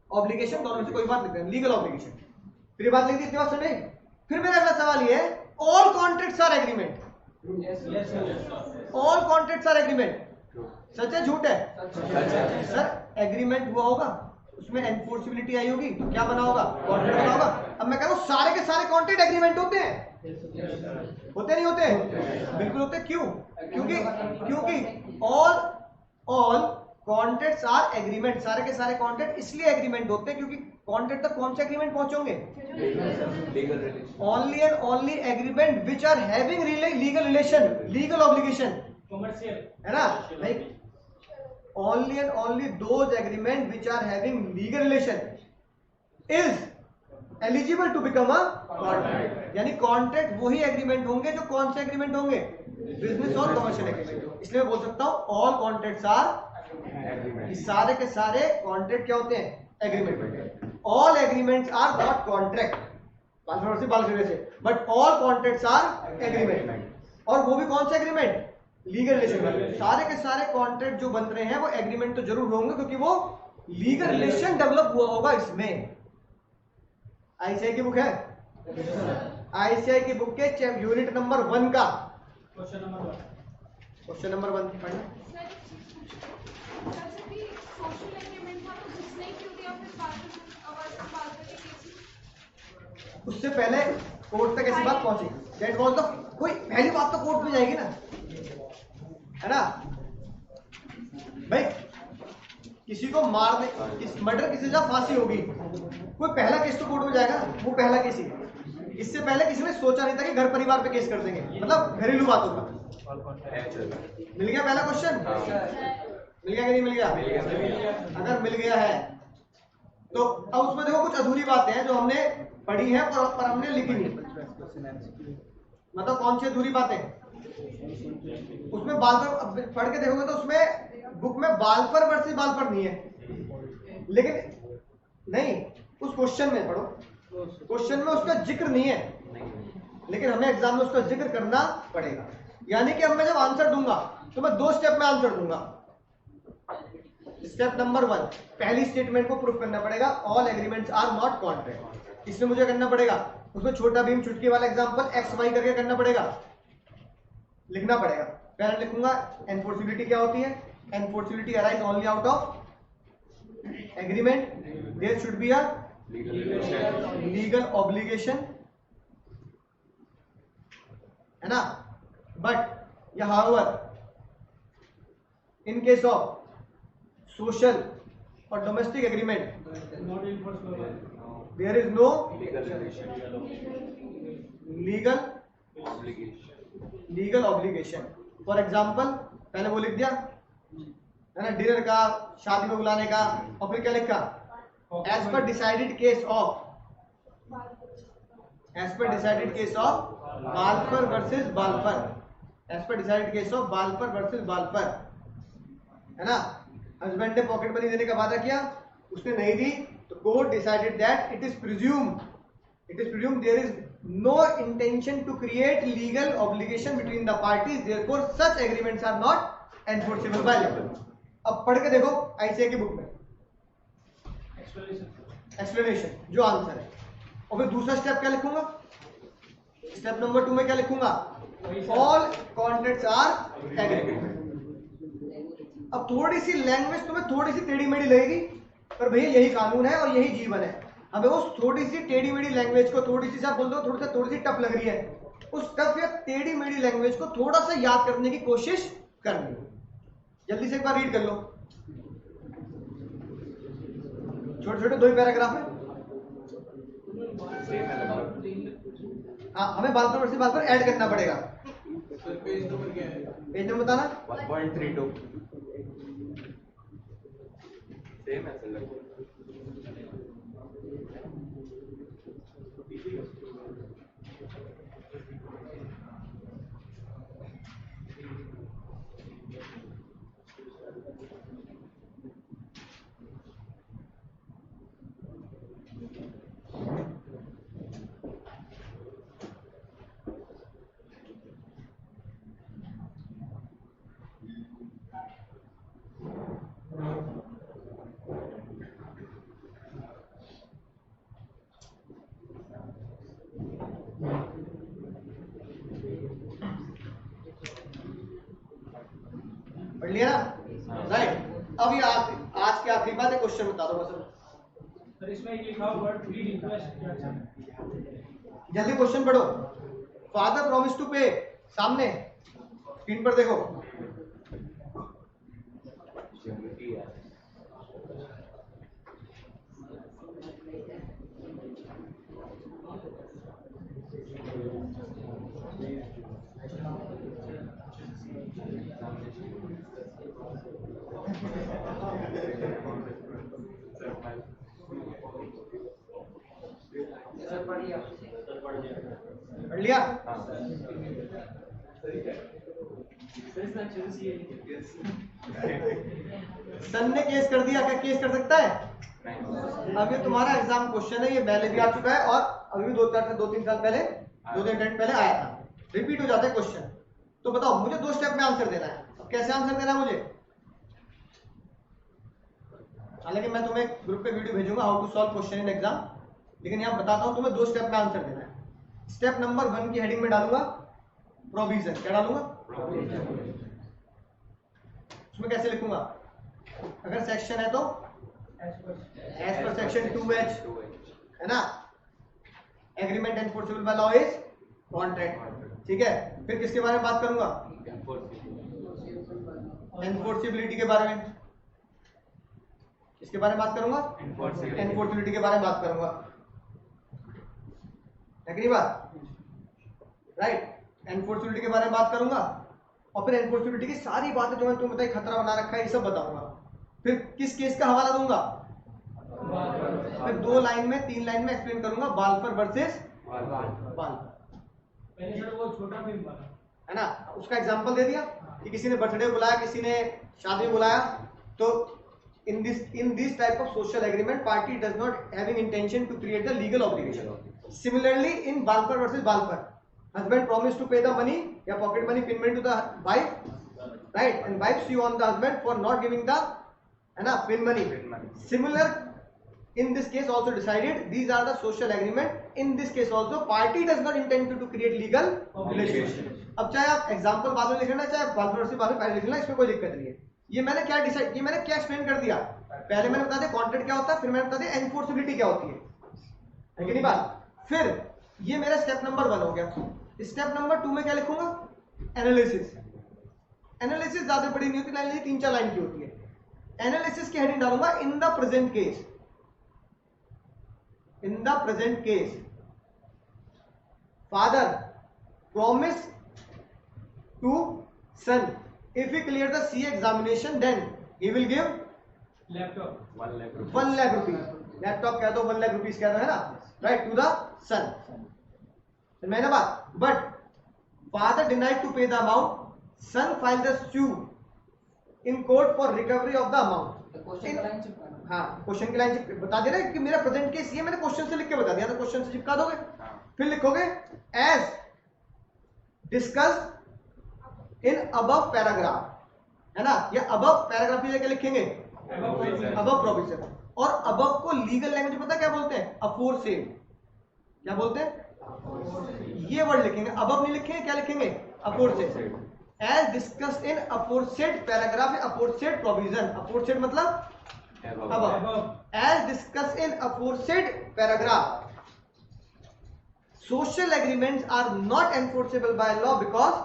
ऑब्लिगेशन, दोनों में से कोई बात लिख रहे हैं, लीगल ऑब्लिगेशन। फिर ये बात लिख दी, इतनी बात सुन रही। फिर मेरा अगला सवाल ये है, all contracts are agreement. All contracts are agreement, सच है झूठ है? सर एग्रीमेंट हुआ होगा, उसमें एनफोर्सिबिलिटी आई होगी, तो क्या बना होगा? कॉन्ट्रैक्ट बना होगा। अब मैं कह रहा हूं सारे के सारे कॉन्ट्रैक्ट एग्रीमेंट होते हैं, होते नहीं होते? बिल्कुल होते। क्यों? क्योंकि ऑल कॉन्ट्रैक्ट्स आर एग्रीमेंट, सारे के सारे कॉन्ट्रैक्ट इसलिए एग्रीमेंट होते हैं क्योंकि कॉन्ट्रैक्ट तक कौन से एग्रीमेंट पहुंचोगे? Only and only agreement which are having legal relation, legal obligation, commercial, है ना? Like only and only those agreement which are having legal relation is eligible to become a contract. यानी कॉन्ट्रैक्ट वही एग्रीमेंट होंगे जो कौन से एग्रीमेंट होंगे? बिजनेस और कमर्शियल एग्रीमेंट। इसलिए मैं बोल सकता हूं ऑल कॉन्ट्रैक्ट्स आर, सारे के सारे कॉन्ट्रैक्ट क्या होते हैं? Agreement. All agreements are not contract, but all contracts are agreement. और वो भी कौन से एग्रीमेंट? Legal relation. सारे के सारे कॉन्ट्रैक्ट जो बन रहे हैं वो एग्रीमेंट तो जरूर होंगे क्योंकि वो लीगल रिलेशन डेवलप हुआ होगा इसमें। आईसीआई की बुक है, आईसीआई की बुक के यूनिट नंबर 1 का क्वेश्चन नंबर 1 पढ़ना। सोशल एग्रीमेंट था तो जिसने क्यों दिया फिर बात उससे पहले कोर्ट तक ऐसी बात पहुंची, दैट वाज द, कोई पहली बात तो कोर्ट में जाएगी ना, है ना भाई? किसी को मारने, मर्डर किसी से फांसी होगी, कोई पहला केस तो कोर्ट में जाएगा, वो पहला केस ही। इससे पहले किसी ने सोचा नहीं था कि घर परिवार पे केस कर देंगे, मतलब घरेलू बातों का। मिल गया पहला क्वेश्चन? मिल गया कि नहीं मिल गया? अगर मिल गया है तो अब उसमें देखो कुछ अधूरी बातें हैं जो हमने पढ़ी है पर हमने लिखी नहीं। मतलब कौन सी अधूरी बातें? उसमें बालफर पढ़ के देखोगे तो उसमें बुक में बालफर वर्सेस बालफर नहीं है, लेकिन नहीं उस क्वेश्चन में पढ़ो, क्वेश्चन में उसका जिक्र नहीं है, लेकिन हमें एग्जाम में उसका जिक्र करना पड़ेगा। यानी कि अब मैं जब आंसर दूंगा तो मैं 2 स्टेप में आंसर दूंगा। स्टेप नंबर 1, पहली स्टेटमेंट को प्रूफ करना पड़ेगा, all agreements are not contract. इसमें मुझे करना पड़ेगा उसमें छोटा भीम चुटकी वाला एग्जांपल एक्स वाई करके करना पड़ेगा, लिखना पड़ेगा। पहले लिखूंगा एनफोर्सिबिलिटी क्या होती है। Enforceability arise only out of agreement, there should be a legal obligation, है ना। बट या however in case of social और domestic agreement there is no legal obligation. For example पहले वो लिख दिया, है ना, डिनर का, शादी में बुलाने का, और फिर क्या लिखा, as per decided case of Balfour versus Balfour, as per decided case of Balfour versus Balfour, है ना। हस्बैंड ने पॉकेट मनी देने का वादा किया, उसने नहीं दी, तो court decided that it is presumed there is no intention to create legal obligation between the parties, therefore such agreements are not enforceable by law। अब पढ़ के देखो आईसीए की बुक में एक्सप्लेनेशन जो आंसर है। और फिर दूसरा स्टेप क्या लिखूंगा, स्टेप नंबर 2 में क्या लिखूंगा, ऑल कॉन्ट्रैक्ट्स आर एग्रीमेंट। अब थोड़ी सी लैंग्वेज तुम्हें थोड़ी सी टेढ़ी मेढ़ी लगेगी, पर भैया यही कानून है और यही जीवन है। हमें उस थोड़ी सी टेढ़ी मेढ़ी लैंग्वेज को, थोड़ी सी आप बोल दो थोड़ी सी टफ लग रही है, उस टफ या टेढ़ी मेढ़ी लैंग्वेज को थोड़ा सा याद करने की कोशिश करनी। जल्दी से एक बार रीड कर लो, छोटे छोटे 2 ही पैराग्राफ है। हाँ, हमें बालफर वर्सेस बालफर ऐड करना पड़ेगा। पेज नंबर क्या है? पेज नंबर बताना। 1.32 सेम है सर। पढ़ लिया ना, राइट। अब ये आज की आखिरी बात है, क्वेश्चन बता दो बस। सर इसमें ये लिखा हुआ वर्ड प्री रिक्वेस्ट क्या है? जल्दी क्वेश्चन पढ़ो। फादर प्रॉमिस टू पे, सामने स्क्रीन पर देखो। पढ़ लिया? सन ने केस कर दिया, क्या केस कर सकता है? अब ये तुम्हारा एग्जाम क्वेश्चन है, ये पहले भी आ चुका है और अभी भी 2-3 साल पहले, 2-3 अटेम्प्ट पहले आया था, रिपीट हो जाता है क्वेश्चन। तो बताओ, मुझे 2 स्टेप में आंसर देना है। अब कैसे आंसर देना है मुझे? हालांकि मैं तुम्हें ग्रुप पे वीडियो भेजूंगा how to solve question in exam, लेकिन यहाँ बताता हूँ तुम्हें 2 स्टेप में आंसर देना है। स्टेप नंबर 1 की हेडिंग में डालूंगा प्रोविजन। क्या डालूंगा? उसमें कैसे लिखूंगा? अगर सेक्शन है तो एज पर सेक्शन 2H, है ना। Agreement enforceable by law is contract, ठीक है। फिर किसके बारे में बात करूंगा? एनफोर्सिबिलिटी के बारे में। किसके बारे में बात करूंगा? एनफोर्सिबिलिटी के बारे में बात करूंगा, है कि नहीं बात? राइट। एनफोर्सिबिलिटी के बारे में बात करूंगा और फिर एनफोर्सिबिलिटी की सारी बातें जो मैं तुम्हें बताई, खतरा बना रखा है, ये सब बताऊंगा। फिर किस केस का हवाला दूंगा? फिर 2 लाइन में 3 लाइन में एक्सप्लेन करूंगा बालफर वर्सेस बालफर। पहले सर वो छोटा भीम वाला, है ना, उसका एग्जांपल दे दिया कि किसी ने बर्थडे बुलाया, किसी ने शादी में बुलाया, तो in this type of social agreement party does not having intention to create the legal obligation. Similarly in Balfour versus Balfour, husband promised to pay the money या pocket money pin money to the wife, right, and wife sue on the husband for not giving the, है ना, pin money. Similar in this case also decided. These are the social agreement. In this case also party does not intend to create legal relationship. अब चाहे आप एग्जांपल बाद में लिखना चाहे बाद में पहले लिखना, इसमें कोई दिक्कत नहीं है. ये मैंने क्या डिसाइड, ये मैंने क्या एक्सप्लेन कर दिया. पहले मैंने बता दिया कॉन्ट्रैक्ट क्या होता है, फिर मैंने बता दिया एनफोर्सिबिलिटी क्या होती है कि नहीं बात. फिर ये मेरा स्टेप नंबर 1 हो गया. स्टेप नंबर 2 में क्या लिखूंगा, एनालिसिस. एनालिसिस ज्यादा बड़ी नहीं होती, लाइन 3-4 लाइन की होती है. एनालिसिस की हेडिंग डालूंगा इन the present case. In the present case, father promised to son if he clear the CA examination, then he will give laptop 1 lakh rupees. 1 lakh rupees. Laptop कह दो, 1 lakh rupees कह दो, है ना, right, to the son. मैंने बात, but father denied to pay the amount. Son filed the suit in court for recovery of the amount. हाँ, क्वेश्चन की लाइन बता दे रहे कि मेरा प्रेजेंट केस ये मैंने क्वेश्चन से लिख के बता दिया, तो क्वेश्चन से चिपका दोगे. फिर लिखोगे as discussed in above paragraph, है ना. ये अबव पैराग्राफ की जगह लिखेंगे अबव प्रोविजन. और अबव को लीगल लैंग्वेज में पता क्या बोलते हैं, अफोरसेड. क्या बोलते हैं, ये वर्ड लिखेंगे. अबव नहीं लिखेंगे, क्या लिखेंगे, aforesaid. As discussed in aforesaid paragraph, aforesaid provision. Aforesaid मतलब above. As discussed in aforesaid paragraph, social agreements are not enforceable by law because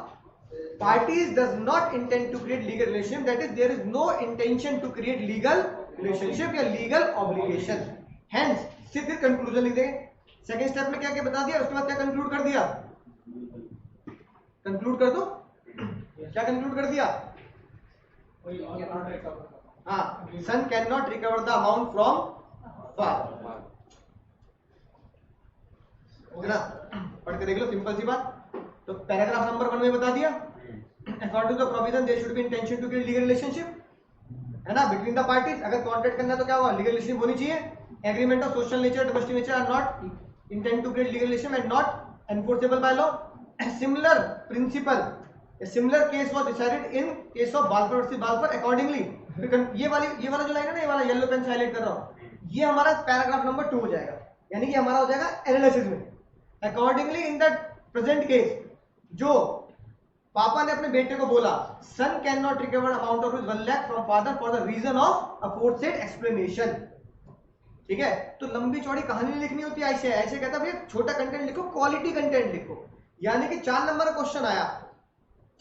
parties does not intend to create legal relationship. That is, there is no intention to create legal relationship या legal obligation. Hence, सिर्फ कंक्लूजन लिख देंगे. सेकेंड स्टेप में क्या क्या बता दिया, उसके बाद क्या कंक्लूड कर दिया, कंक्लूड कर दो. क्या कंक्लूड कर दिया, हाँ, son cannot recover the amount from father. है ना, पढ़ के देख लो, सिंपल सी बात. तो पैराग्राफ नंबर 1 में बता दिया, according to the provision there should be intention to create legal relationship, है ना, बिटवीन द पार्टीज. अगर कॉन्ट्रैक्ट करना है तो क्या हुआ, लीगल रिलेशनशिप होनी चाहिए. Agreement of social nature, domestic nature are not intend to create legal relationship and not enforceable by law. Similar principle, a similar case was decided in case of Balfour versus Balfour. Accordingly, ये वाला जो लाइन है ना, ये वाला येलो पेन से हाईलाइट कर रहा हूं, ये हमारा पैराग्राफ नंबर 2 हो जाएगा. यानी कि हमारा हो जाएगा एनालिसिस में. Accordingly in the present case, जो पापा ने अपने बेटे को बोला, son can not recover amount of 1 lakh from father for the reason of aforesaid explanation. ठीक है, तो लंबी चौड़ी कहानी नहीं लिखनी होती. ऐसे ऐसे कहता भैया छोटा कंटेंट लिखो, क्वालिटी कंटेंट लिखो. यानी कि 4 नंबर का क्वेश्चन आया,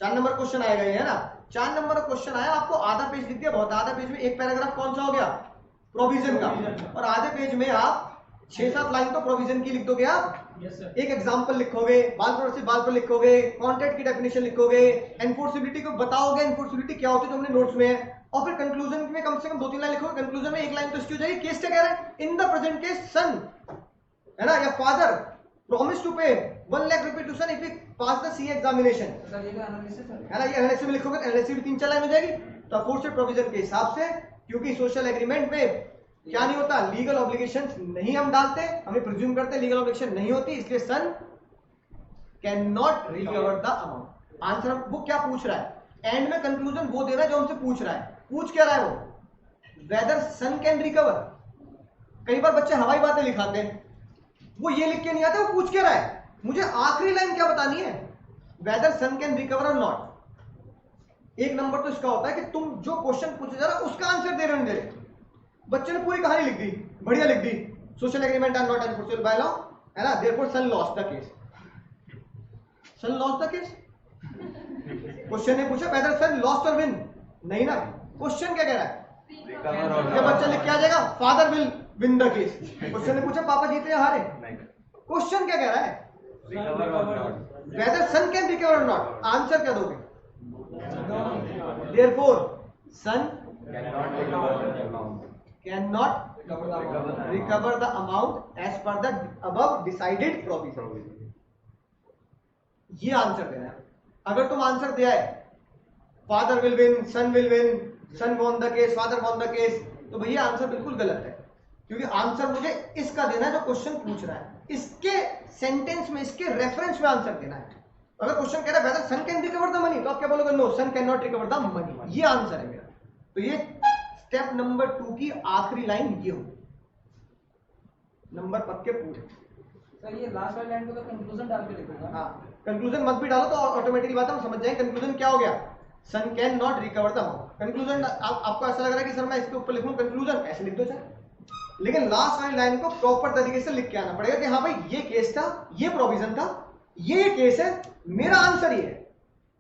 4 नंबर क्वेश्चन आएगा ये, है ना. 4 नंबर का क्वेश्चन आया, आपको आधा पेज लिख दिया, बहुत आधा पेज में एक पैराग्राफ कौन सा हो गया, प्रोविजन का. और आधे पेज में आप 6-7 लाइन तो प्रोविजन की लिख दोगे आप. एक एग्जांपल लिखोगे, बालपुर से बालपुर लिखोगे, कॉन्ट्रैक्ट की डेफिनेशन लिखोगे, एनफोर्सिबिलिटी को बताओगे, एनफोर्सिबिलिटी क्या होती है जो हमने नोट्स में है. और फिर कंक्लूजन में कम से कम 2-3 लाइन लिखोगे. कंक्लूजन में 1 लाइन तो इसकी हो जाएगी. केस क्या कह रहा है, इन द प्रेजेंट केस सन, है ना, या फादर प्रॉमिस टू पे 1 lakh रुपए to son if he pass the CA examination, है ना. ये एनालिसिस में लिखोगे, एनालिसिस भी 3-4 लाइन हो जाएगी. तो अफोर्सेड प्रोविजन के हिसाब से, क्योंकि सोशल एग्रीमेंट में क्या नहीं होता, लीगल ऑब्लिगेशन नहीं हम डालते, हमें प्रिज्यूम करते लीगल ऑब्लिगेशन नहीं होती, इसलिए son can not recover the amount. Answer वो क्या पूछ रहा है, एंड में कंक्लूजन वो दे रहा है जो हमसे पूछ रहा है. पूछ क्या रहा है वो, वेदर सन कैन रिकवर. कई बार बच्चे हवाई बातें लिखाते हैं, वो ये लिख के नहीं आते, वो पूछ के रहा है, मुझे आखिरी लाइन क्या बतानी है, whether son can recover or not. 1 number तो इसका होता है कि तुम जो क्वेश्चन पूछे जा रहा है उसका आंसर दे रहे हो. दे रहे बच्चे ने पूरी कहानी लिख दी, बढ़िया लिख दी, social agreement are not enforceable by law, है ना, therefore son lost the case. Son lost the case, question ने पूछा whether son lost or win, नहीं ना. क्वेश्चन क्या कह रहा है, क्या बच्चा लिख के आ जाएगा, father will win the case. Question ने पूछा पापा जीते या हारे, क्वेश्चन क्या कह रहा है, whether son can recover or not. Answer क्या दोगे, therefore son cannot recover the amount as per the above decided provision. ये आंसर देना है. अगर तुम आंसर दिया है father will win, son will win, son won the case, father won the case, तो भैया आंसर बिल्कुल गलत है. क्योंकि आंसर मुझे इसका देना है जो क्वेश्चन पूछ रहा है, इसके सेंटेंस में, इसके रेफरेंस में आंसर देना है. अगर क्वेश्चन कह रहा है whether son can recover the money, तो आप क्या बोलोगे, no son can not recover the money. ये आंसर है मेरा. तो ये स्टेप नंबर 2 की आखिरी लाइन ये हो. नंबर पक्के पूरे। सर ये लास्ट वाली लाइन को तो कंक्लूजन डाल के लिखूंगा। हाँ, कंक्लूजन मत भी डालो तो ऑटोमेटिकली बात हम समझ जाएंगे कंक्लूजन क्या हो गया। Son can not recover the amount. Conclusion आपको ऐसा लग रहा है कि सर मैं इसके ऊपर लिखूं कंक्लूजन, ऐसे लिख दो चाहे, लेकिन लास्ट वाली लाइन को प्रॉपर तरीके से लिख के आना पड़ेगा कि हाँ भाई ये केस था, ये प्रोविजन था, ये केस है, मेरा आंसर ये है।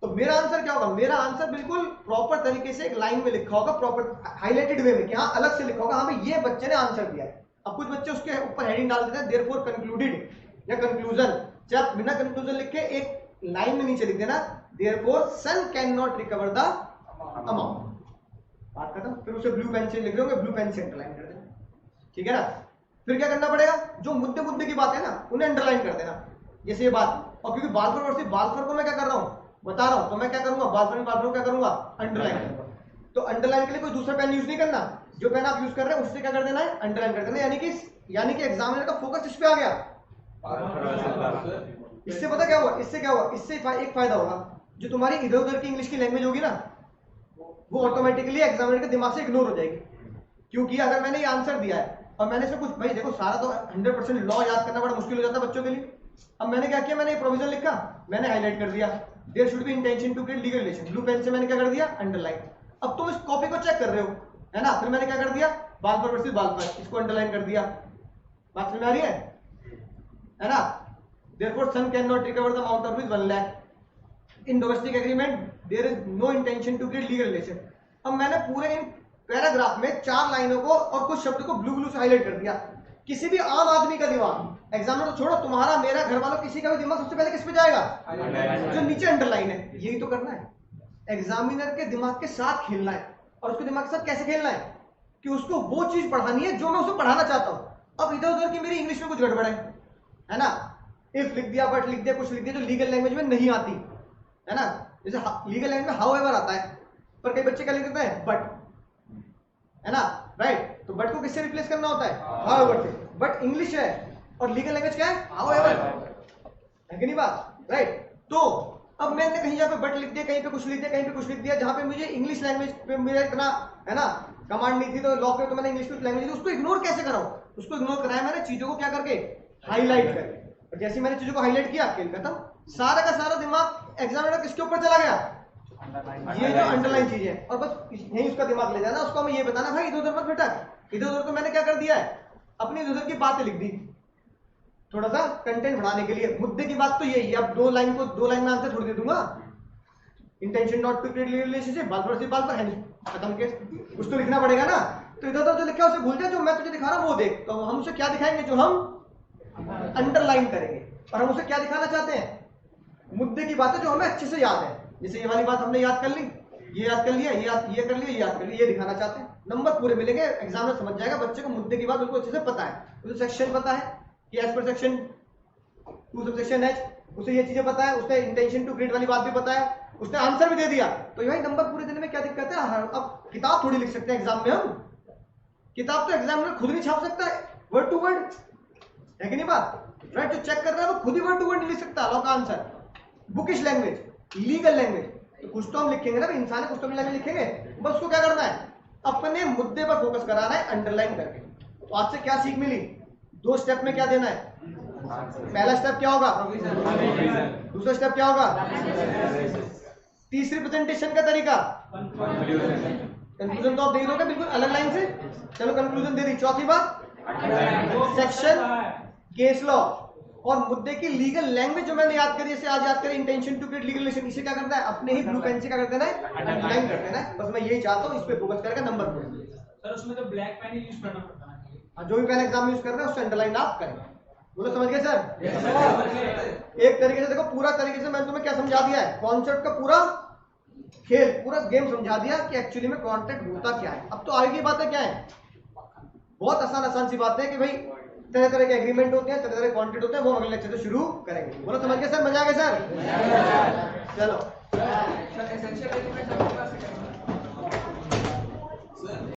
तो मेरा आंसर क्या होगा, मेरा आंसर बिल्कुल प्रॉपर तरीके से एक लाइन में लिखा होगा, प्रॉपर हाईलाइटेड वे में कि हाँ अलग से लिखा होगा, हाँ भाई ये बच्चे ने आंसर दिया है। अब कुछ बच्चे उसके ऊपर हेडिंग डाल देते हैं देयरफॉर कंक्लूडेड या कंक्लूजन, चाहे आप बिना कंक्लूजन लिख के एक लाइन में नीचे लिख देना therefore son can not recover the amount, बात खत्म। फिर उसे ब्लू पेन से लिख दोगे, ब्लू पेन से अंडरलाइन कर देना, ठीक है ना। फिर क्या करना पड़ेगा, जो मुद्दे की बात है ना उन्हें अंडरलाइन कर देना, जैसे ये बात। और क्योंकि बालफर को मैं क्या कर रहा हूँ बता रहा हूँ, तो मैं क्या करूंगा बालफर को क्या करूंगा अंडरलाइन करूंगा। तो अंडरलाइन के लिए कोई दूसरा पेन यूज नहीं करना, जो पेन आप यूज कर रहे हैं उससे क्या कर देना है अंडरलाइन कर देना, यानी कि एग्जामिनर का फोकस इस पे आ गया। इससे पता क्या हुआ, इससे क्या हुआ, इससे एक फायदा होगा, जो तुम्हारी इधर उधर की इंग्लिश की लैंग्वेज होगी ना वो ऑटोमेटिकली एग्जामिनर के दिमाग से इग्नोर हो जाएगी। क्योंकि अगर मैंने ये आंसर दिया है और मैंने इसमें कुछ, भाई देखो सारा तो 100% लॉ याद करना बड़ा मुश्किल हो जाता है बच्चों के लिए। अब मैंने क्या किया, मैंने ये प्रोविजन लिखा, मैंने हाईलाइट कर दिया, there should be intention to create legal relation, blue pen से मैंने क्या कर दिया अंडरलाइन। अब तुम इस कॉपी को चेक कर रहे हो है ना, फिर मैंने क्या कर दिया बालफर वर्सेस बालफर, इसको अंडरलाइन कर दिया, बात समझ आ रही है ना। Therefore son can not recover the amount of 1 lakh in domestic agreement, there is no intention to create legal relation. अब मैंने पूरे इन पैराग्राफ में 4 लाइनों को और कुछ शब्द को ब्लू से हाईलाइट कर दिया। किसी भी आम आदमी का दिमाग, एग्जामिनर तो छोड़ो, तुम्हारा मेरा घर वालों किसी का भी दिमाग सबसे पहले किस पे जाएगा, जो नीचे अंडरलाइन है। यही तो करना है, एग्जामिनर के दिमाग के साथ खेलना है। और उसके दिमाग के साथ कैसे खेलना है कि उसको वो चीज पढ़ानी है जो मैं उसे पढ़ाना चाहता हूं। अब इधर उधर की मेरी इंग्लिश में कुछ गड़बड़ है ना, इफ लिख दिया, बट लिख दिया, कुछ लिख दिया जो लीगल लैंग्वेज में नहीं आती है ना। जैसे लीगल लैंग्वेज में हाउएवर आता है, पर कई बच्चे क्या लिख देते हैं बट, है ना, राइट। तो बट को किससे रिप्लेस करना होता है हाउएवर से। बट इंग्लिश है और लीगल लैंग्वेज क्या है हाउएवर, है कि नहीं बात, राइट। तो अब मैंने कहीं यहाँ पे बट लिख दिया, कहीं पे कुछ लिख दिया, कहीं पे कुछ लिख दिया, जहां पे मुझे इंग्लिश लैंग्वेज पे मेरा इतना है ना कमांड नहीं थी, तो लॉ पे तो मैंने इंग्लिश लैंग्वेज, उसको इग्नोर कैसे कराऊं, उसको इग्नोर कराया मैंने चीजों को क्या करके हाईलाइट करके। और जैसे मैंने चीजों को हाईलाइट किया खेल खत्म, सारा का सारा दिमाग एग्जामिनर किसके ऊपर चला गया, ये जो अंडरलाइन चीज है। और बस यही उसका दिमाग ले जाना, उसको हमें ये बताना भाई इधर उधर मत भटक, इधर उधर तो मैंने क्या कर दिया है अपनी इधर उधर की बातें लिख दी, थोड़ा सा कंटेंट बढ़ाने के लिए। मुद्दे की बात तो यही है, अब 2 लाइन में आंसर छोड़ दे दूंगा, intention not to create relationship, Balfour से बालफर है, खत्म केस। कुछ तो लिखना पड़ेगा ना, तो इधर उधर जो लिखा है उसे भूल जाए, जो मैं तुझे दिखा रहा हूं वो देख। तो हम उसे क्या दिखाएंगे, जो हम अंडरलाइन करेंगे। और हम उसे क्या दिखाना चाहते हैं, मुद्दे की बातें जो हमें अच्छे से याद है। जैसे ये वाली बात हमने याद कर ली, ये याद कर लिया, ये कर लिया, ये याद कर लिया, ये दिखाना चाहते हैं। नंबर पूरे मिलेंगे, एग्जामिनर समझ जाएगा बच्चे को मुद्दे की बात बिल्कुल अच्छे से पता है। उसे सेक्शन पता है कि as per section 2 subsection H, उसे ये चीजें पता है, उसने इंटेंशन टू क्रिएट वाली बात भी पता है, उसने आंसर भी दे दिया। तो भाई नंबर पूरे देने में क्या दिक्कत है। अब किताब थोड़ी लिख सकते हैं एग्जाम में हम, किताब तो एग्जामिनर खुद नहीं छाप सकता है वर्ड टू वर्ड, है कि नहीं बात, राइट। जो चेक कर रहा है वो खुद ही वर्ड टू वर्ड नहीं लिख सकता लॉ का answer. Bookish language, legal language, तो कुछ तो हम लिखेंगे ना, इंसान है कुछ तो लैंग्वेज लिखेंगे। बस उसको क्या करना है, अपने मुद्दे पर फोकस कराना है अंडरलाइन करके। तो आज से क्या सीख मिली, 2 स्टेप में क्या देना है। पहला स्टेप क्या होगा, दूसरा स्टेप क्या होगा, तीसरी प्रेजेंटेशन का तरीका कंक्लूजन तो आप देख दोगे बिल्कुल अलग लाइन से। चलो कंक्लूजन दे दी। चौथी बात सेक्शन, केस लॉ और मुद्दे की लीगल लैंग्वेज जो मैंने याद करी, जैसे आज याद करी intention to create legal relation, इसे क्या करना है अपने ही ब्लू पेन से क्या कर देना है अंडरलाइन कर देना है। बस मैं यही चाहता हूँ, इस पे फोकस करेगा नंबर पर। सर उसमें तो ब्लैक पेन यूज करना पड़ता है, जो भी पेन एग्जाम में यूज कर रहे हैं उससे अंडरलाइन आप करें। बोलो समझ गए सर। एक तरीके से देखो, पूरा तरीके से मैंने तुम्हें क्या समझा दिया है, कॉन्सेप्ट का पूरा खेल, पूरा गेम समझा दिया कि एक्चुअली में कॉन्ट्रैक्ट होता क्या है। अब तो आगे की बातें क्या है, बहुत आसान सी बात है कि भाई तरह तरह के एग्रीमेंट होते हैं, तरह तरह के कॉन्ट्रैक्ट होते हैं, वो अगले लेक्चर से शुरू करेंगे। बोलो समझ गए सर, मजा आ गया सर। चलो सर एसेंशियल एलिमेंट्स आपके पास है क्या?